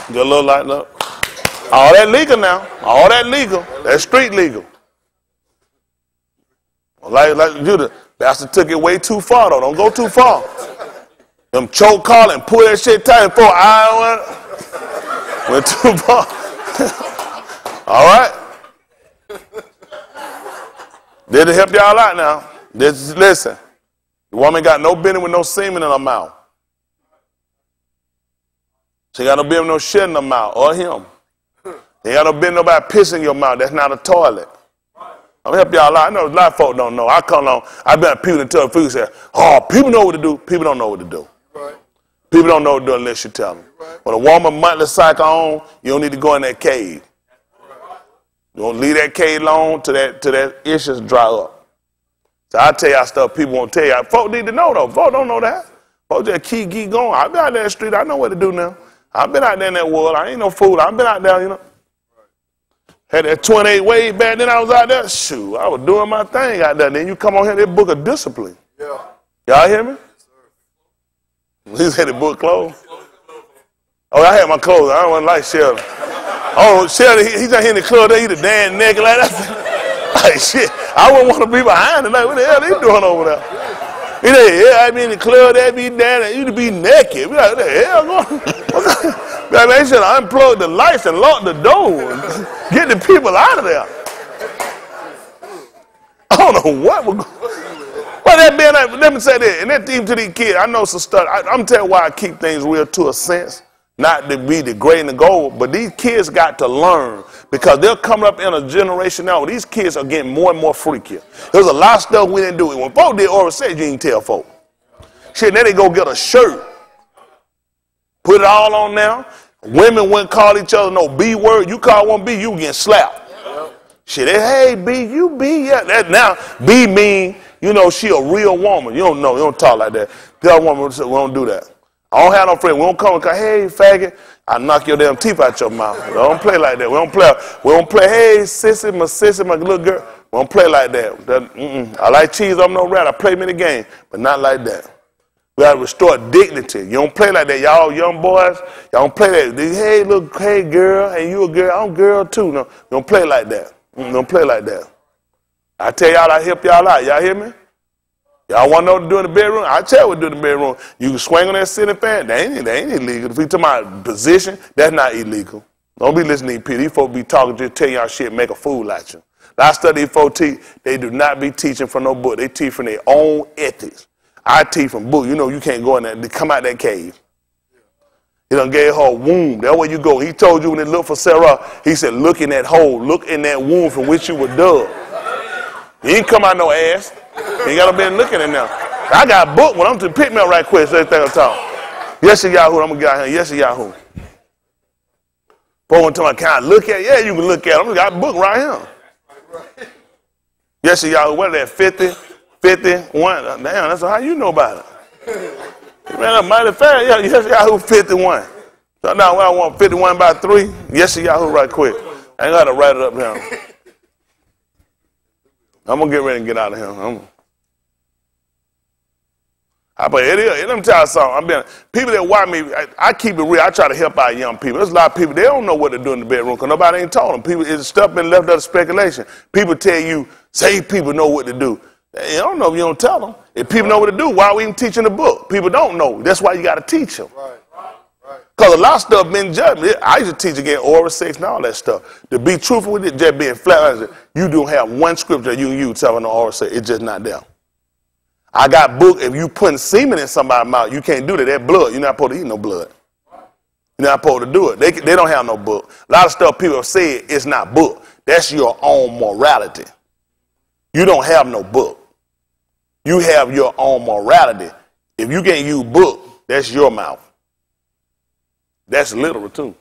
get a little lighten up? All that legal now. All that legal. That's street legal. Like Judah, bastard took it way too far though. Don't go too far. Them choke collar and pull that shit tight for I went too far. All right. Did it help y'all out now? Listen. The woman got no business with no semen in her mouth. She got no business with no shit in her mouth or him. They got no business nobody pissing in your mouth. That's not a toilet. I'm gonna help y'all out. I know a lot of folks don't know. I come along, I've been at people that tell people say, oh, people know what to do. People don't know what to do. Right. People don't know what to do unless you tell them. Right. When a woman monthly cycle on, you don't need to go in that cave. You don't leave that cave alone till that issues dry up. So I tell y'all stuff people won't tell y'all. Folks need to know though. Folks don't know that. Folks just keep going. I've been out there in the street. I know what to do now. I've been out there in that world. I ain't no fool. I've been out there, you know. Had that 28 wave back then I was out there. Shoot, I was doing my thing out there. Then you come on here, that book of discipline. Yeah. Y'all hear me? Yes, he said the book closed. Oh, I had my clothes. I don't want to like Sheldon. Oh, Sheldon, he's out here in the club there, he the damn naked like that. Like shit, I wouldn't want to be behind him. Like, what the hell they doing over there? He said, yeah, I be in the club, they be down there, you to be naked. We like, what the hell going on? They should unplug the lights and lock the door and get the people out of there. I don't know what we're going. Well, that being like, let me say that, and that even to these kids, I know some stuff. I'm telling you why I keep things real to a sense, not to be degrading the goal, but these kids got to learn because they're coming up in a generation now where these kids are getting more and more freaky. There's a lot of stuff we didn't do. When folks did oral sex, you didn't tell folks. Shit, then they go get a shirt. Put it all on now. Women wouldn't call each other no B word. You call one B, you getting slapped. Yep. Shit, hey B, you B, yeah. That now B mean, you know, she a real woman. You don't know, you don't talk like that. The other woman, we don't do that. I don't have no friend. We don't come and go, hey faggot, I knock your damn teeth out your mouth. We don't play like that. We don't play, hey sissy, my little girl. We don't play like that. I like cheese, I'm no rat. I play many games, but not like that. We got to restore dignity. You don't play like that. Y'all young boys, y'all don't play that. Hey, look, hey, girl, and you a girl, I'm a girl too. No, you don't play like that. Don't play like that. I tell y'all, I help y'all out. Y'all hear me? Y'all want to know what to do in the bedroom? I tell you what to do in the bedroom. You can swing on that ceiling fan. They ain't illegal. If we talking about position, that's not illegal. Don't be listening to people. These folks be talking, just tell y'all shit, make a fool out you. I study these folks teach. They do not be teaching from no book. They teach from their own ethics. I teach from book. You know you can't go in there. They come out that cave. He done gave her a womb. That's where you go. He told you when they looked for Sarah, he said, look in that hole. Look in that womb from which you were dug. He ain't come out no ass. He ain't got to be looking in there. I got a book. When I'm to pick me up right quick, so everything will talk. Yes, Yahoo. I'm going to get out here. Yes, Yahoo. Boy, one time, can I look at it? Yeah, you can look at it. I got a book right here. Yes, y'all, what is that, 50, 51? Damn, that's how you know about it. Man, that's mighty fast. Yeah, yes, Yahoo 51. So now I want 51 by 3. Yes, Yahoo right quick. I ain't got to write it up now. I'm going to get ready and get out of here. Let me tell you something. People that watch me, I keep it real. I try to help out young people. There's a lot of people, they don't know what to do in the bedroom because nobody ain't told them. People, it's stuff been left up to speculation. People tell you, say people know what to do. You don't know if you don't tell them. If people know what to do, why are we even teaching the book? People don't know. That's why you got to teach them. Because a lot of stuff been judged. I used to teach again oral sex and all that stuff. To be truthful with it, just being flat, you don't have one scripture you can use telling the oral sex. It's just not there. I got book, if you putting semen in somebody's mouth, you can't do that. That blood. You're not supposed to eat no blood. You're not supposed to do it. They don't have no book. A lot of stuff people have said, it's not book. That's your own morality. You don't have no book. You have your own morality. If you can't use book, that's your mouth. That's literal too.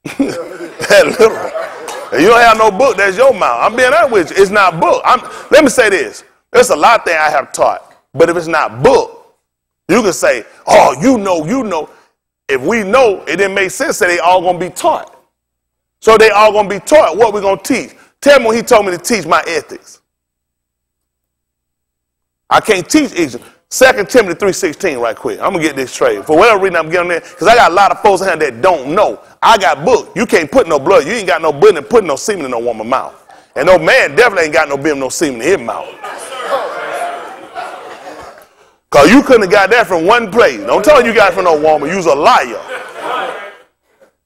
That's literal. If you don't have no book, that's your mouth. I'm being honest with you. It's not book. Let me say this. There's a lot of things I have taught. But if it's not book, you can say, oh, you know. If we know, it didn't make sense that they all going to be taught. So they all going to be taught what we're going to teach. Tell me when he told me to teach my ethics. I can't teach ethics. 2 Timothy 3:16 right quick. I'm going to get this straight. For whatever reason I'm getting there, because I got a lot of folks in here that don't know. I got book. You can't put no blood. You ain't got no business putting no semen in no woman's mouth. And no man definitely ain't got no business no semen in his mouth. Because you couldn't have got that from one place. Don't tell you got it from no woman. You's a liar.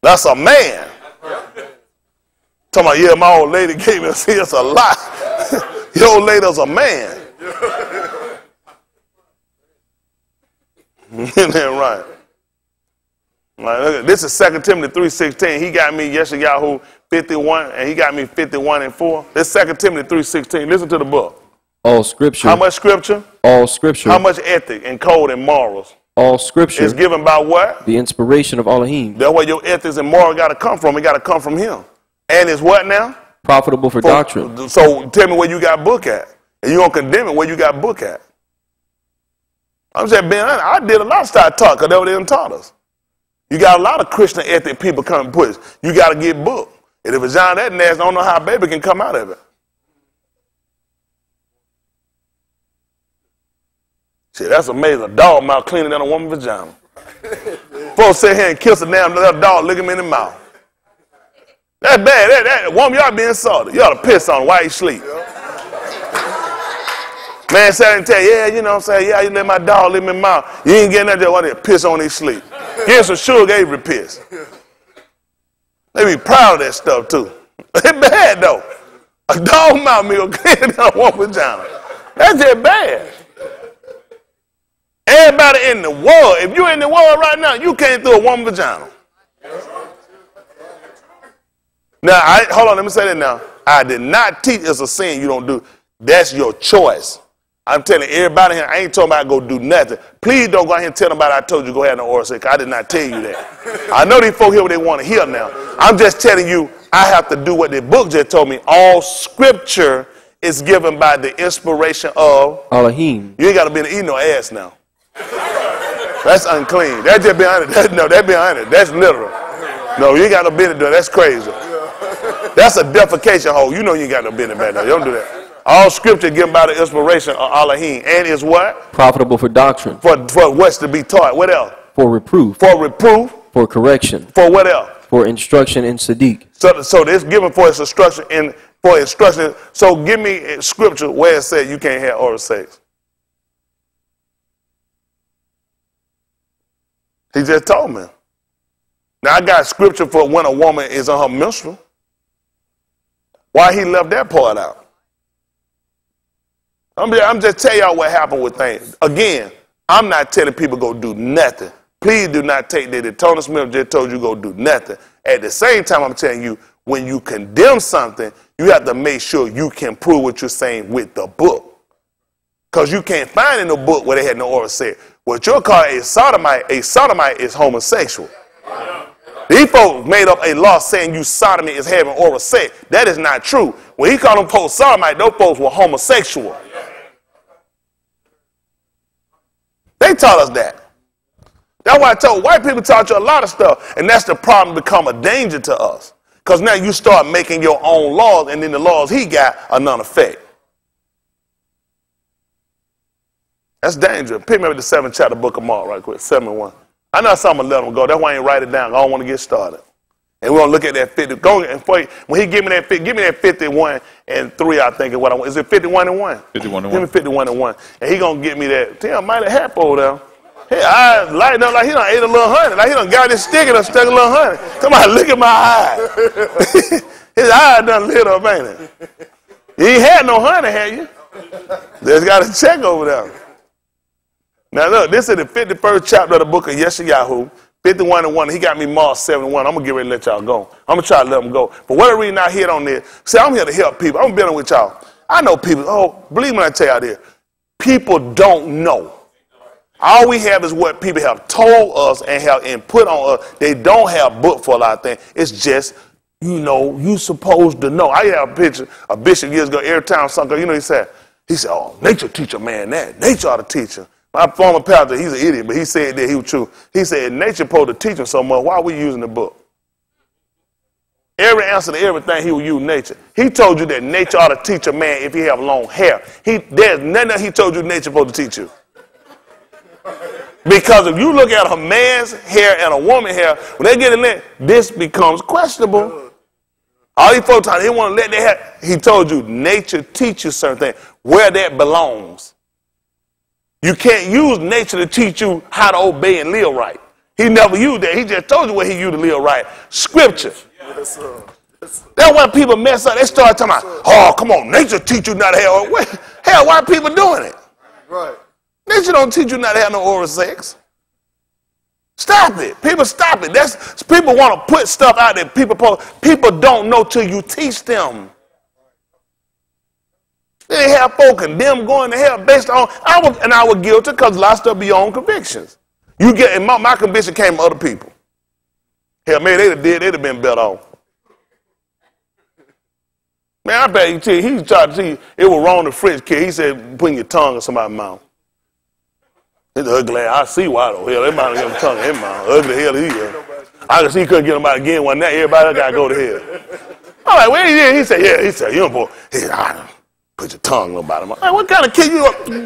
That's a man. Talking about, yeah, my old lady gave me a see, it's a lie. Your old lady's a man. Isn't that right? Like, this is 2 Timothy 3:16. He got me Yeshayahu 51, and he got me 51:4. This 2 Timothy 3:16. Listen to the book. All scripture. How much scripture? All scripture. How much ethic and code and morals? All scripture is given by what? The inspiration of Elohim. That's where your ethics and moral got to come from. It got to come from him. And it's what now? Profitable for doctrine. So tell me where you got book at. And you going to condemn it where you got book at. I'm just being honest. I did a lot of style talk because that's what they done taught us. You got a lot of Christian ethic people coming push. You got to get book. And if it's John that nasty, I don't know how a baby can come out of it. See, that's amazing. A dog mouth cleaner than a woman's vagina. Folks sit here and kiss a damn little dog, look him in the mouth. That's bad. That woman, y'all being salty. You ought to piss on him while he sleep. Man sat and tell you, yeah, you know what I'm saying? Yeah, you let my dog live in my mouth. You ain't getting that there while they piss on his sleep. Give him some sugar, Avery piss. They be proud of that stuff too. It's bad though. A dog mouth meal cleaner than a woman's vagina. That's just bad. Everybody in the world, if you're in the world right now, you came through a woman's vagina. Now, hold on, let me say that now. I did not teach it's a sin you don't do. That's your choice. I'm telling everybody here, I ain't talking about go do nothing. Please don't go out here and tell nobody I told you go have no oral sex. I did not tell you that. I know these folk hear what they want to hear now. I'm just telling you, I have to do what the book just told me. All scripture is given by the inspiration of Elohim. You ain't got to be eating no ass now. That's unclean. That's just being honest. That's being honest. That's literal. No, you ain't got no business doing that. That's crazy. That's a defecation hole. You know you ain't got no business back there. You don't do that. All scripture given by the inspiration of Elohim. And is what? Profitable for doctrine. For what's to be taught. What else? For reproof. For reproof. For correction. For what else? For instruction in Sadiq. So this given for its instruction So give me scripture where it said you can't have oral sex. He just told me. Now I got scripture for when a woman is on her menstrual. Why he left that part out? I'm just telling y'all what happened with things. Again, I'm not telling people go do nothing. Please do not take that. Tony Smith just told you go do nothing. At the same time, I'm telling you, when you condemn something, you have to make sure you can prove what you're saying with the book. Because you can't find in the book where they had no oral sex. What you're calling a sodomite is homosexual. These folks made up a law saying you sodomy is having oral sex. That is not true. When he called them folks sodomite, those folks were homosexual. They taught us that. That's why I told white people taught you a lot of stuff, and that's the problem, become a danger to us. Because now you start making your own laws, and then the laws he got are none effect. That's dangerous. Pick me up the 7th chapter, book of Mark, right quick, 7:1. I know some will let them go. That's why I ain't write it down. I don't want to get started. And we're going to look at that 50. Go and when he give me that 51 and 3, I think is what I want. Is it 51 and 1? 51 and 1. Give me 51 and 1. And he going to get me that. Damn, mighty happy over there. His eyes lighting up like he done ate a little honey. Like he done got this stick and done stuck a little honey. Come on, look at my eyes. His eyes done lit up, ain't it? You ain't had no honey, had you? Just got to check over there. Now look, this is the 51st chapter of the book of Yeshayahu, 51 and 1. He got me Mark 7 and 1. I'm going to get ready to let y'all go. I'm going to try to let them go. For whatever reason I hit on this, see, I'm here to help people. I'm building with y'all. I know people, believe me when I tell y'all this, people don't know. All we have is what people have told us and have input on us. They don't have book for a lot of things. It's just, you supposed to know. I have a picture, a bishop years ago, every time something, he said, oh, nature teach a man that. Nature ought to teach him. My former pastor, he's an idiot, but he said that he was true. He said, nature supposed to teach him so much. Why are we using the book? Every answer to everything, he will use nature. He told you that nature ought to teach a man if he have long hair. There's nothing he told you nature supposed to teach you. Because if you look at a man's hair and a woman's hair, when they get in there, this becomes questionable. All these folks, they want to let their hair. He told you nature teaches certain things, where that belongs. You can't use nature to teach you how to obey and live right. He never used that. He just told you what he used to live right. Scripture. Yes, sir. Yes, sir. That's why people mess up. They start talking about, oh, come on, nature teach you not to have. Hell, why are people doing it? Right. Nature don't teach you not to have no oral sex. Stop it. People stop it. People want to put stuff out there. People don't know till you teach them. They have folk condemned going to hell based on, I was guilty because a lot of stuff beyond convictions. And my conviction came from other people. Hell, man, they'd have been better off. Man, I bet he tried to see it was wrong to French kid. He said, putting your tongue in somebody's mouth. It's ugly. I see why though. Hell, they might have got a tongue in his mouth. Ugly hell he is. I can see he couldn't get nobody again one night. Everybody else got to go to hell. I'm like, where he is? He said, yeah. He said, you know, he said, put your tongue in about him. Like, what kind of kiss you up? What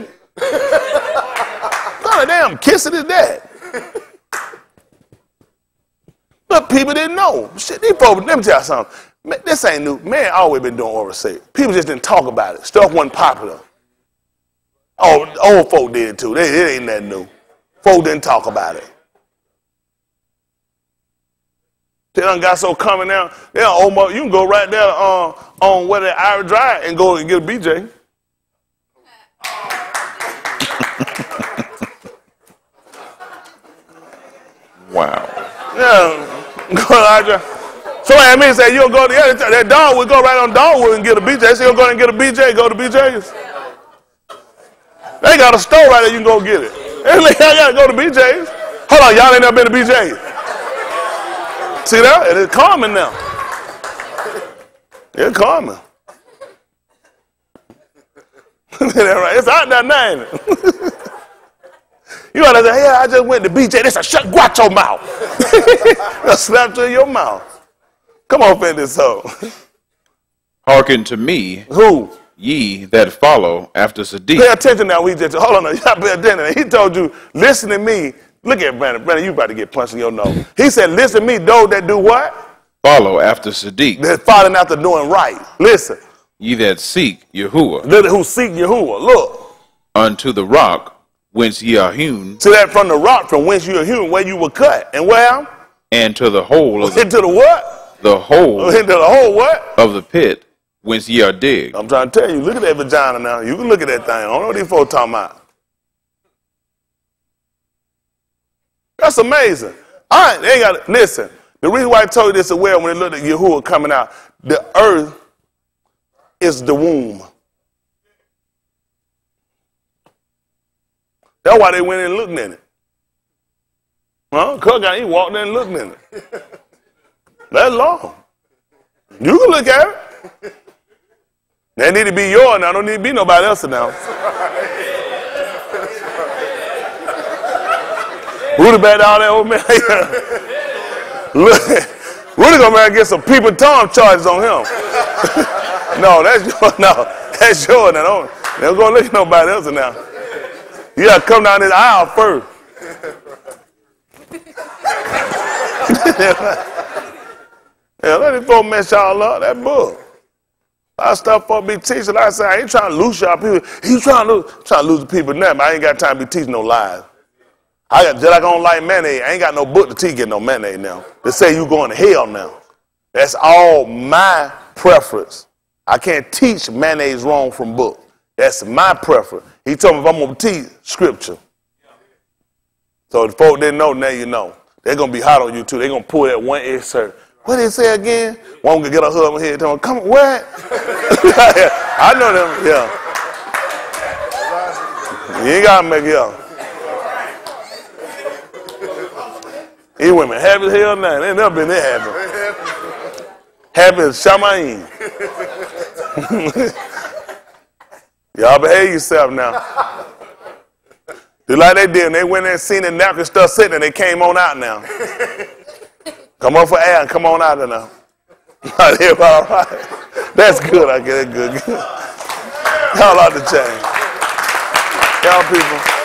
kind of damn kissing is that? But people didn't know. Shit, these folks, let me tell you something. Man, this ain't new. Man always been doing oral sex. People just didn't talk about it. Stuff wasn't popular. Oh, old folk did too. It ain't that new. Folk didn't talk about it. They done got so coming now. They done almost, you can go right there on where the Irish Drive and go and get a BJ. Wow. Yeah, go to Irish Drive. So I mean, say you'll go to that Dogwood, go right on Dogwood and get a BJ. So you'll go and get a BJ, go to BJ's. They got a store right there, you can go get it. I gotta go to BJ's. Hold on, y'all ain't never been to BJ's. See that? It is common now. It's common. It's out there now, ain't it? You gotta say, yeah, I just went to BJ. That's a shut guacho mouth. A slap to your mouth. Come on, finish this up. Hearken to me. Who? Ye that follow after Sadiq. Pay attention now. Hold on. Y'all pay attention. He told you, listen to me. Look at Brandon. Brandon, you about to get punched in your nose. He said, listen to me, those that do what? Follow after Sadiq. They're following after doing right. Listen. Ye that seek Yahuwah. Who seek Yahuwah. Look. Unto the rock whence ye are hewn. See that from the rock from whence you are hewn, where you were cut. And where? And to the hole of into the what? The hole. Into the hole what? Of the pit whence ye are digged. I'm trying to tell you, look at that vagina now. You can look at that thing. I don't know what these folks talking about. That's amazing. All right, they ain't got to listen. The reason why I told you this as well when they looked at Yahuwah coming out, the earth is the womb. That's why they went in and looked in it. Huh? He walked in and looked in it. That's long. You can look at it. That need to be yours now. Don't need to be nobody else's now. Rudy back down there, old man. Look, Rudy gonna get some people Tom charges on him. No, that's yours. No, that's yours now. Don't go look at nobody else now. You gotta come down this aisle first. Yeah, let these folks mess y'all up. That book. A lot of stuff folks be teaching. Like I said, I ain't trying to lose y'all people. He's trying to lose the people nothing. I ain't got time to be teaching no lies. Just like I don't like mayonnaise, I ain't got no book to teach getting no mayonnaise now. They say you going to hell now. That's all my preference. I can't teach mayonnaise wrong from book. That's my preference. He told me if I'm going to teach scripture. So the folk didn't know, now you know. They're going to be hot on you too. They're going to pull that one insert. What did he say again? One going to get a hug on here and tell him, come on, what? I know them, yeah. You ain't got to make it up. These women happy as hell now. They ain't never been that happy. Happy as Shamaim. Y'all behave yourself now. Do like they did when they went in and seen the napkin stuff sitting and they came on out now. Come on for air and come on out of now. All right. That's good. I get it good. Y'all ought to change. Y'all people.